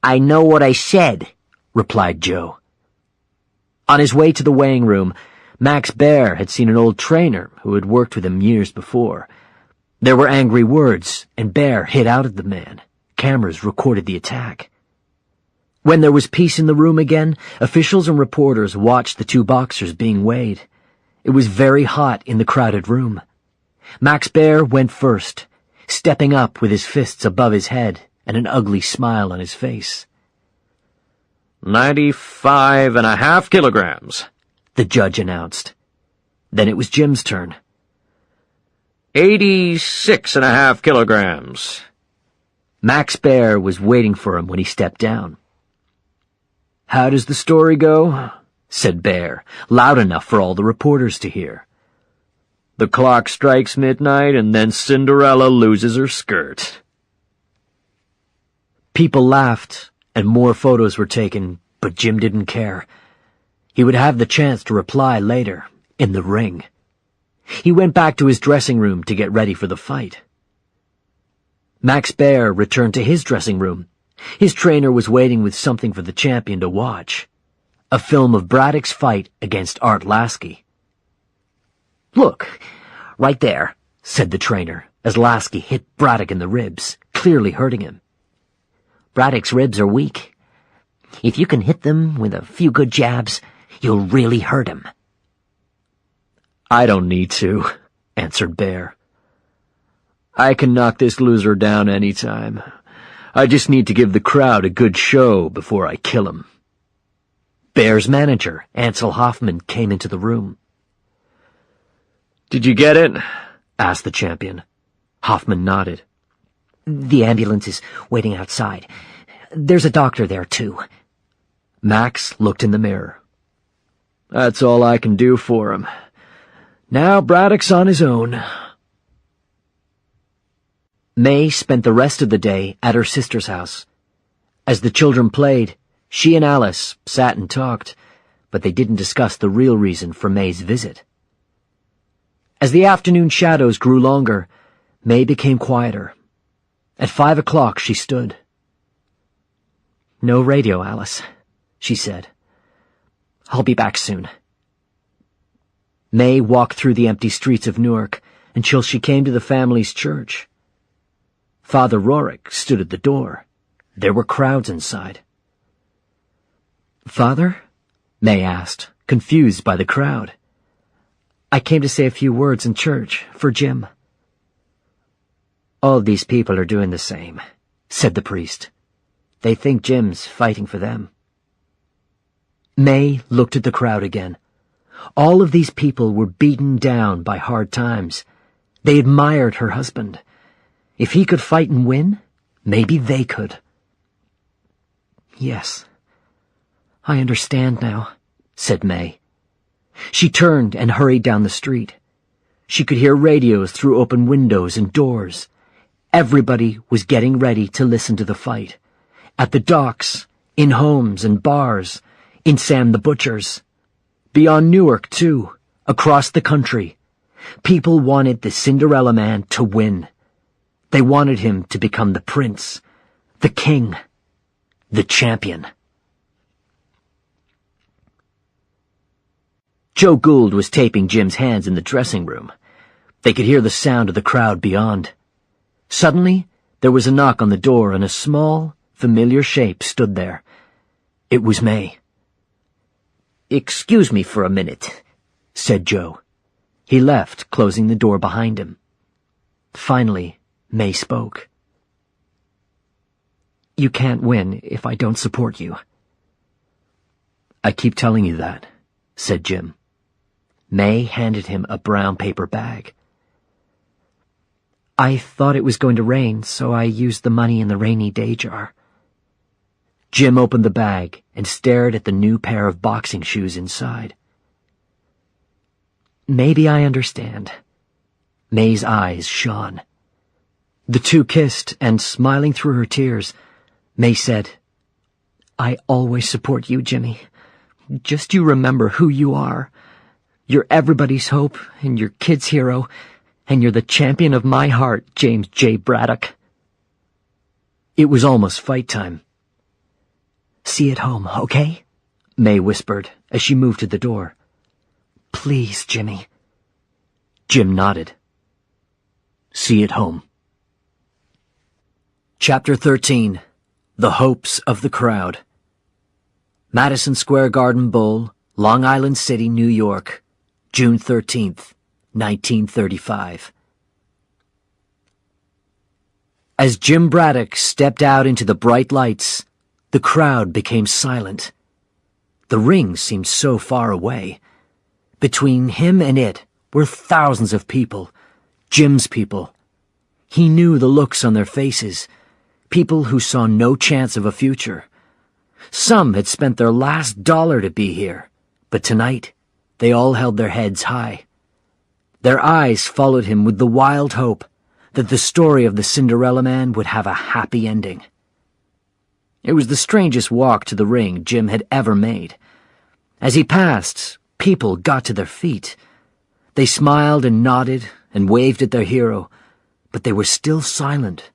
Speaker 5: "I know what I said,"
Speaker 2: replied Joe. On his way to the weighing room, Max Baer had seen an old trainer who had worked with him years before. There were angry words, and Baer hit out at the man. Cameras recorded the attack. When there was peace in the room again, officials and reporters watched the 2 boxers being weighed. It was very hot in the crowded room. Max Baer went first, stepping up with his fists above his head and an ugly smile on his face.
Speaker 3: 95.5 kilograms,
Speaker 2: the judge announced. Then it was Jim's turn.
Speaker 3: 86.5 kilograms.
Speaker 2: Max Baer was waiting for him when he stepped down. "How does the story go?" said Baer, loud enough for all the reporters to hear.
Speaker 3: "The clock strikes midnight and then Cinderella loses her skirt."
Speaker 2: People laughed, and more photos were taken, but Jim didn't care. He would have the chance to reply later, in the ring.
Speaker 1: He went back to his dressing room to get ready for the fight. Max Baer returned to his dressing room. His trainer was waiting with something for the champion to watch. A film of Braddock's fight against Art Lasky.
Speaker 2: "Look, right there," said the trainer, as Lasky hit Braddock in the ribs, clearly hurting him. "Braddock's ribs are weak. If you can hit them with a few good jabs, you'll really hurt him."
Speaker 3: "I don't need to," answered Baer. "I can knock this loser down any time. I just need to give the crowd a good show before I kill him."
Speaker 1: Baer's manager, Ansel Hoffman, came into the room.
Speaker 3: "Did you get it?"
Speaker 1: asked the champion. Hoffman nodded.
Speaker 2: "The ambulance is waiting outside. There's a doctor there, too."
Speaker 1: Max looked in the mirror.
Speaker 3: "That's all I can do for him. Now Braddock's on his own."
Speaker 1: May spent the rest of the day at her sister's house. As the children played, she and Alice sat and talked, but they didn't discuss the real reason for May's visit. As the afternoon shadows grew longer, May became quieter. At 5 o'clock she stood. "No radio, Alice," she said. "I'll be back soon." May walked through the empty streets of Newark until she came to the family's church. Father Rorik stood at the door. There were crowds inside. "Father?" May asked, confused by the crowd. "I came to say a few words in church for Jim." "All these people are doing the same," said the priest. "They think Jim's fighting for them." May looked at the crowd again. All of these people were beaten down by hard times. They admired her husband. If he could fight and win, maybe they could. "Yes, I understand now," said May. She turned and hurried down the street. She could hear radios through open windows and doors. Everybody was getting ready to listen to the fight. At the docks, in homes and bars, in Sam the Butcher's. Beyond Newark, too, across the country. People wanted the Cinderella Man to win. They wanted him to become the prince, the king, the champion. Joe Gould was taping Jim's hands in the dressing room. They could hear the sound of the crowd beyond. Suddenly, there was a knock on the door and a small, familiar shape stood there. It was May. "Excuse me for a minute," said Joe. He left, closing the door behind him. Finally, May spoke. "You can't win if I don't support you." "I keep telling you that," said Jim. May handed him a brown paper bag. "I thought it was going to rain, so I used the money in the rainy day jar." Jim opened the bag and stared at the new pair of boxing shoes inside. "Maybe I understand." May's eyes shone. The two kissed, and smiling through her tears, May said, "I always support you, Jimmy. Just you remember who you are. You're everybody's hope, and your kid's hero, and you're the champion of my heart, James J. Braddock." It was almost fight time. "See you at home, okay?" May whispered as she moved to the door. "Please, Jimmy." Jim nodded. "See you at home." Chapter 13. The Hopes of the Crowd. Madison Square Garden Bowl, Long Island City, New York, June 13th, 1935. As Jim Braddock stepped out into the bright lights, the crowd became silent. The ring seemed so far away. Between him and it were thousands of people, Jim's people. He knew the looks on their faces, people who saw no chance of a future. Some had spent their last dollar to be here, but tonight they all held their heads high. Their eyes followed him with the wild hope that the story of the Cinderella Man would have a happy ending. It was the strangest walk to the ring Jim had ever made. As he passed, people got to their feet.
Speaker 2: They smiled and nodded and waved at their hero, but they were still silent.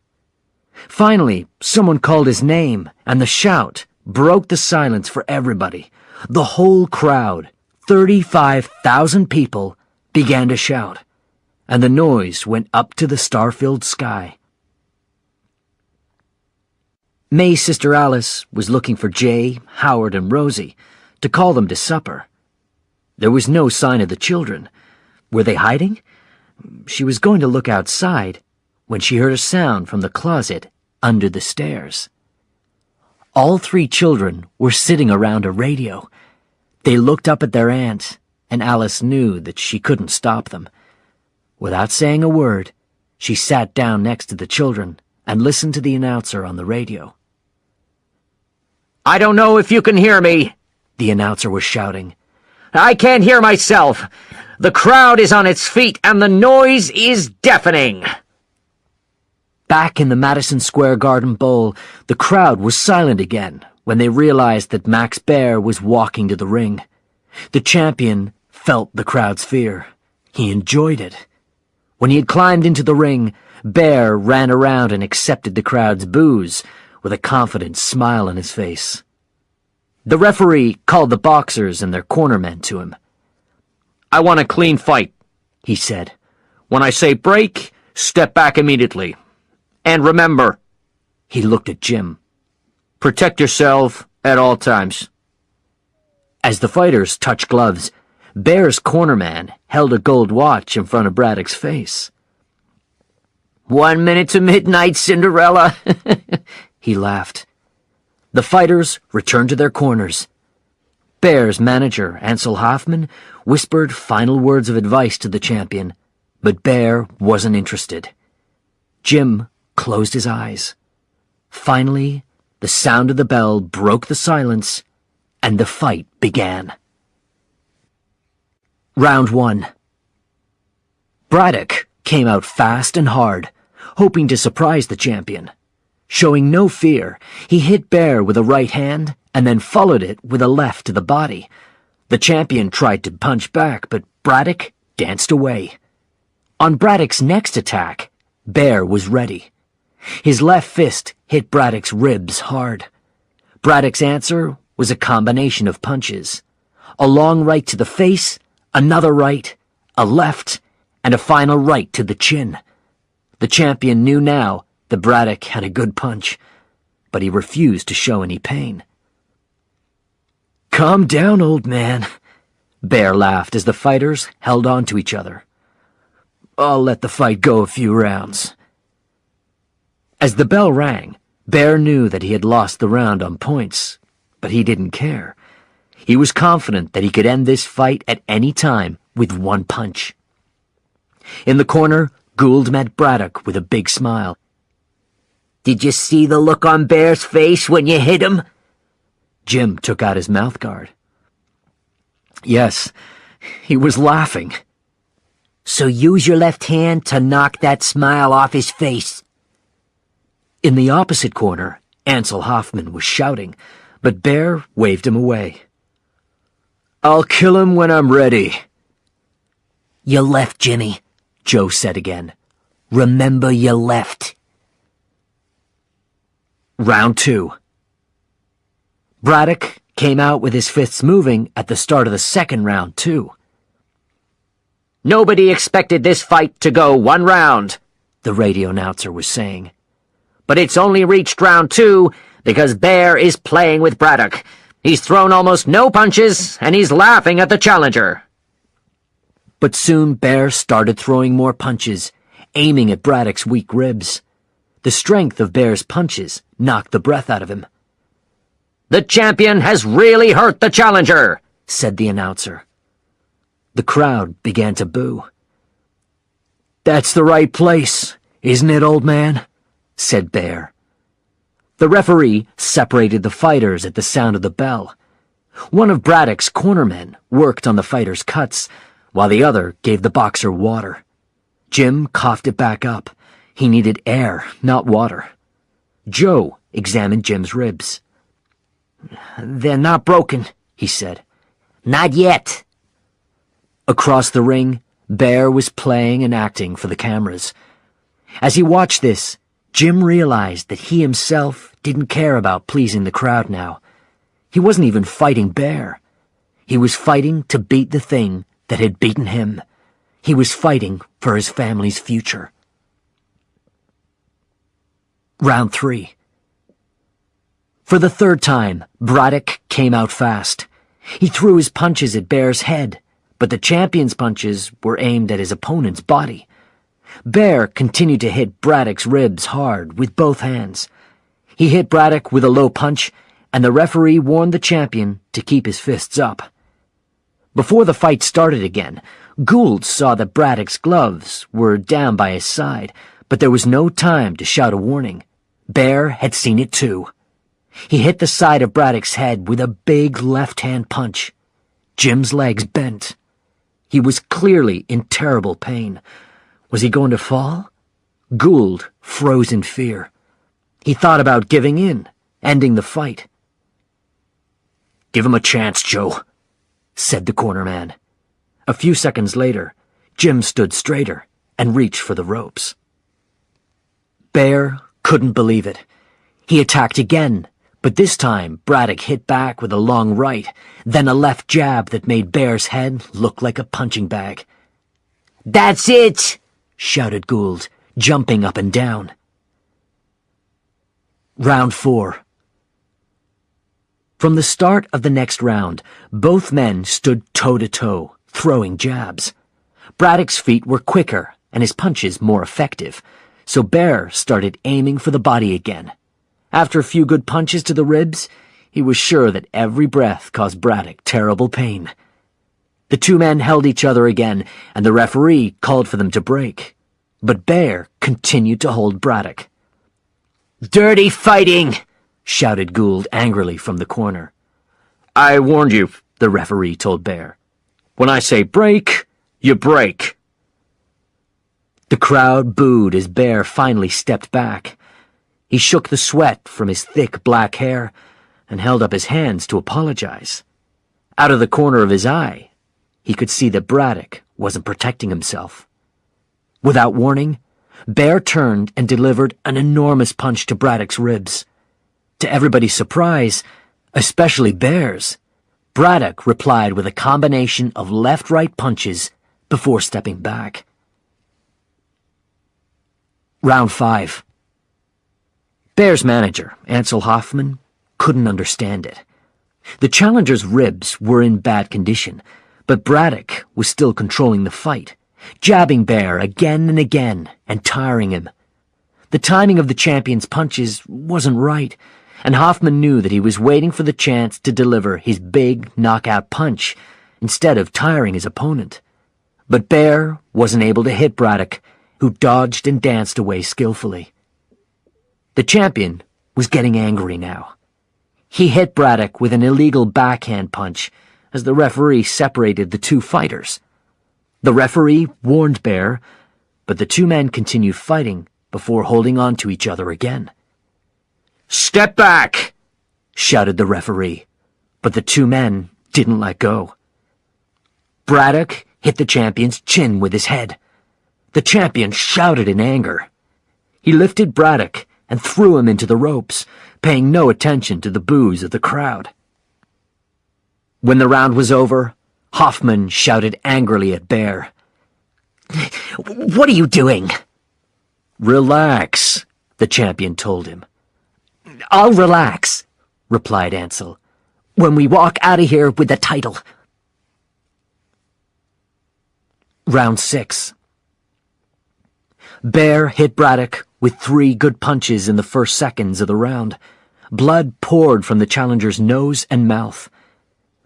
Speaker 2: Finally, someone called his name, and the shout broke the silence for everybody. The whole crowd, 35,000 people, began to shout, and the noise went up to the star-filled sky. May's sister Alice was looking for Jay, Howard, and Rosie to call them to supper. There was no sign of the children. Were they hiding? She was going to look outside when she heard a sound from the closet under the stairs. All three children were sitting around a radio. They looked up at their aunt, and Alice knew that she couldn't stop them. Without saying a word, she sat down next to the children and listened to the announcer on the radio.
Speaker 5: "I don't know if you can hear me,"
Speaker 2: the announcer was shouting.
Speaker 5: "I can't hear myself. The crowd is on its feet, and the noise is deafening."
Speaker 2: Back in the Madison Square Garden Bowl, the crowd was silent again when they realized that Max Baer was walking to the ring. The champion felt the crowd's fear. He enjoyed it. When he had climbed into the ring, Baer ran around and accepted the crowd's boos with a confident smile on his face. The referee called the boxers and their cornermen to him.
Speaker 3: "I want a clean fight,"
Speaker 2: he said.
Speaker 3: "When I say break, step back immediately. And remember,"
Speaker 2: he looked at Jim,
Speaker 3: "protect yourself at all times."
Speaker 2: As the fighters touched gloves, Baer's cornerman held a gold watch in front of Braddock's face.
Speaker 5: 1 minute to midnight, Cinderella.
Speaker 2: He laughed. The fighters returned to their corners. Baer's manager, Ansel Hoffman, whispered final words of advice to the champion, but Baer wasn't interested. Jim closed his eyes. Finally, the sound of the bell broke the silence, and the fight began. Round 1. Braddock came out fast and hard, hoping to surprise the champion. Showing no fear, he hit Baer with a right hand and then followed it with a left to the body. The champion tried to punch back, but Braddock danced away. On Braddock's next attack, Baer was ready. His left fist hit Braddock's ribs hard. Braddock's answer was a combination of punches. A long right to the face, another right, a left, and a final right to the chin. The champion knew now that Braddock had a good punch, but he refused to show any pain. "Calm down, old man," Baer laughed as the fighters held on to each other. "I'll let the fight go a few rounds." As the bell rang, Baer knew that he had lost the round on points, but he didn't care. He was confident that he could end this fight at any time with one punch. In the corner, Gould met Braddock with a big smile.
Speaker 5: "Did you see the look on Baer's face when you hit him?"
Speaker 2: Jim took out his mouthguard. Yes, he was laughing.
Speaker 5: "So use your left hand to knock that smile off his face."
Speaker 2: In the opposite corner, Ansel Hoffman was shouting, but Baer waved him away. "I'll kill him when I'm ready."
Speaker 5: "You left, Jimmy," Joe said again. "Remember you left."
Speaker 2: Round 2. Braddock came out with his fists moving at the start of the second round, too.
Speaker 5: "Nobody expected this fight to go 1 round,"
Speaker 2: the radio announcer was saying.
Speaker 5: "But it's only reached round 2 because Baer is playing with Braddock. He's thrown almost no punches, and he's laughing at the challenger."
Speaker 2: But soon Baer started throwing more punches, aiming at Braddock's weak ribs. The strength of Baer's punches knocked the breath out of him.
Speaker 5: "The champion has really hurt the challenger,"
Speaker 2: said the announcer. The crowd began to boo. "That's the right place, isn't it, old man?" said Baer. The referee separated the fighters at the sound of the bell. One of Braddock's cornermen worked on the fighter's cuts, while the other gave the boxer water. Jim coughed it back up. He needed air, not water. Joe examined Jim's ribs.
Speaker 5: "They're not broken," he said. "Not yet."
Speaker 2: Across the ring,
Speaker 1: Bear was playing and acting for the cameras. As he watched this, Jim realized that he himself didn't care about pleasing the crowd now. He wasn't even fighting Bear. He was fighting to beat the thing that had beaten him. He was fighting for his family's future. Round 3. For the third time, Braddock came out fast. He threw his punches at Bear's head, but the champion's punches were aimed at his opponent's body. Bear continued to hit Braddock's ribs hard with both hands. He hit Braddock with a low punch, and the referee warned the champion to keep his fists up. Before the fight started again, Gould saw that Braddock's gloves were down by his side, but there was no time to shout a warning. Bear had seen it too. He hit the side of Braddock's head with a big left-hand punch. Jim's legs bent. He was clearly in terrible pain. Was he going to fall? Gould froze in fear. He thought about giving in, ending the fight. "Give him a chance, Joe," said the cornerman. A few seconds later, Jim stood straighter and reached for the ropes. Bear couldn't believe it. He attacked again, but this time Braddock hit back with a long right, then a left jab that made Bear's head look like a punching bag. "That's it!" shouted Gould, jumping up and down. Round 4. From the start of the next round, both men stood toe-to-toe, throwing jabs. Braddock's feet were quicker and his punches more effective, so Bear started aiming for the body again. After a few good punches to the ribs, he was sure that every breath caused Braddock terrible pain. The two men held each other again, and the referee called for them to break. But Bear continued to hold Braddock. "Dirty fighting!" shouted Gould angrily from the corner.
Speaker 3: "I warned you," the referee told Bear. "When I say break, you break."
Speaker 1: The crowd booed as Bear finally stepped back. He shook the sweat from his thick black hair and held up his hands to apologize. Out of the corner of his eye, he could see that Braddock wasn't protecting himself. Without warning, Bear turned and delivered an enormous punch to Braddock's ribs. To everybody's surprise, especially Bear's, Braddock replied with a combination of left-right punches before stepping back. Round 5. Bear's manager, Ansel Hoffman, couldn't understand it. The challenger's ribs were in bad condition, but Braddock was still controlling the fight, jabbing Bear again and again and tiring him. The timing of the champion's punches wasn't right, and Hoffman knew that he was waiting for the chance to deliver his big knockout punch instead of tiring his opponent. But Bear wasn't able to hit Braddock, who dodged and danced away skillfully. The champion was getting angry now. He hit Braddock with an illegal backhand punch as the referee separated the two fighters. The referee warned Bear, but the two men continued fighting before holding on to each other again. "Step back!" shouted the referee, but the two men didn't let go. Braddock hit the champion's chin with his head. The champion shouted in anger. He lifted Braddock and threw him into the ropes, paying no attention to the boos of the crowd. When the round was over, Hoffman shouted angrily at Bear. "What are you doing?" "Relax," the champion told him. "I'll relax," replied Ansel, "when we walk out of here with the title." Round 6. Bear hit Braddock with 3 good punches in the first seconds of the round. Blood poured from the challenger's nose and mouth.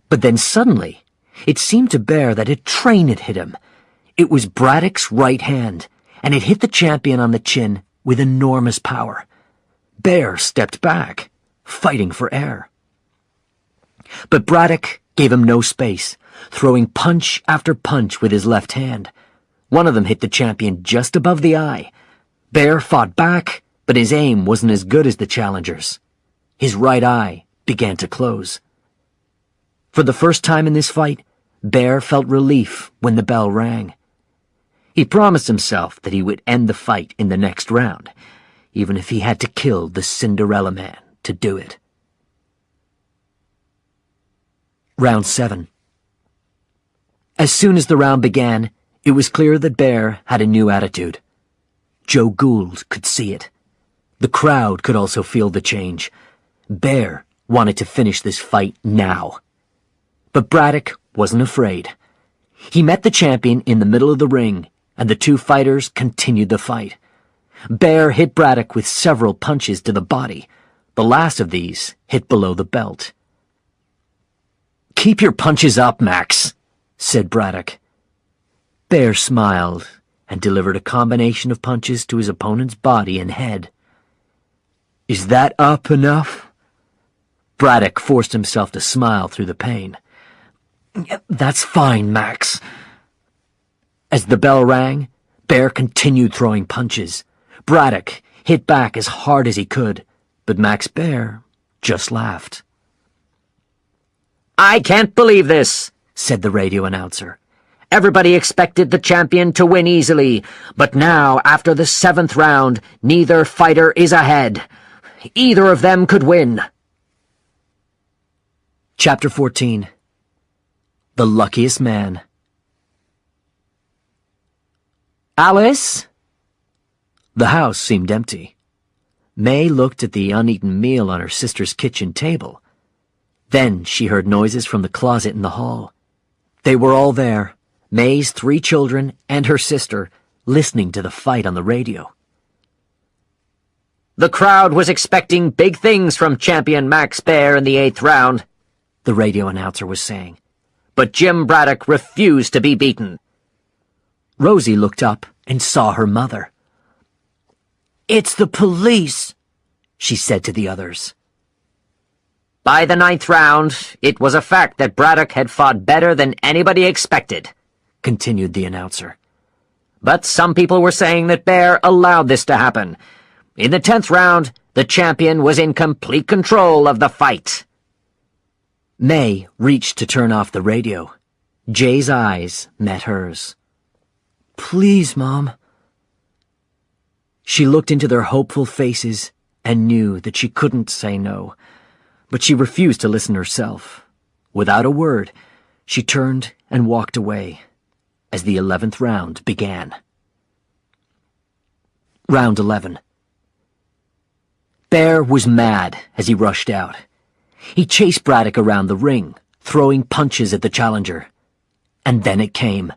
Speaker 1: But then suddenly, it seemed to Bear that a train had hit him. It was Braddock's right hand, and it hit the champion on the chin with enormous power. Bear stepped back, fighting for air. But Braddock gave him no space, throwing punch after punch with his left hand. One of them hit the champion just above the eye. Bear fought back, but his aim wasn't as good as the challenger's. His right eye began to close. For the first time in this fight, Bear felt relief when the bell rang. He promised himself that he would end the fight in the next round, even if he had to kill the Cinderella Man to do it. Round 7. As soon as the round began, it was clear that Bear had a new attitude. Joe Gould could see it. The crowd could also feel the change. Bear wanted to finish this fight now. But Braddock wasn't afraid. He met the champion in the middle of the ring, and the two fighters continued the fight. Bear hit Braddock with several punches to the body. The last of these hit below the belt. "Keep your punches up, Max," said Braddock. Bear smiled and delivered a combination of punches to his opponent's body and head. "Is that up enough?" Braddock forced himself to smile through the pain. "That's fine, Max." As the bell rang, Bear continued throwing punches. Braddock hit back as hard as he could, but Max Bear just laughed.
Speaker 5: "I can't believe this," said the radio announcer. "Everybody expected the champion to win easily, but now, after the 7th round, neither fighter is ahead. Either of them could win."
Speaker 1: Chapter 14. The Luckiest Man. "Alice?" The house seemed empty. May looked at the uneaten meal on her sister's kitchen table. Then she heard noises from the closet in the hall. They were all there, May's 3 children and her sister, listening to the fight on the radio.
Speaker 5: "The crowd was expecting big things from champion Max Bear in the 8th round," the radio announcer was saying. "But Jim Braddock refused to be beaten."
Speaker 1: Rosie looked up and saw her mother.
Speaker 2: "It's the police,"
Speaker 1: she said to the others.
Speaker 5: By the 9th round, it was a fact that Braddock had fought better than anybody expected, continued the announcer. But some people were saying that Bear allowed this to happen. In the 10th round, the champion was in complete control of the fight.
Speaker 1: May reached to turn off the radio. Jay's eyes met hers.
Speaker 2: "Please, Mom."
Speaker 1: She looked into their hopeful faces and knew that she couldn't say no, but she refused to listen herself. Without a word, she turned and walked away as the 11th round began. Round 11. Bear was mad as he rushed out. He chased Braddock around the ring, throwing punches at the challenger. And then it came.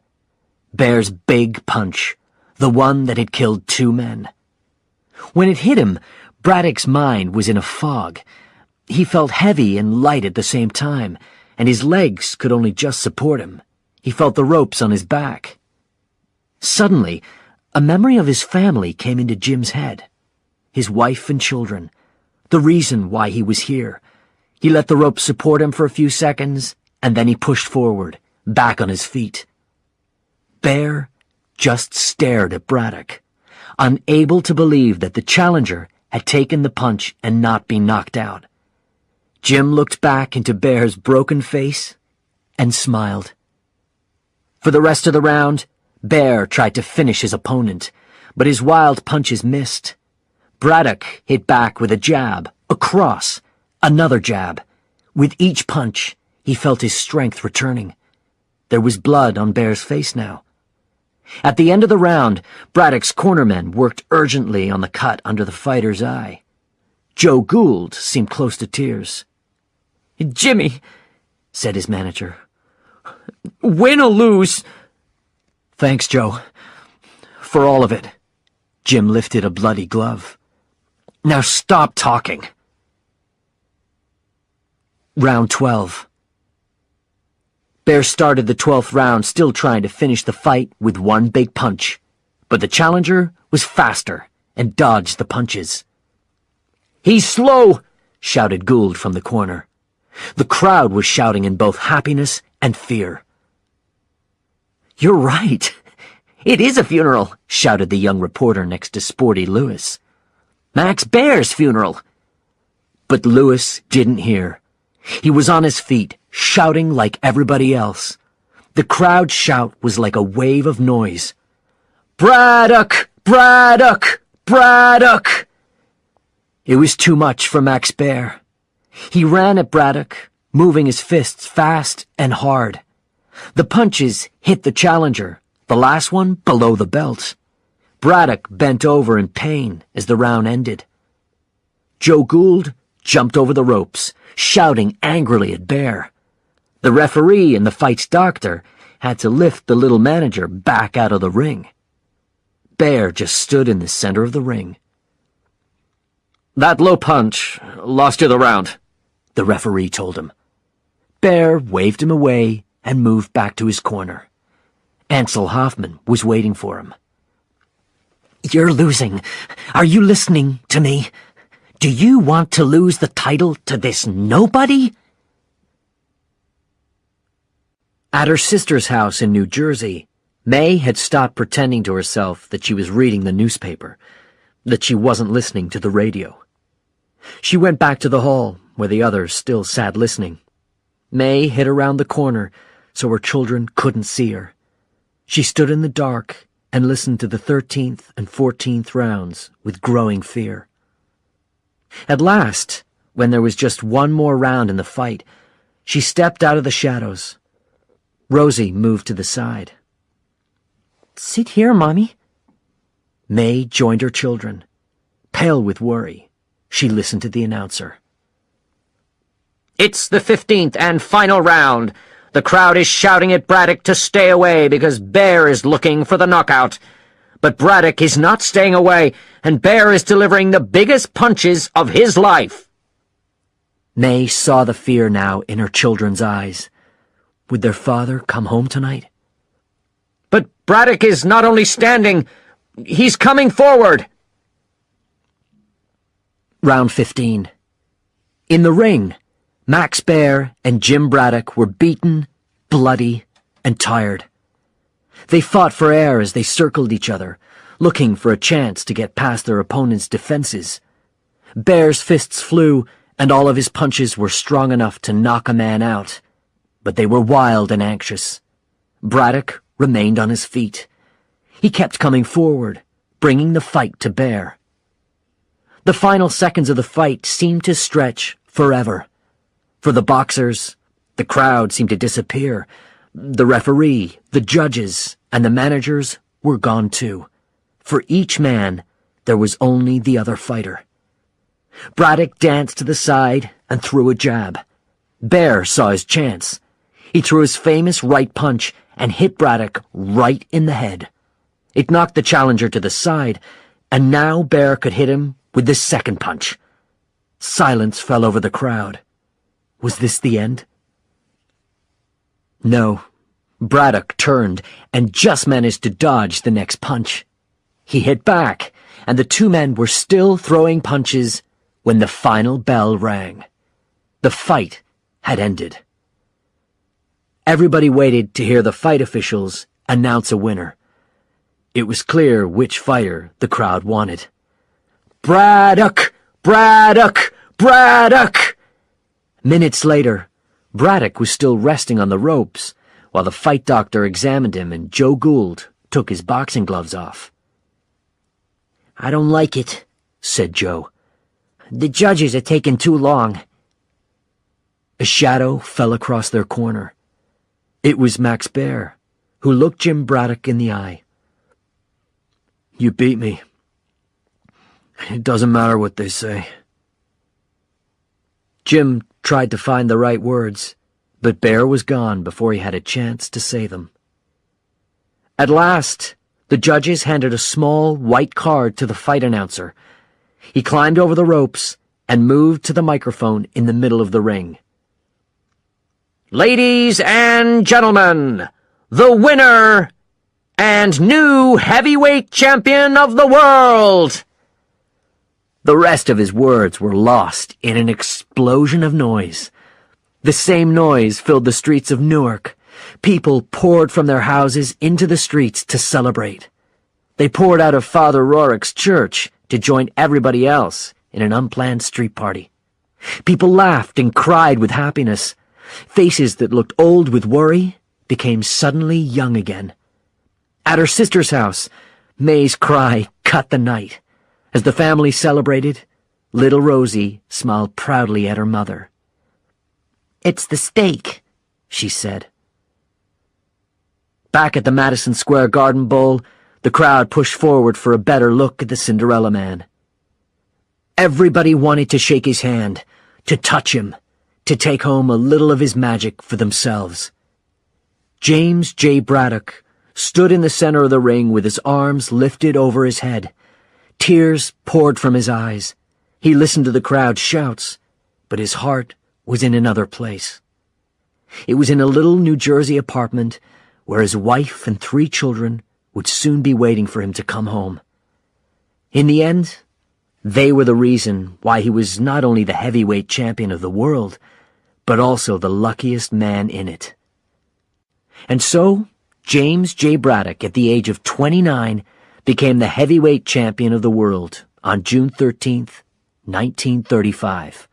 Speaker 1: Bear's big punch, the one that had killed 2 men. When it hit him, Braddock's mind was in a fog. He felt heavy and light at the same time, and his legs could only just support him. He felt the ropes on his back. Suddenly, a memory of his family came into Jim's head. His wife and children. The reason why he was here. He let the rope support him for a few seconds, and then he pushed forward, back on his feet. Bear just stared at Braddock, unable to believe that the challenger had taken the punch and not been knocked out. Jim looked back into Bear's broken face and smiled. For the rest of the round, Bear tried to finish his opponent, but his wild punches missed. Braddock hit back with a jab, a cross, another jab. With each punch, he felt his strength returning. There was blood on Bear's face now. At the end of the round, Braddock's cornermen worked urgently on the cut under the fighter's eye. Joe Gould seemed close to tears.
Speaker 2: "Jimmy,"
Speaker 1: said his manager.
Speaker 2: "Win or lose."
Speaker 1: "Thanks, Joe. For all of it." Jim lifted a bloody glove. "Now stop talking." Round 12. Bear started the 12th round still trying to finish the fight with one big punch, but the challenger was faster and dodged the punches. "He's slow!" shouted Gould from the corner. The crowd was shouting in both happiness and fear. "You're right. It is a funeral," shouted the young reporter next to Sporty Lewis. "Max Bear's funeral." But Lewis didn't hear. He was on his feet, shouting like everybody else. The crowd's shout was like a wave of noise. Braddock! Braddock! Braddock! It was too much for Max Bear. He ran at Braddock, moving his fists fast and hard. The punches hit the challenger, the last one below the belt. Braddock bent over in pain as the round ended. Joe Gould jumped over the ropes, shouting angrily at Bear. The referee and the fight's doctor had to lift the little manager back out of the ring. Bear just stood in the center of the ring.
Speaker 3: "That low punch lost you the round,"
Speaker 1: the referee told him. Bear waved him away and moved back to his corner. Ansel Hoffman was waiting for him. "You're losing. Are you listening to me? Do you want to lose the title to this nobody?" At her sister's house in New Jersey, May had stopped pretending to herself that she was reading the newspaper, that she wasn't listening to the radio. She went back to the hall, where the others still sat listening. May hid around the corner so her children couldn't see her. She stood in the dark and listened to the 13th and 14th rounds with growing fear. At last, when there was just one more round in the fight, she stepped out of the shadows. Rosie moved to the side.
Speaker 4: "Sit here, Mommy."
Speaker 1: May joined her children. Pale with worry, she listened to the announcer.
Speaker 5: It's the 15th and final round. The crowd is shouting at Braddock to stay away because Bear is looking for the knockout. But Braddock is not staying away, and Bear is delivering the biggest punches of his life.
Speaker 1: May saw the fear now in her children's eyes. Would their father come home tonight?
Speaker 5: But Braddock is not only standing, he's coming forward.
Speaker 1: Round 15. In the ring, Max Bear and Jim Braddock were beaten, bloody, and tired. They fought for air as they circled each other, looking for a chance to get past their opponent's defenses. Bear's fists flew, and all of his punches were strong enough to knock a man out, but they were wild and anxious. Braddock remained on his feet. He kept coming forward, bringing the fight to Bear. The final seconds of the fight seemed to stretch forever. For the boxers, the crowd seemed to disappear. The referee, the judges, and the managers were gone too. For each man, there was only the other fighter. Braddock danced to the side and threw a jab. Bear saw his chance. He threw his famous right punch and hit Braddock right in the head. It knocked the challenger to the side, and now Bear could hit him with the second punch. Silence fell over the crowd. Was this the end? No. Braddock turned and just managed to dodge the next punch. He hit back, and the two men were still throwing punches when the final bell rang. The fight had ended. Everybody waited to hear the fight officials announce a winner. It was clear which fighter the crowd wanted. Braddock! Braddock! Braddock! Minutes later, Braddock was still resting on the ropes while the fight doctor examined him and Joe Gould took his boxing gloves off.
Speaker 2: "I don't like it,"
Speaker 1: said Joe.
Speaker 2: "The judges are taking too long."
Speaker 1: A shadow fell across their corner. It was Max Bear, who looked Jim Braddock in the eye. "You beat me. It doesn't matter what they say." Jim tried to find the right words, but Bear was gone before he had a chance to say them. At last, the judges handed a small white card to the fight announcer. He climbed over the ropes and moved to the microphone in the middle of the ring.
Speaker 5: Ladies and gentlemen, the winner and new heavyweight champion of the world.
Speaker 1: The rest of his words were lost in an explosion of noise. The same noise filled the streets of Newark. People poured from their houses into the streets to celebrate. They poured out of Father Rorick's church to join everybody else in an unplanned street party. People laughed and cried with happiness. Faces that looked old with worry became suddenly young again. At her sister's house, May's cry cut the night. As the family celebrated, little Rosie smiled proudly at her mother.
Speaker 2: "It's the steak," she said.
Speaker 1: Back at the Madison Square Garden Bowl, the crowd pushed forward for a better look at the Cinderella Man. Everybody wanted to shake his hand, to touch him, to take home a little of his magic for themselves. James J. Braddock stood in the center of the ring with his arms lifted over his head. Tears poured from his eyes. He listened to the crowd's shouts, but his heart was in another place. It was in a little New Jersey apartment where his wife and 3 children would soon be waiting for him to come home. In the end, they were the reason why he was not only the heavyweight champion of the world, but also the luckiest man in it. And so, James J. Braddock, at the age of 29, became the heavyweight champion of the world on June 13th, 1935.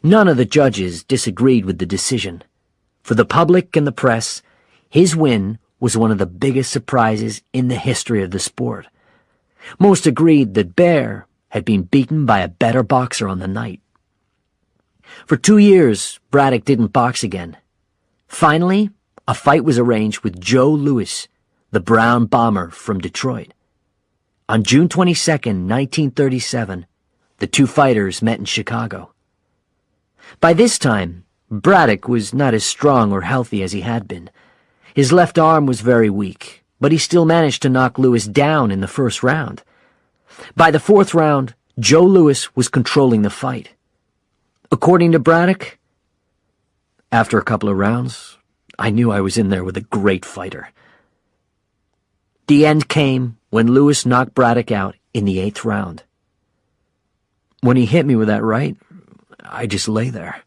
Speaker 1: None of the judges disagreed with the decision. For the public and the press, his win was one of the biggest surprises in the history of the sport. Most agreed that Bear had been beaten by a better boxer on the night. For 2 years, Braddock didn't box again. Finally, a fight was arranged with Joe Louis, the Brown Bomber from Detroit. On June 22, 1937, the 2 fighters met in Chicago. By this time, Braddock was not as strong or healthy as he had been. His left arm was very weak, but he still managed to knock Louis down in the first round. By the 4th round, Joe Louis was controlling the fight. According to Braddock, "After a couple of rounds, I knew I was in there with a great fighter." The end came when Louis knocked Braddock out in the 8th round. "When he hit me with that right, I just lay there."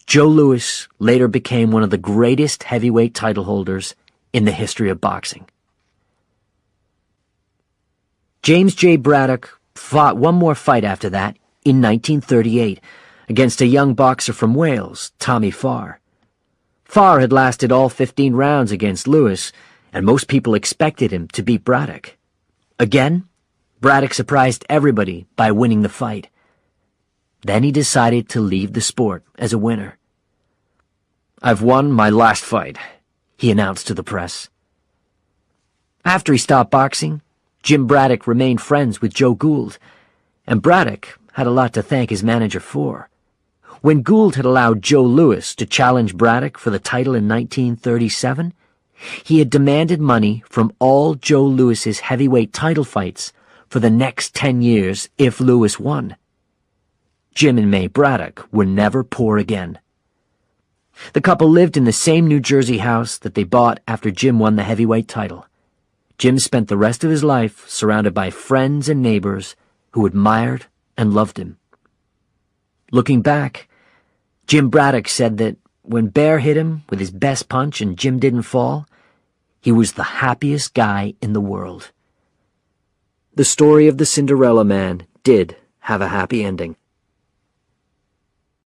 Speaker 1: Joe Louis later became one of the greatest heavyweight title holders in the history of boxing. James J. Braddock fought one more fight after that in 1938 against a young boxer from Wales, Tommy Farr. Farr had lasted all 15 rounds against Louis, and most people expected him to beat Braddock. Again, Braddock surprised everybody by winning the fight. Then he decided to leave the sport as a winner. "I've won my last fight," he announced to the press. After he stopped boxing, Jim Braddock remained friends with Joe Gould, and Braddock had a lot to thank his manager for. When Gould had allowed Joe Louis to challenge Braddock for the title in 1937, he had demanded money from all Joe Louis's heavyweight title fights for the next 10 years if Louis won. Jim and May Braddock were never poor again. The couple lived in the same New Jersey house that they bought after Jim won the heavyweight title. Jim spent the rest of his life surrounded by friends and neighbors who admired and loved him. Looking back, Jim Braddock said that when Bear hit him with his best punch and Jim didn't fall, he was the happiest guy in the world. The story of the Cinderella Man did have a happy ending.